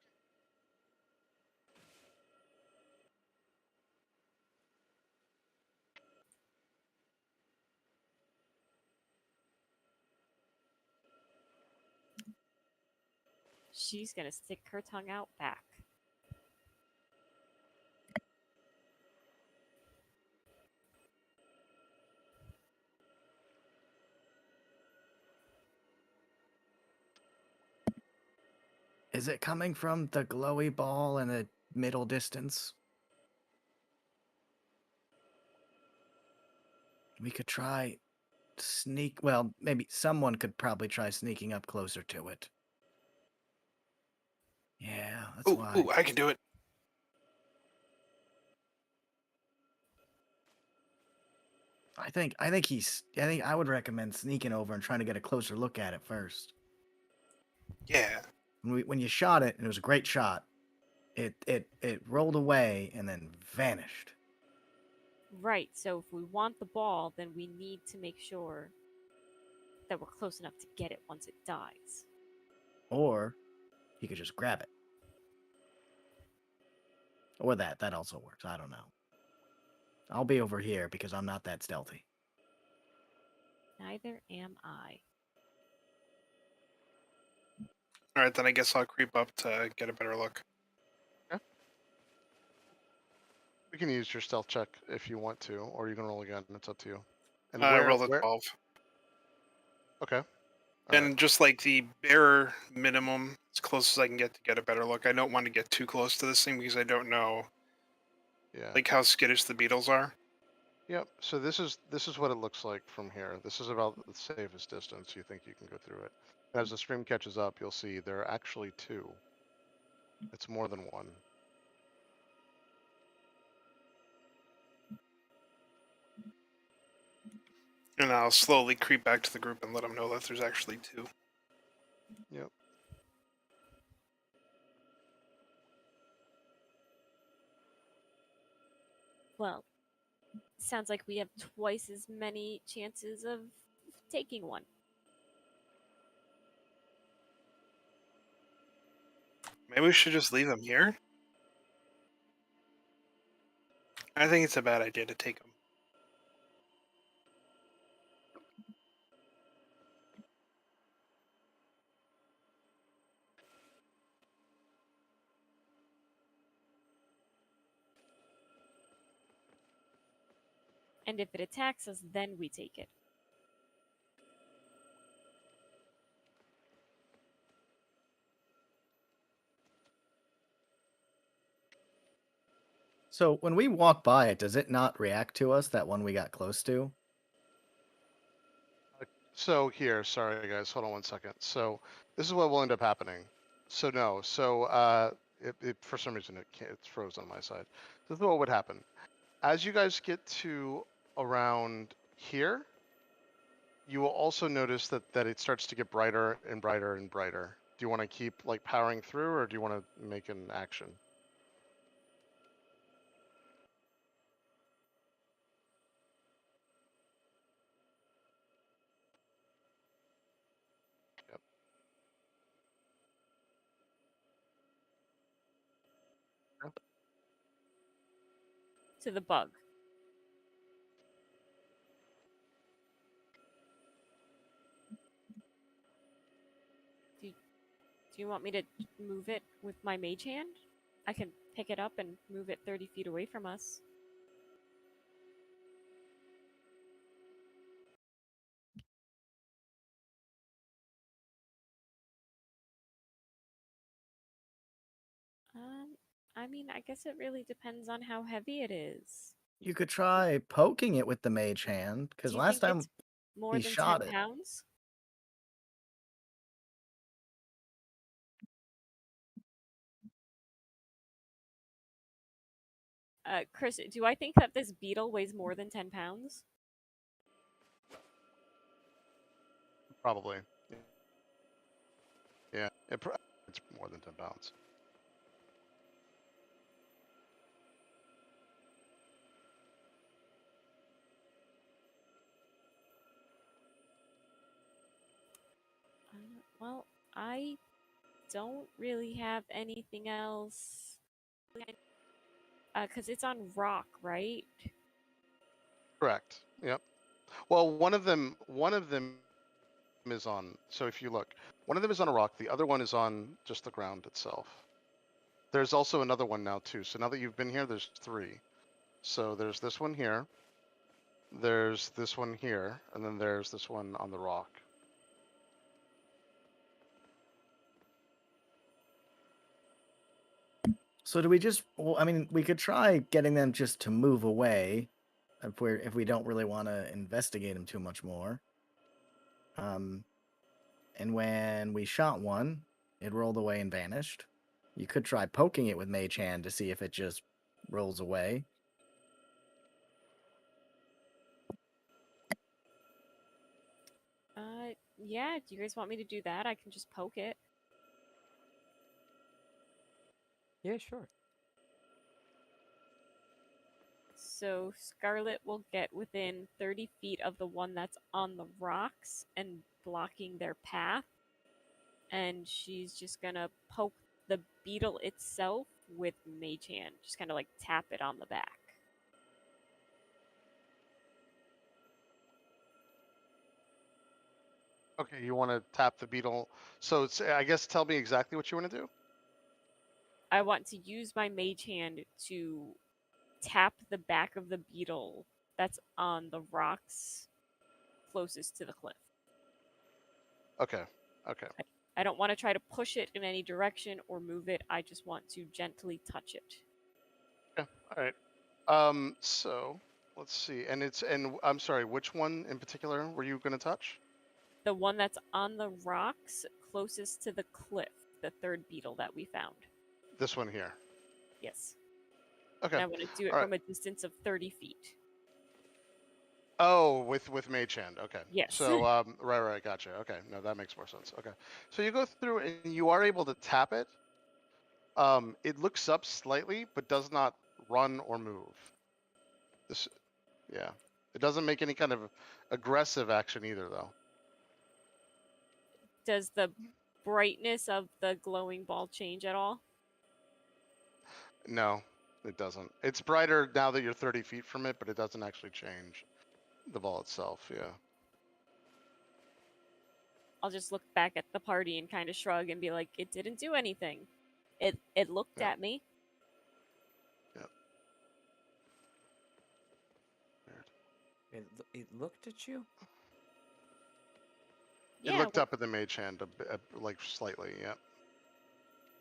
[SPEAKER 4] She's gonna stick her tongue out back.
[SPEAKER 3] Is it coming from the glowy ball in the middle distance? We could try sneak. Well, maybe someone could probably try sneaking up closer to it. Yeah, that's why.
[SPEAKER 5] Ooh, I can do it.
[SPEAKER 3] I think I would recommend sneaking over and trying to get a closer look at it first.
[SPEAKER 5] Yeah.
[SPEAKER 3] When you shot it, and it was a great shot, it rolled away and then vanished.
[SPEAKER 4] Right, so if we want the ball, then we need to make sure that we're close enough to get it once it dies.
[SPEAKER 3] Or he could just grab it. Or that also works. I don't know. I'll be over here because I'm not that stealthy.
[SPEAKER 4] Neither am I.
[SPEAKER 5] All right, then I guess I'll creep up to get a better look.
[SPEAKER 2] You can use your stealth check if you want to, or you can roll again. It's up to you. And
[SPEAKER 5] I
[SPEAKER 2] where?
[SPEAKER 5] rolled a 12.
[SPEAKER 2] Okay. All
[SPEAKER 5] And
[SPEAKER 2] right.
[SPEAKER 5] just like the bare minimum, as close as I can get a better look. I don't want to get too close to this thing because I don't know
[SPEAKER 2] Yeah.
[SPEAKER 5] like how skittish the beetles are.
[SPEAKER 2] Yep. So this is what it looks like from here. This is about the safest distance you think you can go through it. As the stream catches up, you'll see there are actually two. It's more than one.
[SPEAKER 5] And I'll slowly creep back to the group and let them know that there's actually 2.
[SPEAKER 2] Yep.
[SPEAKER 4] Well, sounds like we have twice as many chances of taking one.
[SPEAKER 5] Maybe we should just leave them here? I think it's a bad idea to take them.
[SPEAKER 4] And if it attacks us, then we take it.
[SPEAKER 3] So when we walk by it, does it not react to us, that one we got close to?
[SPEAKER 2] So here, sorry guys, hold on one second. So this is what will end up happening. So no, so it for some reason it's frozen on my side. This is what would happen. As you guys get to around here, you will also notice that it starts to get brighter and brighter and brighter. Do you want to keep like powering through, or do you want to make an action? Yep.
[SPEAKER 4] To the bug. Do you want me to move it with my mage hand? I can pick it up and move it 30 feet away from us. I mean, I guess it really depends on how heavy it is.
[SPEAKER 3] You could try poking it with the mage hand,
[SPEAKER 4] Do
[SPEAKER 3] because
[SPEAKER 4] you
[SPEAKER 3] last
[SPEAKER 4] think
[SPEAKER 3] time
[SPEAKER 4] it's more
[SPEAKER 3] he
[SPEAKER 4] than
[SPEAKER 3] shot
[SPEAKER 4] 10
[SPEAKER 3] it.
[SPEAKER 4] pounds? Chris, do I think that this beetle weighs more than 10 pounds?
[SPEAKER 2] Probably. Yeah, it's more than 10 pounds.
[SPEAKER 4] Well, I don't really have anything else. Because it's on rock, right?
[SPEAKER 2] Correct. Yep. Well, one of them is on. So if you look, one of them is on a rock. The other one is on just the ground itself. There's also another one now too. So now that you've been here, there's 3. So there's this one here. There's this one here, and then there's this one on the rock.
[SPEAKER 3] So do we just? Well, I mean, we could try getting them just to move away, if we don't really want to investigate them too much more. And when we shot one, it rolled away and vanished. You could try poking it with mage hand to see if it just rolls away.
[SPEAKER 4] Yeah, do you guys want me to do that? I can just poke it.
[SPEAKER 1] Yeah, sure.
[SPEAKER 4] So Scarlet will get within 30 feet of the one that's on the rocks and blocking their path. And she's just gonna poke the beetle itself with mage hand. Just kind of like tap it on the back.
[SPEAKER 2] Okay, you want to tap the beetle. So it's, I guess tell me exactly what you want to do.
[SPEAKER 4] I want to use my mage hand to tap the back of the beetle that's on the rocks closest to the cliff.
[SPEAKER 2] Okay. Okay.
[SPEAKER 4] I don't want to try to push it in any direction or move it. I just want to gently touch it.
[SPEAKER 2] Yeah. All right. So let's see. And I'm sorry, which one in particular were you going to touch?
[SPEAKER 4] The one that's on the rocks closest to the cliff, the third beetle that we found.
[SPEAKER 2] This one here.
[SPEAKER 4] Yes.
[SPEAKER 2] Okay.
[SPEAKER 4] And I want to do it
[SPEAKER 2] All right.
[SPEAKER 4] from a distance of 30 feet.
[SPEAKER 2] Oh, with Mage Hand. Okay.
[SPEAKER 4] Yes.
[SPEAKER 2] So right, gotcha. Okay, no, that makes more sense. Okay, so you go through and you are able to tap it. It looks up slightly, but does not run or move. This, yeah, it doesn't make any kind of aggressive action either, though.
[SPEAKER 4] Does the brightness of the glowing ball change at all?
[SPEAKER 2] No, it doesn't. It's brighter now that you're 30 feet from it, but it doesn't actually change the ball itself. Yeah.
[SPEAKER 4] I'll just look back at the party and kind of shrug and be like, it didn't do anything. It looked
[SPEAKER 2] Yeah.
[SPEAKER 4] at me.
[SPEAKER 2] Weird.
[SPEAKER 1] It looked at you?
[SPEAKER 2] It
[SPEAKER 4] Yeah,
[SPEAKER 2] looked up at the Mage Hand, like slightly. Yeah.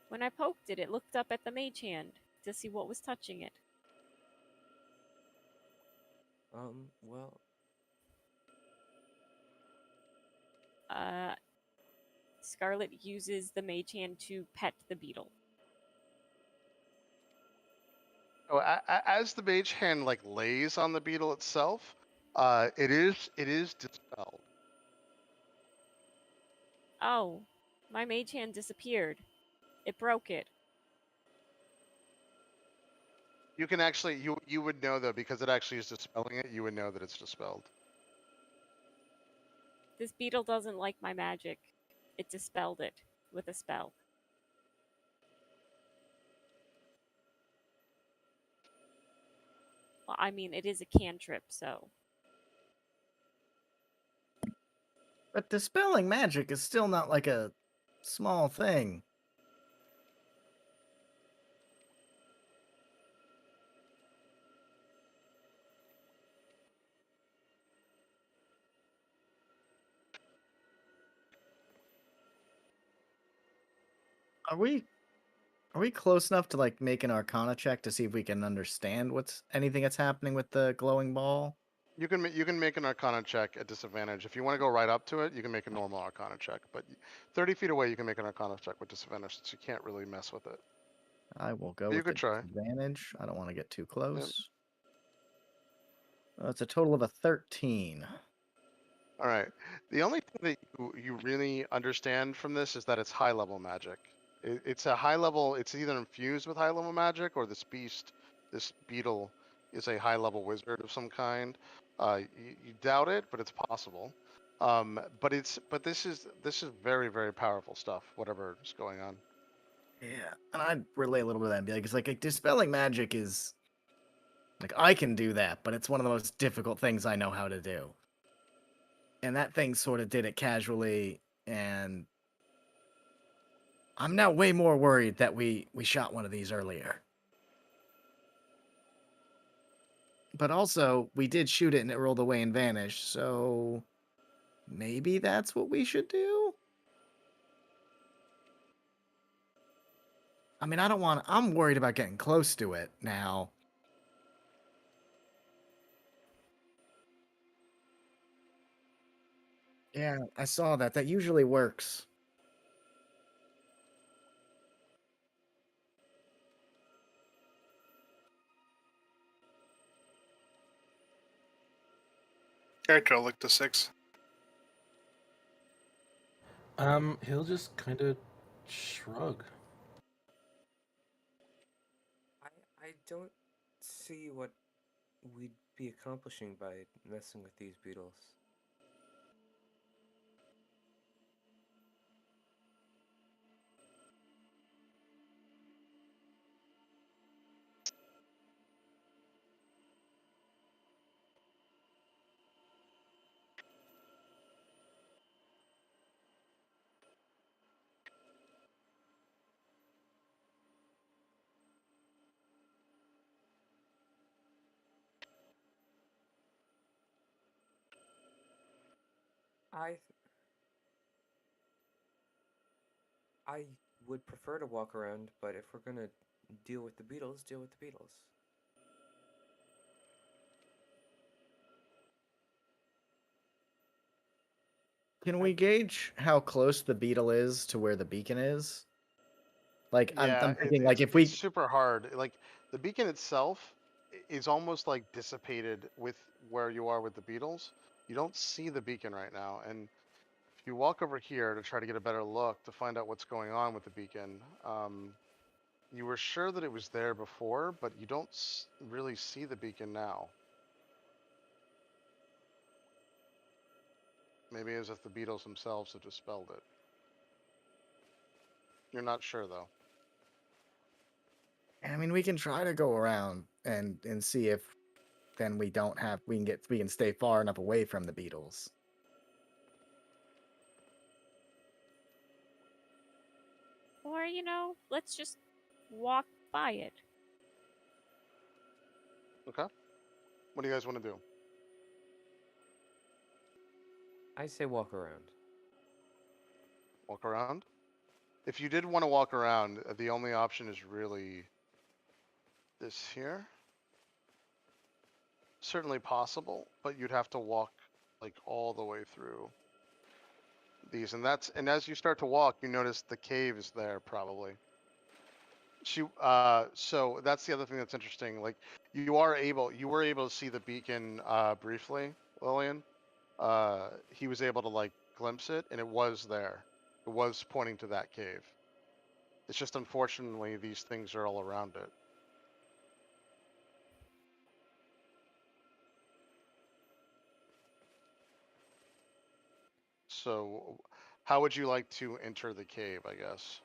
[SPEAKER 4] when I poked it, it looked up at the mage hand to see what was touching it.
[SPEAKER 1] Well,
[SPEAKER 4] Scarlet uses the mage hand to pet the beetle.
[SPEAKER 2] Oh, as the Mage Hand like lays on the beetle itself, it is dispelled.
[SPEAKER 4] Oh, my mage hand disappeared. It broke it.
[SPEAKER 2] You can actually you would know though because it actually is dispelling it. You would know that it's dispelled.
[SPEAKER 4] This beetle doesn't like my magic. It dispelled it with a spell. Well, I mean, it is a cantrip, so.
[SPEAKER 3] But dispelling magic is still not like a small thing. Are we close enough to like make an Arcana check to see if we can understand what's anything that's happening with the glowing ball?
[SPEAKER 2] You can make an Arcana check at disadvantage. If you want to go right up to it, you can make a normal Arcana check. But 30 feet away, you can make an Arcana check with disadvantage since you can't really mess with it.
[SPEAKER 3] I will go
[SPEAKER 2] You
[SPEAKER 3] with
[SPEAKER 2] could
[SPEAKER 3] the
[SPEAKER 2] try.
[SPEAKER 3] disadvantage. I don't want to get too close. It's a total of a 13.
[SPEAKER 2] All right. The only thing that you really understand from this is that it's high level magic. It's a high level. It's either infused with high level magic or this beetle, is a high level wizard of some kind. You doubt it, but it's possible. But this is very very powerful stuff. Whatever is going on.
[SPEAKER 3] Yeah, and I'd relay a little bit of that and be like, it's like dispelling magic is like I can do that, but it's one of the most difficult things I know how to do. And that thing sort of did it casually, and I'm now way more worried that we shot one of these earlier. But also, we did shoot it and it rolled away and vanished, so maybe that's what we should do? I mean, I'm worried about getting close to it now. Yeah, I saw that. That usually works.
[SPEAKER 5] Character look to 6.
[SPEAKER 6] He'll just kind of shrug.
[SPEAKER 1] I don't see what we'd be accomplishing by messing with these beetles. I I would prefer to walk around, but if we're gonna deal with the beetles, deal with the beetles.
[SPEAKER 3] Can we gauge how close the beetle is to where the beacon is? Like, I'm
[SPEAKER 2] Yeah,
[SPEAKER 3] thinking, like, if we...
[SPEAKER 2] it's super hard. Like the beacon itself, is almost like dissipated with where you are with the beetles. You don't see the beacon right now, and if you walk over here to try to get a better look to find out what's going on with the beacon, you were sure that it was there before, but you don't really see the beacon now. Maybe as if the beetles themselves have dispelled it. You're not sure though.
[SPEAKER 3] I mean, we can try to go around and see if then we can stay far enough away from the beetles.
[SPEAKER 4] Or, let's just walk by it.
[SPEAKER 2] Okay. What do you guys want to do?
[SPEAKER 1] I say walk around.
[SPEAKER 2] Walk around? If you did want to walk around, the only option is really this here. Certainly possible, but you'd have to walk like all the way through these, and as you start to walk, you notice the cave is there probably. So that's the other thing that's interesting. Like you were able to see the beacon briefly, Lillian. He was able to like glimpse it, and it was there. It was pointing to that cave. It's just unfortunately these things are all around it. So, how would you like to enter the cave? I guess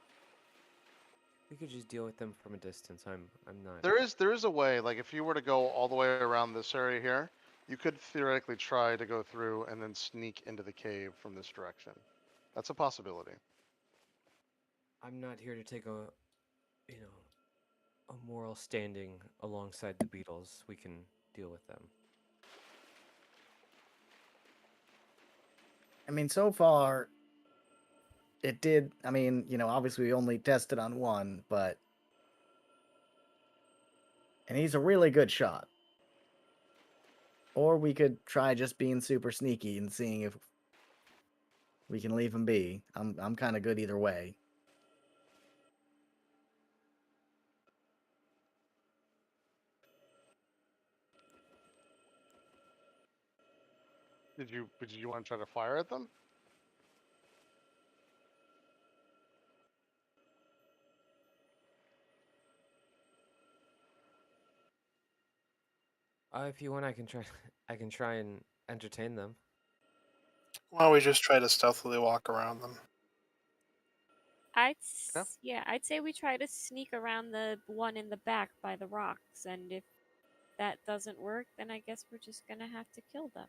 [SPEAKER 1] We could just deal with them from a distance. I'm not.
[SPEAKER 2] there is a way. Like if you were to go all the way around this area here, you could theoretically try to go through and then sneak into the cave from this direction. That's a possibility.
[SPEAKER 1] I'm not here to take a moral standing alongside the Beatles. We can deal with them.
[SPEAKER 3] I mean, so far, it did. I mean, obviously we only tested on one, and he's a really good shot. Or we could try just being super sneaky and seeing if we can leave him be. I'm kind of good either way.
[SPEAKER 2] Did you want to try to fire at them?
[SPEAKER 1] If you want, I can try. I can try and entertain them.
[SPEAKER 5] Why don't we just try to stealthily walk around them?
[SPEAKER 4] I'd say we try to sneak around the one in the back by the rocks, and if that doesn't work, then I guess we're just gonna have to kill them.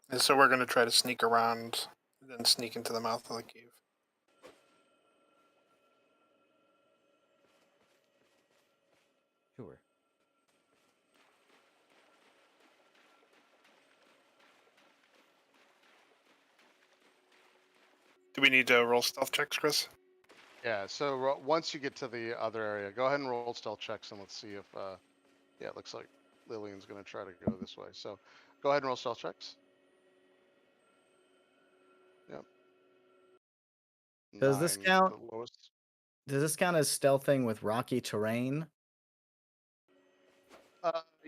[SPEAKER 5] And so we're going to try to sneak around, then sneak into the mouth of the cave.
[SPEAKER 1] Sure.
[SPEAKER 5] Do we need to roll stealth checks, Chris?
[SPEAKER 2] Yeah. So once you get to the other area, go ahead and roll stealth checks, and let's see if. Yeah, it looks like Lillian's going to try to go this way. So go ahead and roll stealth checks. Yep.
[SPEAKER 3] Does this
[SPEAKER 2] 9,
[SPEAKER 3] count?
[SPEAKER 2] the lowest.
[SPEAKER 3] Does this count as stealthing with rocky terrain?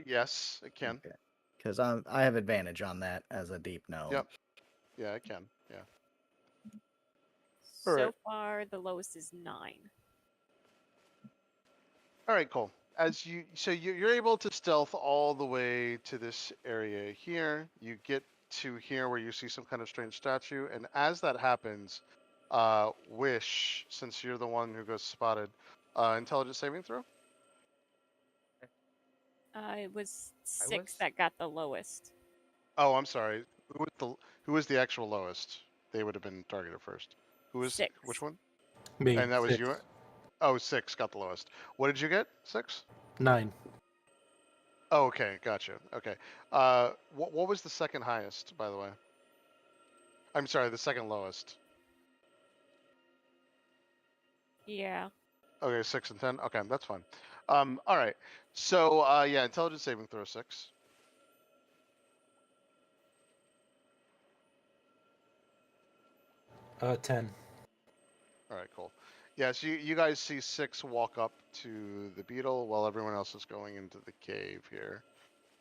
[SPEAKER 2] Yes, it can.
[SPEAKER 3] Okay. Because I have advantage on that as a deep gnome.
[SPEAKER 2] Yep. Yeah, it can. Yeah.
[SPEAKER 4] So
[SPEAKER 2] Alright.
[SPEAKER 4] far, the lowest is 9.
[SPEAKER 2] All right, cool. You're able to stealth all the way to this area here. You get to here where you see some kind of strange statue, and as that happens, Wish, since you're the one who goes spotted, intelligence saving throw.
[SPEAKER 4] It was 6
[SPEAKER 1] was?
[SPEAKER 4] that got the lowest.
[SPEAKER 2] Oh, I'm sorry. Who was the actual lowest? They would have been targeted first. Who was
[SPEAKER 4] 6.
[SPEAKER 2] which one?
[SPEAKER 6] Me.
[SPEAKER 2] And that was
[SPEAKER 6] 6.
[SPEAKER 2] you. Oh, 6 got the lowest. What did you get? 6.
[SPEAKER 6] 9.
[SPEAKER 2] Oh, okay, gotcha. Okay. What was the second highest, by the way? I'm sorry, the second lowest.
[SPEAKER 4] Yeah.
[SPEAKER 2] Okay, 6 and 10. Okay, that's fine. All right. So, yeah, intelligence saving throw 6.
[SPEAKER 6] 10.
[SPEAKER 2] All right, cool. Yeah, so you guys see Six walk up to the beetle while everyone else is going into the cave here.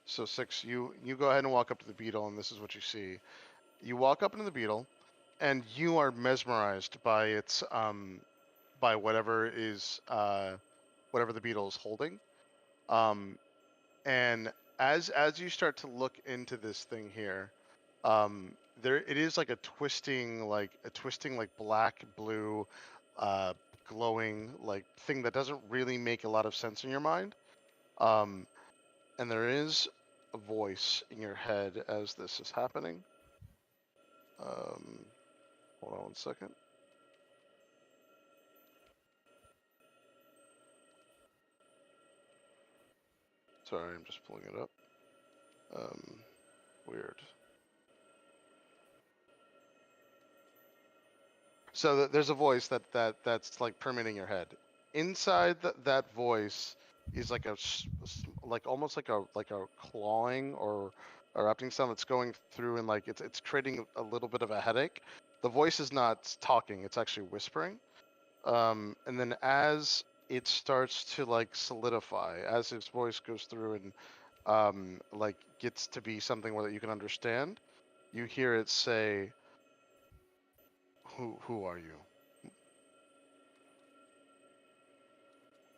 [SPEAKER 2] So Six, you go ahead and walk up to the beetle, and this is what you see. You walk up into the beetle, and you are mesmerized by its by whatever is whatever the beetle is holding. And as you start to look into this thing here, there it is like a twisting like black blue uh glowing like thing that doesn't really make a lot of sense in your mind. um and there is a voice in your head as this is happening. um Hold on one second. Sorry, I'm just pulling it up. Weird. So there's a voice that's like permeating your head. Inside that voice is like like almost like a clawing or erupting sound that's going through, and like it's creating a little bit of a headache. The voice is not talking; it's actually whispering. And then as it starts to like solidify, as his voice goes through and like gets to be something where that you can understand, you hear it say, "Who are you?"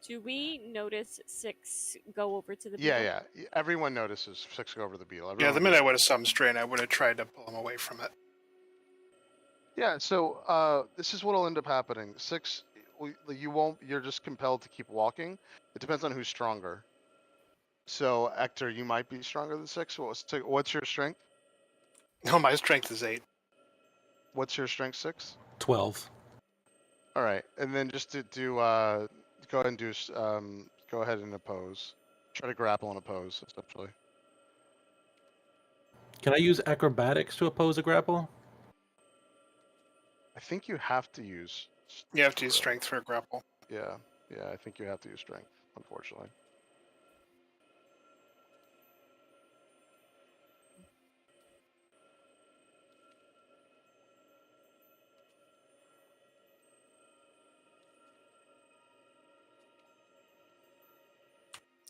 [SPEAKER 4] Do we notice Six go over to the
[SPEAKER 2] Yeah,
[SPEAKER 4] beetle?
[SPEAKER 2] yeah. Everyone notices Six go over the beetle.
[SPEAKER 5] Yeah,
[SPEAKER 2] Everyone
[SPEAKER 5] the
[SPEAKER 2] would be
[SPEAKER 5] minute I
[SPEAKER 2] able
[SPEAKER 5] would
[SPEAKER 2] to
[SPEAKER 5] have something straight, I would have tried to pull him away from it.
[SPEAKER 2] Yeah, so this is what'll end up happening. Six, you won't. You're just compelled to keep walking. It depends on who's stronger. So Hector, you might be stronger than Six. What's your strength?
[SPEAKER 5] No, my strength is 8.
[SPEAKER 2] What's your strength, Six?
[SPEAKER 6] 12.
[SPEAKER 2] All right, and then just to do go ahead and do go ahead and oppose. Try to grapple and oppose, essentially.
[SPEAKER 6] Can I use acrobatics to oppose a grapple?
[SPEAKER 2] I think you have to use.
[SPEAKER 5] You have to use strength for a grapple.
[SPEAKER 2] Yeah, I think you have to use strength, unfortunately.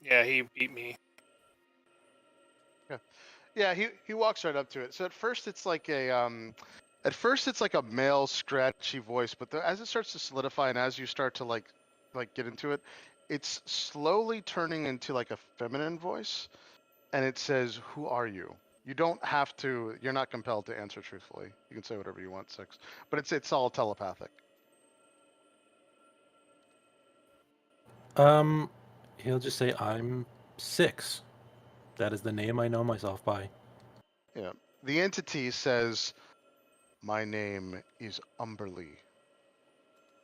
[SPEAKER 5] Yeah, he beat me.
[SPEAKER 2] Yeah, he walks right up to it. So at first it's like a male scratchy voice, but as it starts to solidify and as you start to like get into it, it's slowly turning into like a feminine voice, and it says, "Who are you?" You don't have to. You're not compelled to answer truthfully. You can say whatever you want, Six, but it's all telepathic.
[SPEAKER 6] He'll just say, I'm 6. That is the name I know myself by.
[SPEAKER 2] Yeah. The entity says, "My name is Umberly.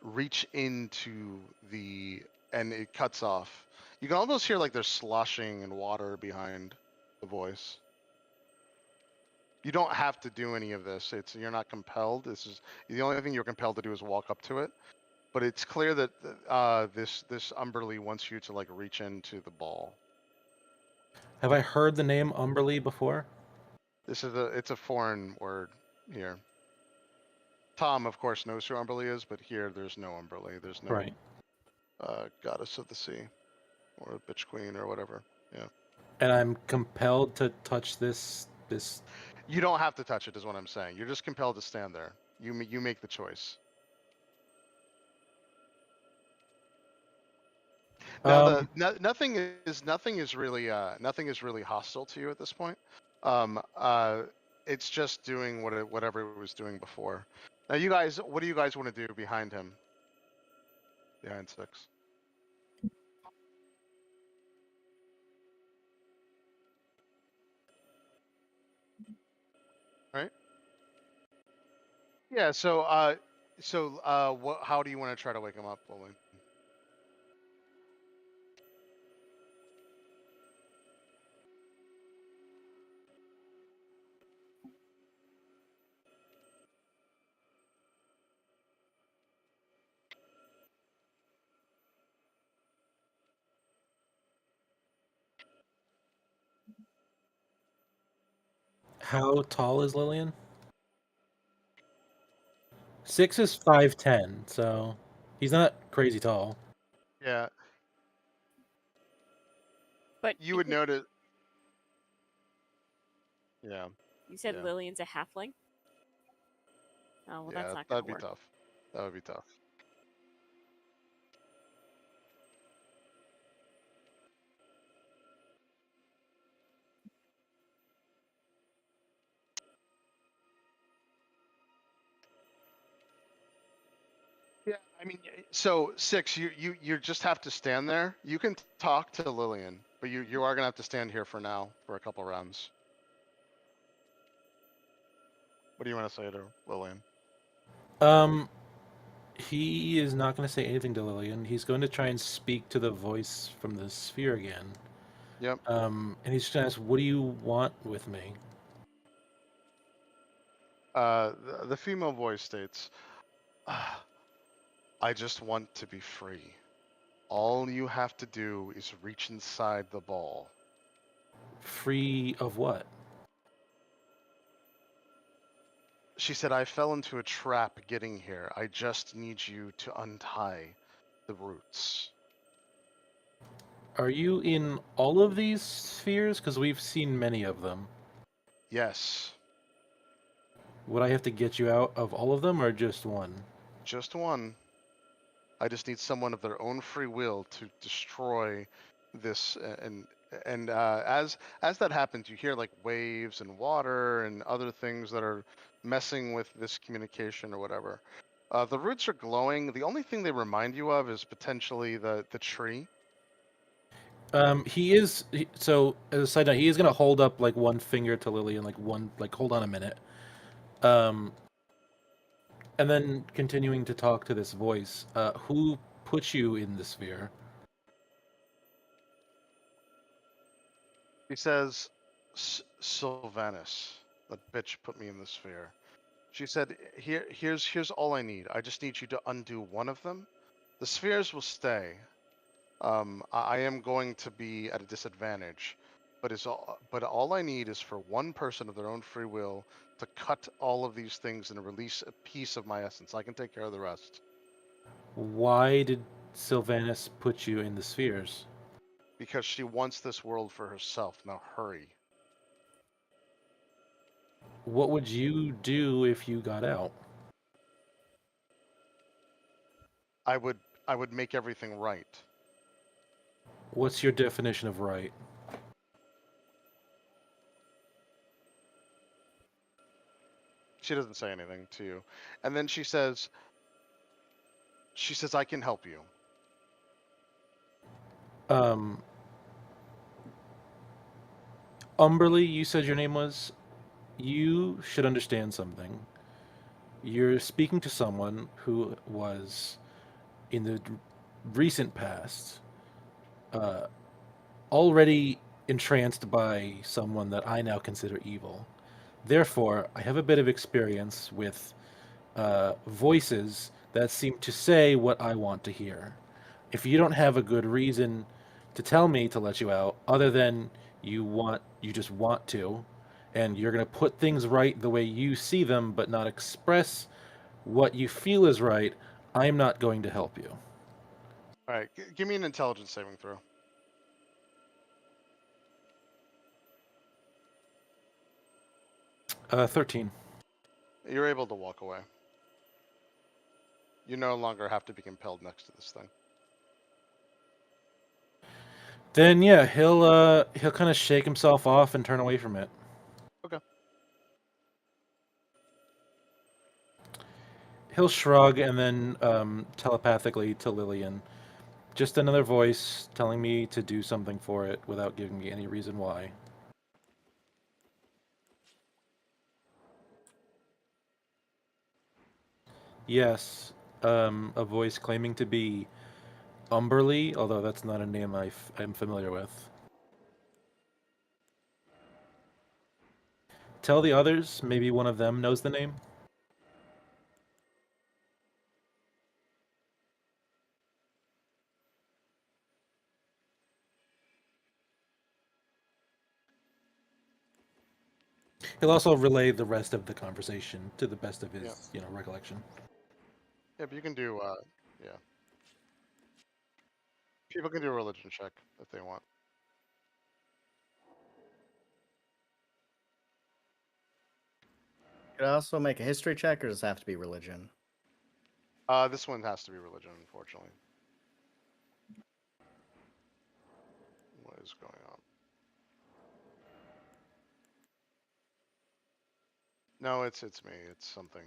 [SPEAKER 2] Reach into the," and it cuts off. You can almost hear like there's sloshing and water behind the voice. You don't have to do any of this. You're not compelled. This is the only thing you're compelled to do is walk up to it. But it's clear that this Umberly wants you to like reach into the ball.
[SPEAKER 6] Have I heard the name Umberly before?
[SPEAKER 2] It's a foreign word here. Tom, of course, knows who Umberly is, but here there's no Umberly. There's no
[SPEAKER 6] Right.
[SPEAKER 2] goddess of the sea or bitch queen or whatever. Yeah.
[SPEAKER 6] And I'm compelled to touch this.
[SPEAKER 2] You don't have to touch it, is what I'm saying. You're just compelled to stand there. You make the choice. Now nothing is really hostile to you at this point. Um, uh, it's just doing whatever it was doing before. Now, you guys, what do you guys want to do behind him? Behind Six. All right. Yeah. What? How do you want to try to wake him up, Lily?
[SPEAKER 6] How tall is Lillian? 6 is 5'10", so he's not crazy tall.
[SPEAKER 2] Yeah,
[SPEAKER 4] But
[SPEAKER 2] you would notice. Yeah,
[SPEAKER 4] you said
[SPEAKER 2] yeah,
[SPEAKER 4] Lillian's a halfling? Oh, well, that's
[SPEAKER 2] yeah.
[SPEAKER 4] not going
[SPEAKER 2] That'd
[SPEAKER 4] to
[SPEAKER 2] be
[SPEAKER 4] work.
[SPEAKER 2] tough. That would be tough. Yeah, I mean, so 6, you just have to stand there. You can talk to Lillian, but you are gonna have to stand here for now for a couple rounds. What do you want to say to Lillian?
[SPEAKER 6] Um, he is not going to say anything to Lillian. He's going to try and speak to the voice from the sphere again.
[SPEAKER 2] Yep.
[SPEAKER 6] And he's just going to ask, "What do you want with me?"
[SPEAKER 2] The female voice states, "Ah, I just want to be free. All you have to do is reach inside the ball."
[SPEAKER 6] Free of what?
[SPEAKER 2] She said, "I fell into a trap getting here. I just need you to untie the roots."
[SPEAKER 6] Are you in all of these spheres? Because we've seen many of them.
[SPEAKER 2] Yes,
[SPEAKER 6] Would I have to get you out of all of them, or just one?
[SPEAKER 2] just one. I just need someone of their own free will to destroy this. And as that happens, you hear like waves and water and other things that are messing with this communication or whatever. The roots are glowing. The only thing they remind you of is potentially the tree.
[SPEAKER 6] So as a side note, he is gonna hold up like one finger to Lily and like hold on a minute. Um, and then continuing to talk to this voice. Who put you in the sphere?
[SPEAKER 2] He says, Sylvanus, that bitch put me in the sphere. She said, here's all I need. I just need you to undo one of them. The spheres will stay. I am going to be at a disadvantage, but all I need is for one person of their own free will to cut all of these things and release a piece of my essence. I can take care of the rest
[SPEAKER 6] Why did Sylvanus put you in the spheres?
[SPEAKER 2] because she wants this world for herself. Now hurry.
[SPEAKER 6] What would you do if you got out?
[SPEAKER 2] I would I would make everything right.
[SPEAKER 6] What's your definition of right?
[SPEAKER 2] She doesn't say anything to you, and then she says I can help you.
[SPEAKER 6] Um, Umberly, you said your name was. You should understand something. You're speaking to someone who was, in the recent past, uh, already entranced by someone that I now consider evil. Therefore, I have a bit of experience with voices that seem to say what I want to hear. If you don't have a good reason to tell me to let you out, other than you just want to, and you're going to put things right the way you see them, but not express what you feel is right, I'm not going to help you.
[SPEAKER 2] All right, give me an intelligence saving throw.
[SPEAKER 6] 13.
[SPEAKER 2] You're able to walk away. You no longer have to be compelled next to this thing.
[SPEAKER 6] Then yeah, he'll kind of shake himself off and turn away from it.
[SPEAKER 2] Okay.
[SPEAKER 6] He'll shrug and then telepathically to Lillian. Just another voice telling me to do something for it without giving me any reason why. Yes, a voice claiming to be Umberly, although that's not a name I'm familiar with. Tell the others, maybe one of them knows the name. He'll also relay the rest of the conversation to the best of
[SPEAKER 2] Yeah.
[SPEAKER 6] his, recollection.
[SPEAKER 2] Yeah, but you can do, yeah. People can do a religion check if they want.
[SPEAKER 3] Could I also make a history check, or does it have to be religion?
[SPEAKER 2] This one has to be religion, unfortunately. What is going on? No, it's me. It's something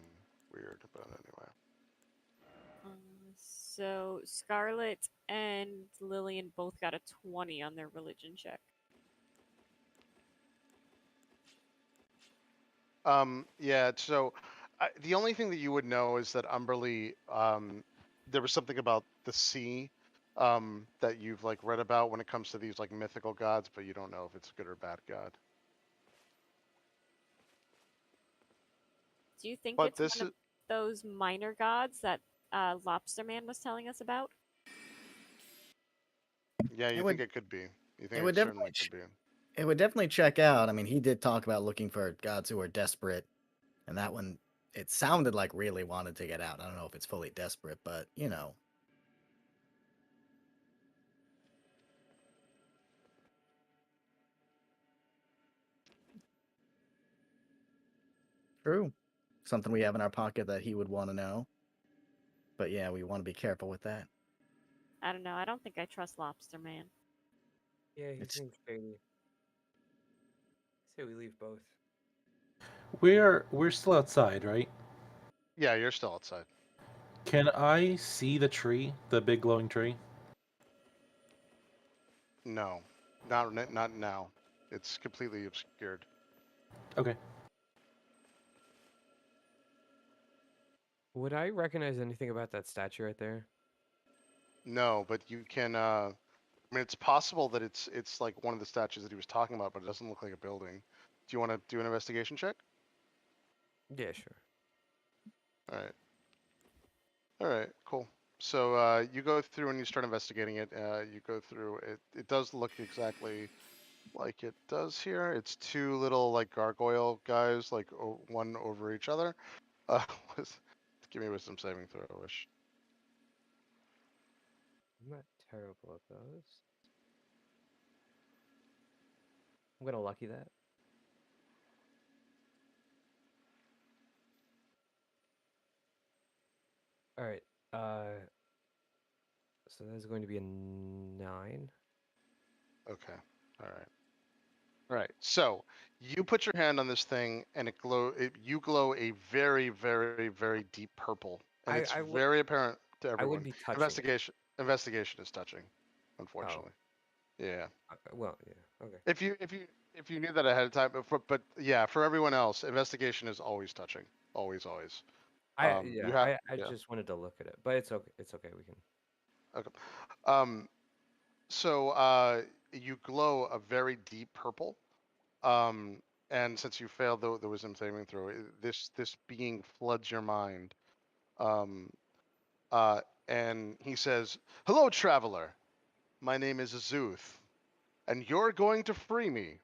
[SPEAKER 2] weird, but anyway.
[SPEAKER 4] So Scarlet and Lillian both got a 20 on their religion check.
[SPEAKER 2] Yeah. So, the only thing that you would know is that Umberly, there was something about the sea, that you've like read about when it comes to these like mythical gods, but you don't know if it's a good or bad god.
[SPEAKER 4] Do you think
[SPEAKER 2] But
[SPEAKER 4] it's
[SPEAKER 2] this
[SPEAKER 4] one
[SPEAKER 2] is,
[SPEAKER 4] of those minor gods that Lobster Man was telling us about?
[SPEAKER 2] yeah, you
[SPEAKER 3] It
[SPEAKER 2] think
[SPEAKER 3] would
[SPEAKER 2] it could be. You
[SPEAKER 3] it
[SPEAKER 2] think
[SPEAKER 3] would
[SPEAKER 2] it
[SPEAKER 3] definitely
[SPEAKER 2] certainly could be.
[SPEAKER 3] it would definitely check out. I mean, he did talk about looking for gods who are desperate, and that one it sounded like really wanted to get out. I don't know if it's fully desperate, but true. Something we have in our pocket that he would want to know. But yeah, we want to be careful with that.
[SPEAKER 4] I don't know. I don't think I trust Lobster Man.
[SPEAKER 1] Yeah, he
[SPEAKER 3] It's
[SPEAKER 1] seems shady. Say we leave both.
[SPEAKER 6] We're still outside, right?
[SPEAKER 2] Yeah, you're still outside.
[SPEAKER 6] Can I see the tree, the big glowing tree?
[SPEAKER 2] No, not now. It's completely obscured.
[SPEAKER 6] Okay.
[SPEAKER 1] Would I recognize anything about that statue right there?
[SPEAKER 2] No, but you can. I mean, it's possible that it's like one of the statues that he was talking about, but it doesn't look like a building. Do you want to do an investigation check?
[SPEAKER 1] Yeah, sure.
[SPEAKER 2] All right. All right. Cool. So you go through and you start investigating it. You go through it. It does look exactly like it does here. It's two little like gargoyle guys, like one over each other. Uh, with, give me a wisdom saving throw, I wish.
[SPEAKER 1] I'm not terrible at those. I'm gonna lucky that. All right. So that's going to be a 9.
[SPEAKER 2] Okay. All right. All right. So you put your hand on this thing, and you glow a very, very, very deep purple, and
[SPEAKER 1] I
[SPEAKER 2] it's
[SPEAKER 1] I would
[SPEAKER 2] very apparent to
[SPEAKER 1] I would
[SPEAKER 2] everyone.
[SPEAKER 1] be touching it.
[SPEAKER 2] Investigation is touching,
[SPEAKER 1] Oh.
[SPEAKER 2] unfortunately. Yeah.
[SPEAKER 1] Well, yeah. Okay.
[SPEAKER 2] If you knew that ahead of time, but yeah, for everyone else, investigation is always touching, always, always. You have
[SPEAKER 1] I
[SPEAKER 2] yeah.
[SPEAKER 1] just wanted to look at it, but it's okay. It's okay. We can.
[SPEAKER 2] Okay. Um. So you glow a very deep purple. Um. And since you failed the wisdom saving throw, this being floods your mind. Um. And he says, "Hello, traveler. My name is Azuth, and you're going to free me."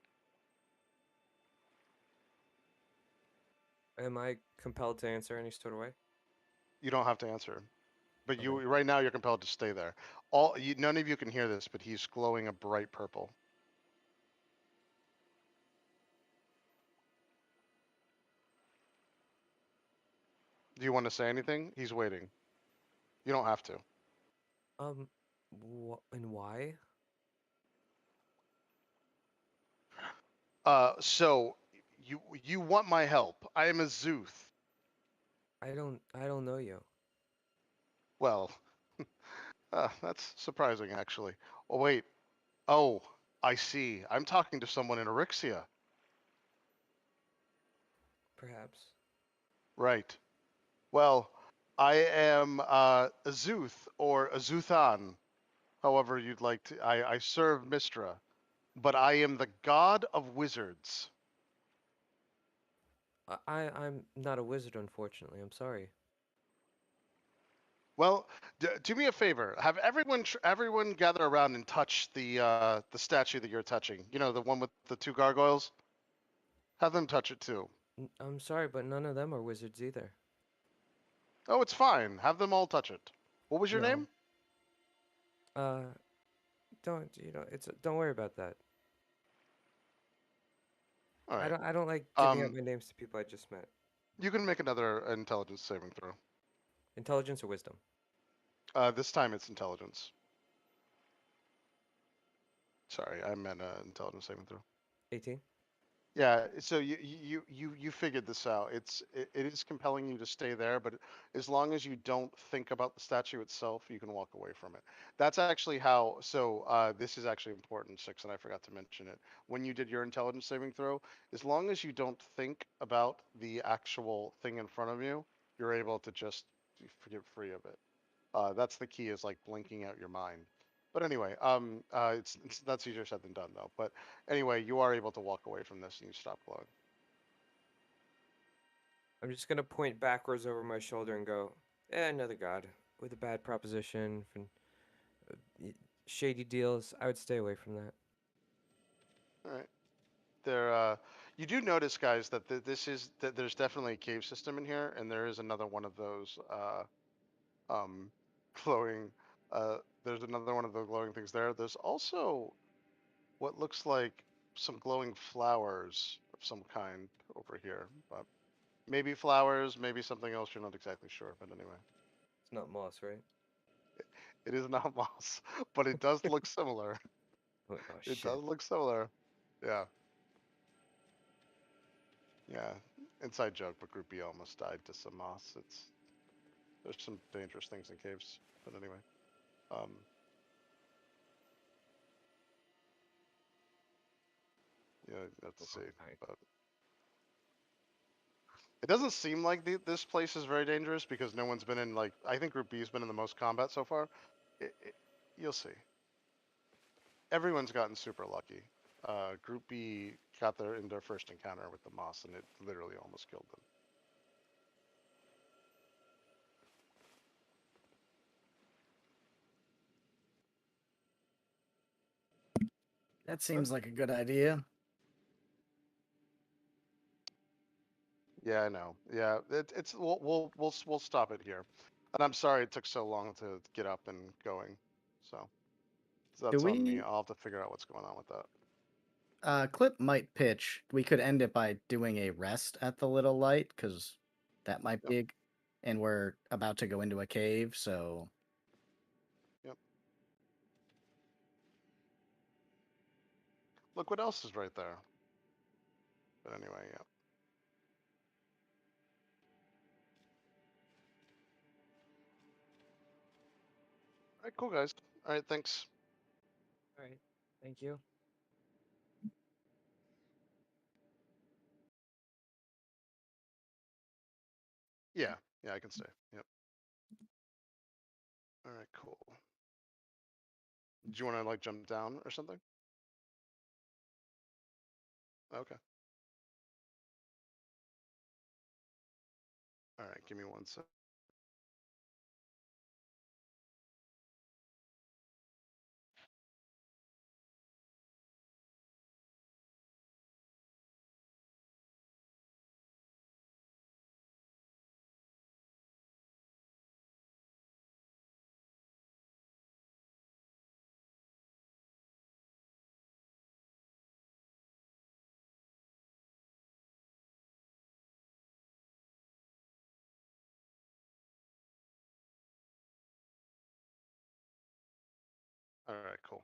[SPEAKER 1] Am I compelled to answer any sort of way?
[SPEAKER 2] You don't have to answer. But
[SPEAKER 1] Okay.
[SPEAKER 2] right now you're compelled to stay there. None of you can hear this, but he's glowing a bright purple. Do you want to say anything? He's waiting. You don't have to.
[SPEAKER 1] Um, and why?
[SPEAKER 2] So you want my help? I am a Zuth.
[SPEAKER 1] I don't know you.
[SPEAKER 2] Well, that's surprising actually. Oh wait. Oh, I see. I'm talking to someone in Arixia.
[SPEAKER 1] Perhaps.
[SPEAKER 2] Right. Well, I am Azuth or Azuthan, however you'd like to. I serve Mistra, but I am the god of wizards.
[SPEAKER 1] I'm not a wizard, unfortunately. I'm sorry.
[SPEAKER 2] Well, do me a favor. Have everyone gather around and touch the statue that you're touching. You know, the one with the two gargoyles. Have them touch it too.
[SPEAKER 1] I'm sorry, but none of them are wizards either.
[SPEAKER 2] Oh, it's fine. Have them all touch it. What was your
[SPEAKER 1] No.
[SPEAKER 2] name?
[SPEAKER 1] Don't worry about that.
[SPEAKER 2] All right.
[SPEAKER 1] I don't like giving out my names to people I just met.
[SPEAKER 2] You can make another intelligence saving throw.
[SPEAKER 1] Intelligence or wisdom?
[SPEAKER 2] This time it's intelligence. Sorry, I meant intelligence saving throw.
[SPEAKER 1] 18.
[SPEAKER 2] Yeah, so you figured this out. It is compelling you to stay there, but as long as you don't think about the statue itself, you can walk away from it. That's actually how. So this is actually important, Six, and I forgot to mention it. When you did your intelligence saving throw, as long as you don't think about the actual thing in front of you, you're able to just get free of it. That's the key, is like blinking out your mind. But anyway, it's that's easier said than done though. But anyway, you are able to walk away from this and you stop glowing.
[SPEAKER 1] I'm just gonna point backwards over my shoulder and go, another god with a bad proposition for shady deals. I would stay away from that.
[SPEAKER 2] All right. There, you do notice, guys, that there's definitely a cave system in here, and there is another one of those um, glowing. There's another one of the glowing things there. There's also what looks like some glowing flowers of some kind over here, but maybe flowers, maybe something else. You're not exactly sure, but anyway,
[SPEAKER 1] It's not moss, right?
[SPEAKER 2] it is not moss, but it does look similar.
[SPEAKER 1] Oh
[SPEAKER 2] It
[SPEAKER 1] shit.
[SPEAKER 2] does look similar. Yeah, yeah. Inside joke, but Group B almost died to some moss. There's some dangerous things in caves, but anyway. Um, yeah, let's see. But it doesn't seem like this place is very dangerous because no one's been in, like, I think Group B's been in the most combat so far. You'll see. Everyone's gotten super lucky. Group B got in their first encounter with the moss, and it literally almost killed them.
[SPEAKER 3] That seems like a good idea.
[SPEAKER 2] Yeah, I know. Yeah, it's we'll stop it here. And I'm sorry it took so long to get up and going. So
[SPEAKER 3] Do
[SPEAKER 2] that's on me.
[SPEAKER 3] we?
[SPEAKER 2] I'll have to figure out what's going on with that.
[SPEAKER 3] Clip might pitch. We could end it by doing a rest at the little light, because that might
[SPEAKER 2] Yep.
[SPEAKER 3] be, and we're about to go into a cave, so.
[SPEAKER 2] Yep. Look what else is right there. But anyway, yeah. All right, cool guys. All right, thanks.
[SPEAKER 1] All right. Thank you.
[SPEAKER 2] Yeah, yeah, I can stay. Yep. All right, cool. Do you want to like jump down or something? Okay. All right, give me 1 sec. All right, cool.